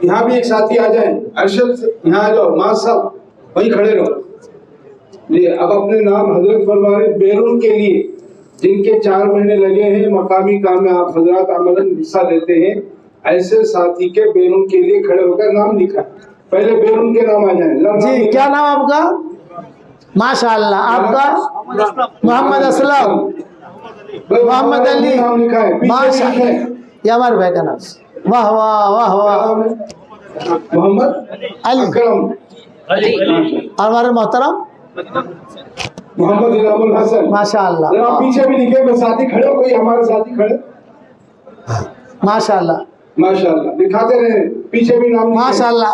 یہاں بھی ایک ساتھی آ جائیں. ارشد یہاں آ جاؤ. ماز صاحب وہی کھڑے رہو. جی اب اپنے نام حضرت فرما رہے بیرون کے لیے جن کے 4 مہینے لگے ہیں مقامی کام میں آپ حضرات عملاً حصہ لیتے ہیں، ایسے ساتھی کے بیرون کے لیے کھڑے ہو کر نام لکھا. پہلے بیرون کے نام آ جائیں. جی کیا نام آپ کا؟ ماشاءاللہ. آپ کا؟ محمد اسلم. محمد علی. ماشاءاللہ. یہ ہمارے بھائی کا نام. واہ واہ واہ واہ. محمد علی. اکرم. اور ہمارے محترم محمد انعام الحسن. ماشاءاللہ. ذرا پیچھے بھی لکھے ہوئے ساتھی کھڑے ہو. کوئی ہمارے ساتھی کھڑے. ماشاءاللہ ماشاءاللہ. لکھاتے رہے. پیچھے بھی نام لکھیں. ماشاءاللہ.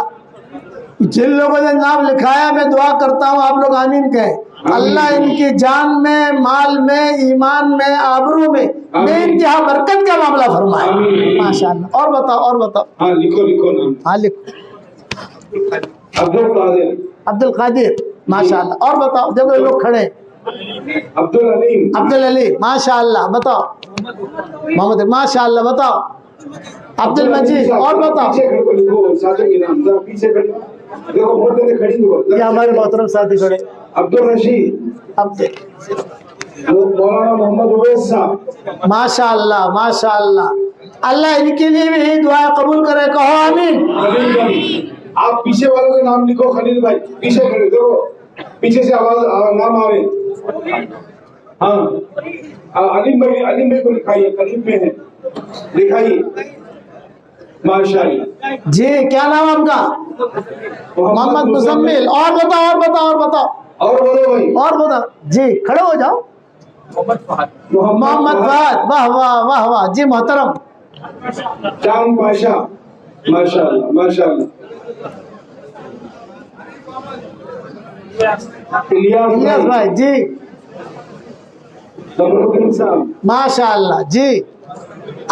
جن لوگوں نے نام لکھایا میں دعا کرتا ہوں آپ لوگ آمین کہیں. اللہ ان کی جان میں، مال میں، ایمان میں، آبرو میں بے انتہا برکت کا معاملہ فرمائے. ماشاءاللہ. اور بتاؤ اور بتاؤ. ہاں لکھو نام. ہاں لکھو. عبد القادر. عبد القادر. ماشاءاللہ. اور بتاؤ. جب لوگ کھڑے. عبد العلیم. عبد العلی. ماشاءاللہ. بتاؤ. محمد. ماشاءاللہ. بتاؤ. عبد المجید. اور بتاؤ. پیچھے کھڑے لکھو ساتھی کے نام. ذرا پیچھے کھڑے. دیکھو موٹے نے کھڑی دیکھو. یہ ہمارے محترم ساتھی کھڑے. عبد الرشید. مولانا محمد اویس صاحب. ماشاءاللہ ماشاءاللہ. اللہ ان کے لیے بھی یہی دعا قبول کرے. کہو آمین. خلیل بھائی آپ پیچھے والوں کے نام لکھو. خلیل بھائی پیچھے کھڑے. دیکھو پیچھے سے آواز نام آ رہے. ہاں علیم بھائی کو لکھائیے. قریب میں ہے لکھائیے. ماشاءاللہ. جی کیا نام آپ کا؟ محمد مزمل. اور بتاؤ اور بتاؤ اور بتاؤ. اور بولو بھائی. اور بتاؤ. جی کھڑے ہو جاؤ. محمد فہد. واہ واہ واہ واہ. جی محترم چاند پاشا. ماشاءاللہ ماشاءاللہ. الیاس بھائی. جی قمرالدین صاحب. ماشاءاللہ. جی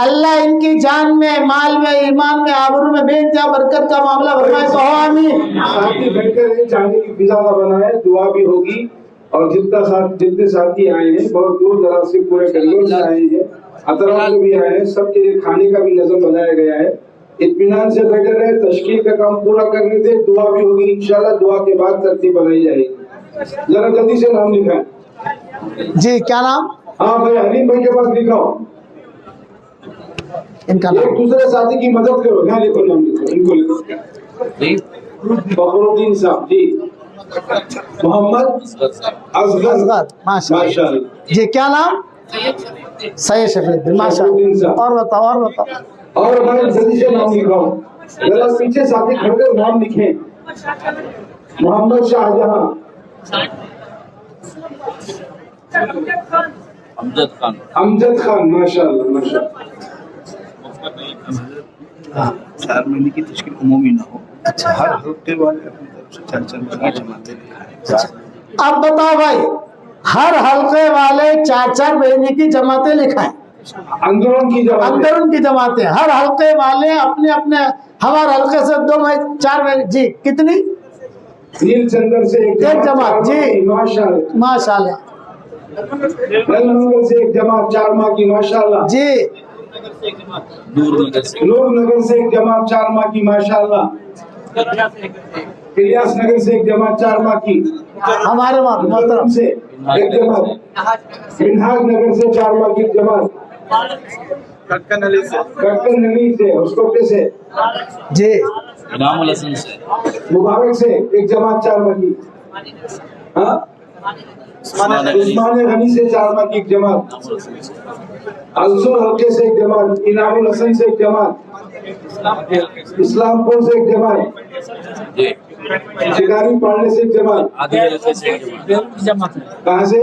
اللہ ان کی جان میں، مال میں، ایمان میں، آبرو میں بے انتہا برکت کا معاملہ فرمائے. کہو آمین. ساتھی بیٹھ کر جانے کی فضا نہ بنائے. دعا بھی ہوگی اور جتنے ساتھی آئے ہیں بہت دور دراز سے پورے کنگور سے آئے ہیں، اطراف سے بھی آئے ہیں، سب کے لیے کھانے کا بھی نظم بنایا گیا ہے. اطمینان سے بیٹھے رہے. تشکیل کا کام پورا کرنے دے. دعا بھی ہوگی انشاءاللہ. دعا کے بعد ترتیب بنائی جائے گی. ذرا جلدی سے نام لکھائیں. جی کیا نام؟ ہاں بھائی حلیم بھائی کے پاس لکھاؤ. ان کا ایک نام دوسرے ساتھی کی مدد کرو. یہاں لکھو نام لکھو. ان کو لکھو. فخرالدین صاحب. جی محمد اصغر. ماشاءاللہ. جی کیا نام؟ سید شفیع الدین. ماشاءاللہ. اور بتاؤ اور بتاؤ. اور بھائی جلدی سے نام لکھاؤ. ذرا پیچھے ساتھی کھڑ کر نام لکھیں. محمد شاہجہاں. امجد خان. ماشاءاللہ ماشاءاللہ. 4 مہینے کی تشکیل عمومی نہ ہو. ہر حلقے والے اپنی طرف سے 4 مہینے کی جماعتیں لکھائیں. اب بتاؤ بھائی. ہر حلقے والے 4 مہینے کی جماعتیں لکھائیں. اندرون کی جماعت. اندرون کی جماعتیں. ہر حلقے والے اپنے اپنے. ہمارے حلقے سے 2 مہینے 4 مہینے. جی کتنی؟ نیل چندر سے ایک جماعت. جی ماشاءاللہ ماشاءاللہ. نل منگل سے ایک جماعت 4 ماہ کی. ماشاءاللہ. جی نور نگر سے ایک جماعت 4 ماہ کی. ماشاءاللہ. الیاس نگر سے ایک جماعت 4 ماہ کی. ہمارے محترم سے ایک جماعت. منہاج نگر سے 4 ماہ کی جماعت. کٹکن نلی سے اسکوٹے سے. جی انعام الحسن سے. مبارک سے ایک جماعت 4 ماہ کی. ہاں عثمان غنی سے 4 ماہ کی ایک جماعت، السر حلقے سے ایک جماعت، انعام الحسن سے ایک جماعت، اسلام پور سے ایک جماعت، شکاری پاڑنے سے ایک جماعت، کہاں سے؟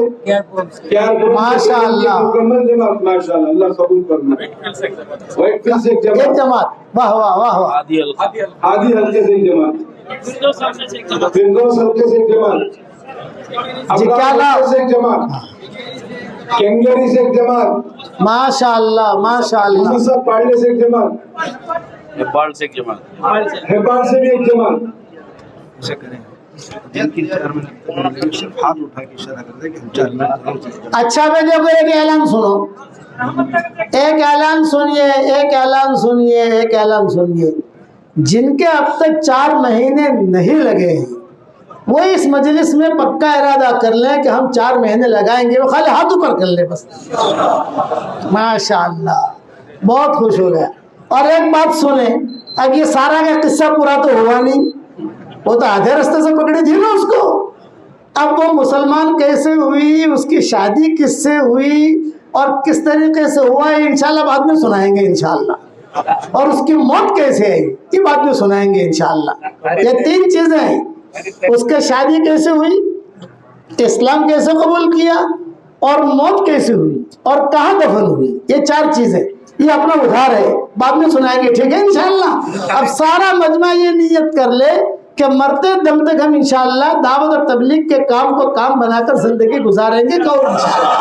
ماشاء اللہ، مکمل جماعت، ماشاء اللہ، اللہ قبول کرنا۔ وائٹ فیلڈ سے ایک ایک جماعت، جماعت، واہ واہ واہ واہ، ہادی حلقے سے ایک جماعت، فردوس حلقے سے ایک جماعت، جی کیا نام؟ سے ایک جماعت، کینگیری سے ایک جماعت، ماشاء اللہ ماشاء اللہ، صاحب پاڑنے سے ایک جماعت، ہیپال سے ایک جماعت، ہیپال سے بھی ایک جماعت۔ ایسا کریں جن کی 4 مہینے صرف ہاتھ اٹھا کے اشارہ کر دیں کہ ہم 4 مہینے اچھا میں دیکھو ایک اعلان سنو، ایک اعلان سنیے، ایک اعلان سنیے، ایک اعلان سنیے، جن کے اب تک 4 مہینے نہیں لگے ہیں وہ اس مجلس میں پکا ارادہ کر لیں کہ ہم 4 مہینے لگائیں گے، وہ خالی ہاتھ اوپر کر لیں بس۔ ماشاءاللہ، بہت خوش ہو گیا۔ اور ایک بات سنیں، اب یہ سارا کا قصہ پورا تو ہوا نہیں، وہ تو آدھے راستے سے پکڑی تھی نا اس کو، اب وہ مسلمان کیسے ہوئی، اس کی شادی کس سے ہوئی اور کس طریقے سے ہوا، یہ انشاءاللہ بعد میں سنائیں گے انشاءاللہ، اور اس کی موت کیسے آئی یہ بعد میں سنائیں گے انشاءاللہ۔ یہ 3 چیزیں ہیں، اس کے شادی کیسے ہوئی، اسلام کیسے قبول کیا، اور موت کیسے ہوئی، اور کہاں دفن ہوئی، یہ 4 چیزیں، یہ اپنا ادھار ہے، بعد میں سنائیں گے، ٹھیک ہے انشاءاللہ۔ اب سارا مجمع یہ نیت کر لے کہ مرتے دم تک ہم انشاءاللہ دعوت اور تبلیغ کے کام کو کام بنا کر زندگی گزاریں گے، اور انشاءاللہ۔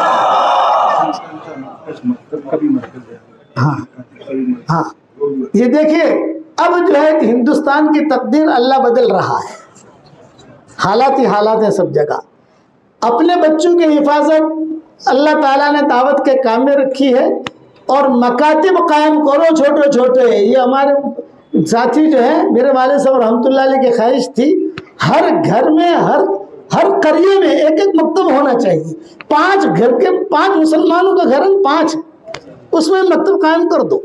ہاں ہاں، یہ دیکھیے اب جو ہے ہندوستان کی تقدیر اللہ بدل رہا ہے، حالات ہی حالات ہیں سب جگہ۔ اپنے بچوں کی حفاظت اللہ تعالیٰ نے دعوت کے کام میں رکھی ہے، اور مکاتب قائم کرو چھوٹے چھوٹے، یہ ہمارے ساتھی جو ہیں میرے والد صاحب رحمۃ اللہ علیہ کی خواہش تھی ہر گھر میں ہر قریے میں ایک مکتب ہونا چاہیے، 5 گھر کے 5 مسلمانوں کا گھر ہے 5، اس میں مکتب قائم کر دو،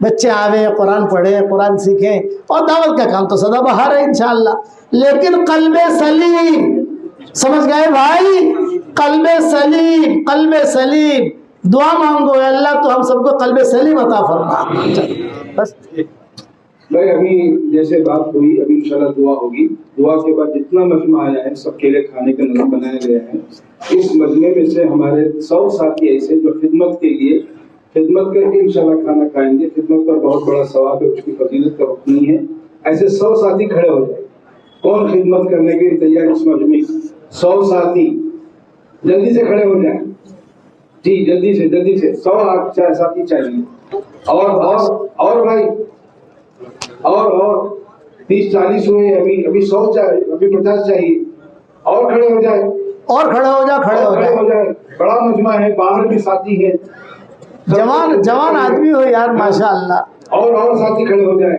بچے آویں قرآن پڑھیں قرآن سیکھیں، اور دعوت کا کام تو سدا بہار ہے انشاءاللہ، لیکن قلب سلیم، سمجھ گئے بھائی، قلب سلیم، قلب سلیم، دعا مانگو اے اللہ تو ہم سب کو قلب سلیم عطا فرما۔ بس بھائی ابھی جیسے بات ہوئی، ابھی انشاءاللہ دعا ہوگی، دعا کے بعد جتنا مجمع آیا ہے سب کے لیے کھانے کا نظام بنایا گیا ہے، اس مجمع میں سے ہمارے 100 ساتھی ایسے جو خدمت کے لیے خدمت کر کے انشاءاللہ کھانا کھائیں گے، خدمت پر بہت بڑا ثواب ہے، اس کی فضیلت کا وقت نہیں ہے، ایسے 100 ساتھی کھڑے ہو جائیں، کون خدمت کرنے کے لیے تیار اس مجمع میں؟ 100 ساتھی جلدی سے کھڑے ہو جائیں، جی جلدی سے 100 ساتھی چاہیے، اور بھائی اور 30-40 ہوئے، ابھی 100 چاہیے، ابھی 50 چاہیے، اور کھڑے ہو جائے، اور کھڑے ہو جائے، بڑا مجمع ہے، باہر بھی ساتھی ہے، جوان آدمی ہو یار ماشاءاللہ، اور ساتھی کھڑے ہو جائے،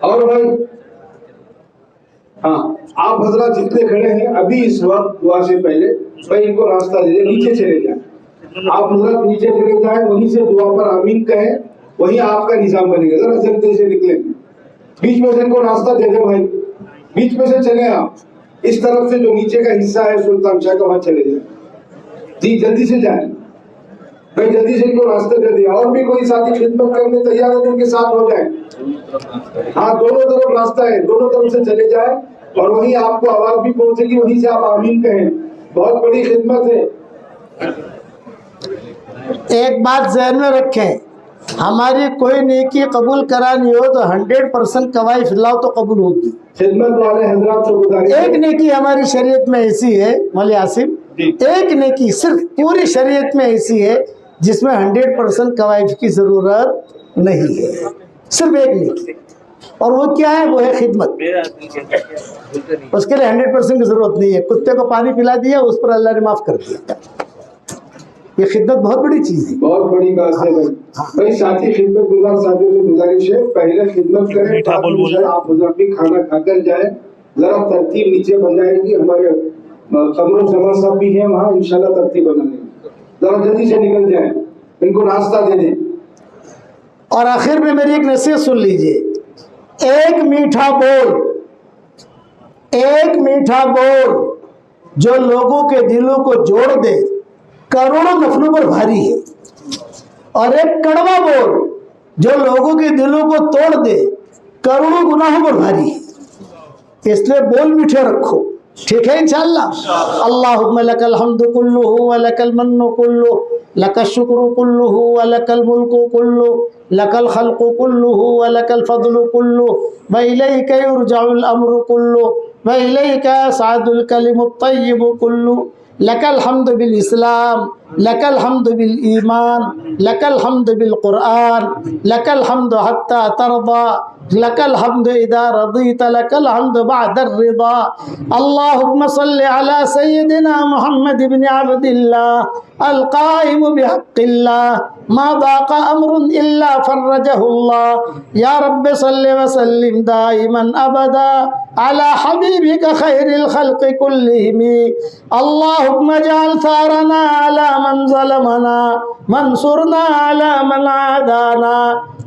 اور بھائی ہاں آپ حضرات جتنے کھڑے ہیں ابھی اس وقت دعا سے پہلے بھائی ان کو راستہ دے دیں، نیچے چلے جائیں، آپ حضرات نیچے چلے جائیں، وہیں سے دعا پر آمین کہیں، وہی آپ کا نظام بنے گا، ذرا جلدی سے نکلیں، بیچ میں سے ان کو راستہ دے دیں بھائی، بیچ میں سے چلیں آپ، اس طرف سے جو نیچے کا حصہ ہے سلطان شاہ کا وہاں چلے جائیں، جی جلدی سے جائیں بھائی، جلدی سے ان کو راستہ دے دیں، اور بھی کوئی ساتھی خدمت کرنے تیار ہے تو ان کے ساتھ ہو جائیں، ہاں دونوں طرف راستہ ہے، دونوں طرف سے چلے جائیں، اور وہیں آپ کو آواز بھی پہنچے گی، وہیں سے آپ آمین کہیں، بہت بڑی خدمت ہے۔ ایک بات ذہن میں رکھیں، ہماری کوئی نیکی قبول کرانی ہو تو 100% قوائف لاؤ تو قبول ہوگی۔ خدمت والے حضرات کو گزارش ایک نیکی ہماری شریعت میں ایسی ہے مولی عاصم، ایک نیکی صرف پوری شریعت میں ایسی ہے جس میں 100% قوائف کی ضرورت نہیں ہے، صرف ایک نیکی، اور وہ کیا ہے؟ وہ ہے خدمت، اس کے لیے 100% کی ضرورت نہیں ہے، کتے کو پانی پلا دیا اس پر اللہ نے معاف کر دیا، یہ خدمت بہت بڑی چیز ہے، بہت بڑی بات ہے بھائی ساتھی خدمت گزار ساتھیوں سے گزارش ہے پہلے خدمت کریں، آپ حضرات بھی کھانا کھا کر جائیں، ذرا ترتیب نیچے بن جائے گی، ہمارے قمر الزمان صاحب بھی ہیں وہاں انشاءاللہ ترتیب بنا لیں، ذرا جلدی سے نکل جائیں، ان کو راستہ دے دیں۔ اور آخر میں میری ایک نصیحت سن لیجئے، ایک میٹھا بول جو لوگوں کے دلوں کو جوڑ دے کروڑوں نفلوں پر بھاری ہے، اور ایک کڑوا بول جو لوگوں کے دلوں کو توڑ دے کروڑوں گناہوں پر بھاری ہے۔ اس لیے بول میٹھے رکھو، ٹھیک ہے انشاءاللہ۔ اللہم لک الحمد کلہ ولک المن کلہ لک الشکر کلہ ولک الملک کلہ لک الخلق کلہ ولک الفضل کلہ وإلیک یرجع الامر کلہ وإلیک یصعد الکلم الطیب کلہ لک الحمد بالاسلام لک الحمد بالایمان لک الحمد بالقرآن لک الحمد حتی ترضى لك الحمد إذا رضيت لك الحمد بعد الرضا اللهم صل على سيدنا محمد بن عبد الله القائم بحق الله ما ضاق أمر إلا فرجه الله يا رب صل وسلم دائما أبدا على حبيبك خير الخلق كلهم اللهم اجعل ثارنا على من ظلمنا منصرنا على من عادانا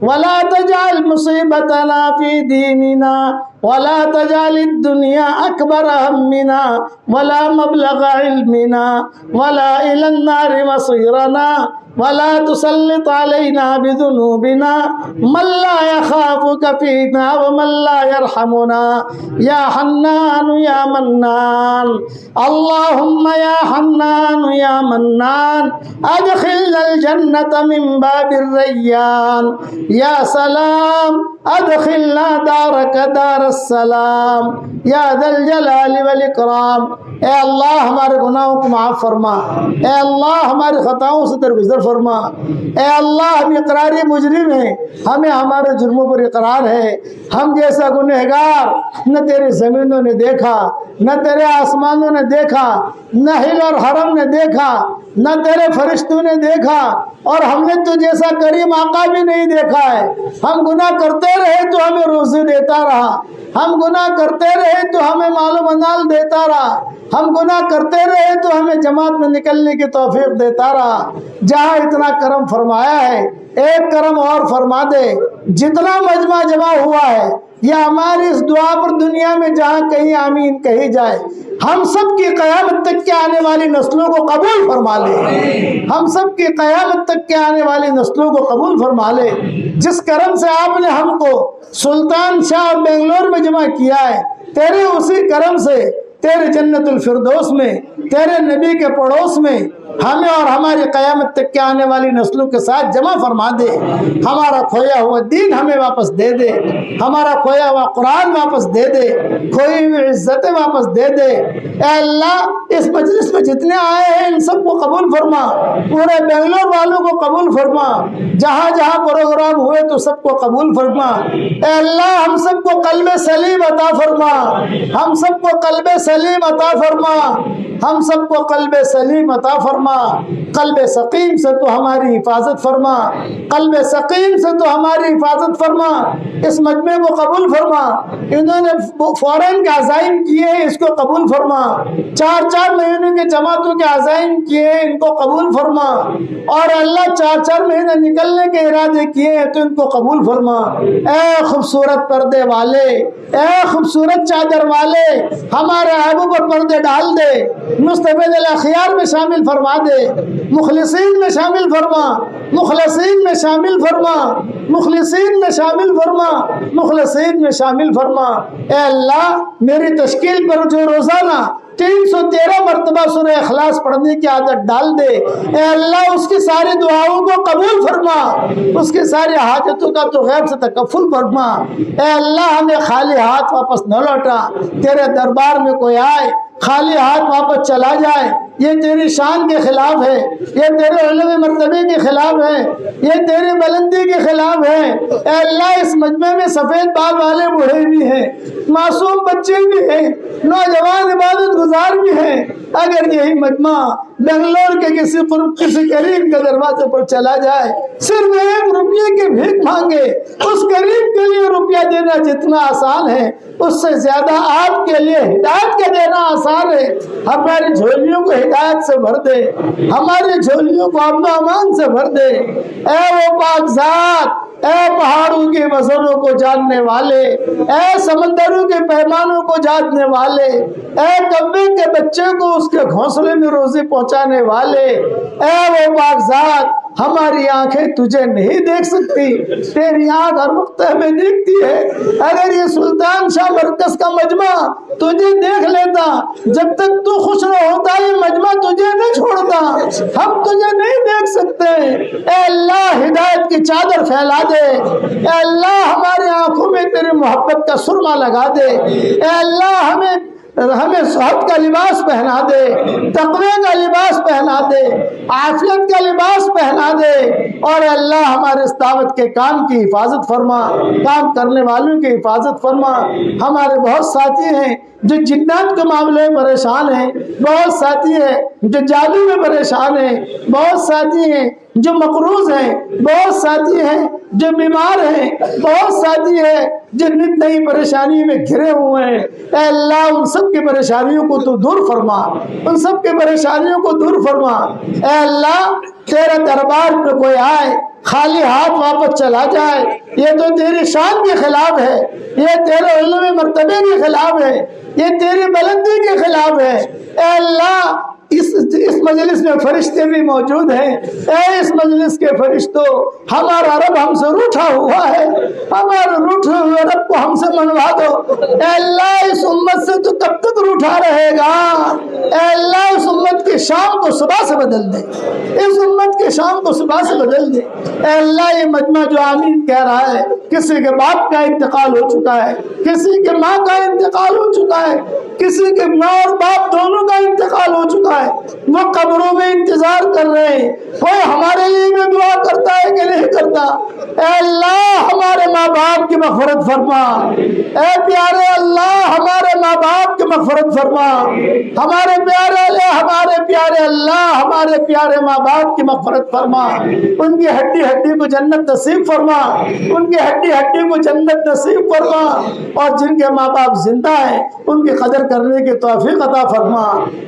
ولا تجعل مصيبتنا في ديننا ولا تجعل الدنيا أكبر همنا ولا مبلغ علمنا ولا إلى النار مصيرنا ولا تسلط علينا بذنوبنا من لا يخافك فينا ومن لا يرحمنا يا حنان يا منان اللهم يا حنان يا منان أدخلنا الجنة من باب الريان يا سلام أدخلنا دارك دار السلام یا ذا الجلال والاکرام۔ اے اللہ ہمارے گناہوں کو معاف فرما، اے اللہ ہماری خطاؤں سے درگزر فرما، اے اللہ ہم اقراری مجرم ہیں، ہمیں ہمارے جرموں پر اقرار ہے، ہم جیسا گنہگار نہ تیری زمینوں نے دیکھا، نہ تیرے آسمانوں نے دیکھا، نہ ہل اور حرم نے دیکھا، نہ تیرے فرشتوں نے دیکھا، اور ہم نے تو جیسا کریم آقا بھی نہیں دیکھا ہے۔ ہم گناہ کرتے رہے تو ہمیں روزی دیتا رہا، ہم گناہ کرتے رہے تو ہمیں مال و منال دیتا رہا، ہم گناہ کرتے رہے تو ہمیں جماعت میں نکلنے کی توفیق دیتا رہا۔ جہاں اتنا کرم فرمایا ہے ایک کرم اور فرما دے، جتنا مجمع جمع ہوا ہے یا ہماری اس دعا پر دنیا میں جہاں کہیں آمین کہی جائے، ہم سب کی قیامت تک کے آنے والی نسلوں کو قبول فرما لے، ہم سب کی قیامت تک کے آنے والی نسلوں کو قبول فرما لے۔ جس کرم سے آپ نے ہم کو سلطان شاہ بنگلور میں جمع کیا ہے، تیرے اسی کرم سے تیرے جنت الفردوس میں، تیرے نبی کے پڑوس میں ہمیں اور ہماری قیامت تک کے آنے والی نسلوں کے ساتھ جمع فرما دے۔ ہمارا کھویا ہوا دین ہمیں واپس دے دے، ہمارا کھویا ہوا قرآن واپس دے دے، کھوئی ہوئی عزتیں واپس دے دے۔ اے اللہ اس مجلس میں جتنے آئے ہیں ان سب کو قبول فرما، پورے بنگلور والوں کو قبول فرما، جہاں جہاں پروگرام ہوئے تو سب کو قبول فرما۔ اے اللہ ہم سب کو قلب سلیم عطا فرما، ہم سب کو قلب سلیم عطا فرما، ہم سب کو قلب سلیم عطا فرما۔ قلب سقیم سے تو ہماری حفاظت فرما، قلب سقیم سے تو ہماری حفاظت فرما۔ اس مجمع کو قبول فرما، انہوں نے فورن کے عزائم کیے ہیں اس کو قبول فرما، 4 مہینوں کے جماعتوں کے عزائم کیے ہیں ان کو قبول فرما، اور اللہ 4 مہینے نکلنے کے ارادے کیے ہیں تو ان کو قبول فرما۔ اے خوبصورت پردے والے، اے خوبصورت چادر والے، ہمارے عیبوں پر پردے ڈال دے، مصطفی الاخیار میں شامل فرما دے، مخلصین میں شامل فرما، مخلصین میں شامل فرما، مخلصین میں شامل فرما، مخلصین میں شامل فرما۔ اے اللہ میری تشکیل پر جو روزانہ 313 مرتبہ سورہ اخلاص پڑھنے کی عادت ڈال دے، اے اللہ اس کی ساری دعاؤں کو قبول فرما، اس کی ساری حاجتوں کا تو غیب سے تکفل فرما۔ اے اللہ ہمیں خالی ہاتھ واپس نہ لوٹا، تیرے دربار میں کوئی آئے خالی ہاتھ واپس چلا جائے یہ تیری شان کے خلاف ہے، یہ تیرے علو مرتبے کے خلاف ہے، یہ تیری بلندی کے خلاف ہے۔ اے اللہ اس مجمع میں سفید بال والے بوڑھے بھی ہیں، معصوم بچے بھی ہیں، نوجوان عبادت گزار بھی ہیں۔ اگر یہی مجمع بنگلور کے کسی قریب کے دروازے پر چلا جائے، صرف 1 روپیے کی بھیک مانگے، اس قریب کے لیے روپیہ دینا جتنا آسان ہے اس سے زیادہ آپ کے لیے ہدایت کے دینا آسان ہے۔ ہماری جھولیوں کو ہدایت سے بھر دے، ہماری جھولیوں کو امن و امان سے بھر دے۔ اے وہ پاک ذات، اے پہاڑوں کے وزنوں کو جاننے والے، اے سمندروں کے پیمانوں کو جاننے والے، اے کبے کے بچے کو اس کے گھونسلے میں روزی پہنچانے والے، اے وہ پاک ذات، ہماری آنکھیں تجھے نہیں دیکھ سکتی، تیری آنکھ ہر وقت ہمیں دیکھتی ہے۔ اگر یہ سلطان شاہ مرکز کا مجمع تجھے دیکھ لیتا، جب تک تو خوش نہ ہوتا یہ مجمع تجھے نہیں چھوڑتا، ہم تجھے نہیں دیکھ سکتے۔ اے اللہ ہدایت کی چادر پھیلا دے، اے اللہ ہماری آنکھوں میں تیری محبت کا سرما لگا دے، اے اللہ ہمیں صحت کا لباس پہنا دے، تقوی کا لباس پہنا دے، عافیت کا لباس پہنا دے، اور اللہ ہمارے اس دعوت کے کام کی حفاظت فرما، کام کرنے والوں کی حفاظت فرما۔ ہمارے بہت ساتھی ہیں جو جنات کے معاملے میں پریشان ہیں، بہت ساتھی ہیں جو جادو میں پریشان ہیں، بہت ساتھی ہیں جو مقروض ہیں، بہت ساتھی ہیں جو بیمار ہیں، بہت ساتھی ہیں جو نت نئی پریشانی میں گھرے ہوئے ہیں۔ اے اللہ ان سب کی پریشانیوں کو تو دور فرما، ان سب کی پریشانیوں کو دور فرما۔ اے اللہ تیرے دربار پہ کوئی آئے خالی ہاتھ واپس چلا جائے، یہ تو تیری شان کے خلاف ہے، یہ تیرے علم مرتبے کے خلاف ہے، یہ تیری بلندی کے خلاف ہے۔ اے اللہ اس مجلس میں فرشتے بھی موجود ہیں، اے اس مجلس کے فرشتوں، ہمارا رب ہم سے روٹھا ہوا ہے، ہمارے روٹھے ہوئے رب کو ہم سے منوا دو۔ اے اللہ اس امت سے تو کب تک روٹھا رہے گا؟ اے اللہ اس امت کی شام کو صبح سے بدل دے، اس امت کی شام کو صبح سے بدل دے۔ اے اللہ یہ مجمع جو آمین کہہ رہا ہے، کسی کے باپ کا انتقال ہو چکا ہے، کسی کے ماں کا انتقال ہو چکا ہے، کسی کے ماں اور باپ دونوں کا انتقال ہو چکا ہے، وہ قبروں میں انتظار کر رہے ہیں، کوئی ہمارے لیے بھی دعا کرتا ہے کہ نہیں کرتا؟ اے اللہ ہمارے ماں باپ کی مغفرت فرما، اے پیارے اللہ ہمارے ماں باپ کی مغفرت فرما، ہمارے پیارے اللہ ہمارے پیارے ماں باپ کی مغفرت فرما، ان کی ہڈی ہڈی کو جنت نصیب فرما، ان کی ہڈی ہڈی کو جنت نصیب فرما، اور جن کے ماں باپ زندہ ہیں ان کی قدر کرنے کی توفیق عطا فرما۔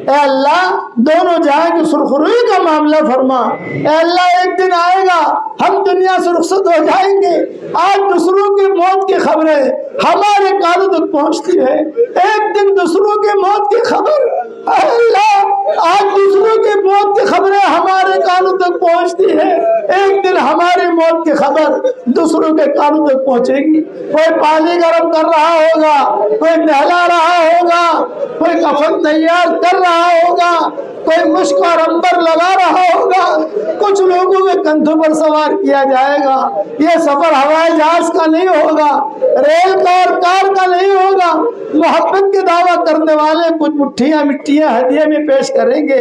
اے اللہ دونوں جہاں کی سرخروئی کا معاملہ فرما۔ اے اللہ ایک دن آئے گا ہم دنیا سے رخصت ہو جائیں گے، آج دوسروں کی موت کی خبریں ہمارے کانوں تک پہنچتی ہے، ایک دن دوسروں کی موت کی خبر، اے اللہ آج دوسروں کی موت کی خبریں ہمارے کانوں تک پہنچتی ہے، ایک دن ہماری موت کی خبر دوسروں کے کانوں تک پہنچے گی۔ کوئی پانی گرم کر رہا ہوگا، کوئی نہلا رہا ہوگا، کوئی کفن تیار کر رہا ہوگا، کوئی مشک اور عنبر لگا رہا ہوگا، کچھ لوگوں کے کندھوں پر سوار کیا جائے گا۔ یہ سفر ہوائی جہاز کا نہیں ہوگا، ریل کا اور کار کا نہیں ہوگا، محبت کے دعویٰ کرنے والے کچھ مٹھیاں مٹیاں ہدیے میں پیش کریں گے،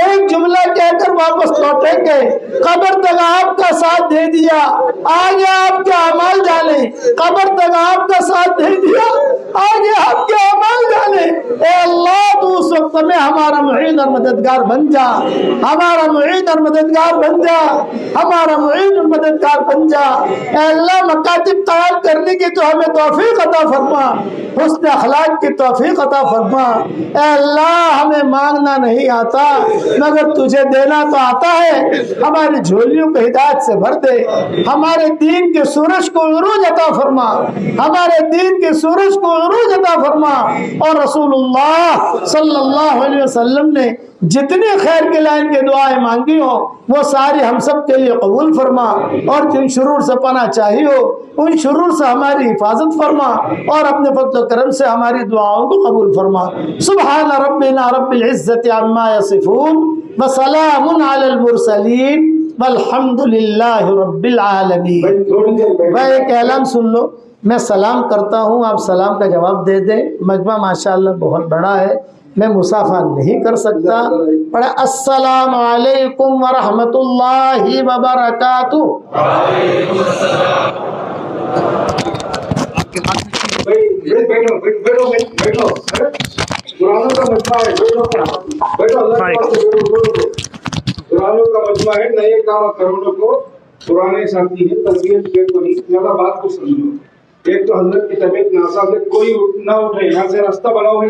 ایک جملہ کہہ کر واپس لوٹیں گے، قبر تک آپ کا ساتھ دے دیا، آگے آپ کے اعمال جانے، قبر تک آپ کا ساتھ دے دیا، آگے آپ کے اعمال جانے۔ اے اللہ تو اس وقت میں ہمارا معین اور مددگار بن جا، ہمارا معین اور مددگار بن جا، ہمارا معین اور مددگار بن جا۔ اے اللہ مکاتب قائم کرنے کی تو ہمیں توفیق عطا فرما، حسن اخلاق کی توفیق عطا فرما۔ اے اللہ ہمیں مانگنا نہیں آتا مگر تجھے دینا تو آتا ہے، ہماری جھولیوں کو ہدایت سے بھر دے، ہمارے دین کے سورج کو عروج عطا فرما، ہمارے دین کے سورج کو عروج عطا فرما۔ اور رسول اللہ صلی اللہ علیہ وسلم نے جتنی خیر کے لائن کے دعائیں مانگی ہو وہ ساری ہم سب کے لیے قبول فرما، اور جن شرور سے پناہ چاہی ہو ان شرور سے ہماری حفاظت فرما، اور اپنے فضل و کرم سے ہماری دعاؤں کو قبول فرما۔ سبحان ربنا رب العزت عما یصفون وسلام علی المرسلین والحمد للہ رب العالمین۔ بھائی ایک اعلان سن لو، میں سلام کرتا ہوں، آپ سلام کا جواب دے دیں۔ مجمع ماشاءاللہ بہت بڑا ہے، میں مسافہ نہیں کر سکتا۔ پڑھے السلام علیکم ورحمۃ اللہ وبرکاتہ۔ بیٹھو قرآنوں کا مجمع ہے، قرآنوں کا مجمع ہے، نئے کام کروڑوں کو پرانے ساتھی ہیں، تربیت کو نہیں، زیادہ بات کو سمجھو۔ ایک تو حضرت کی طبیعت ناساز ہے، کوئی نہ اٹھے، یہاں سے راستہ بناؤ ہے،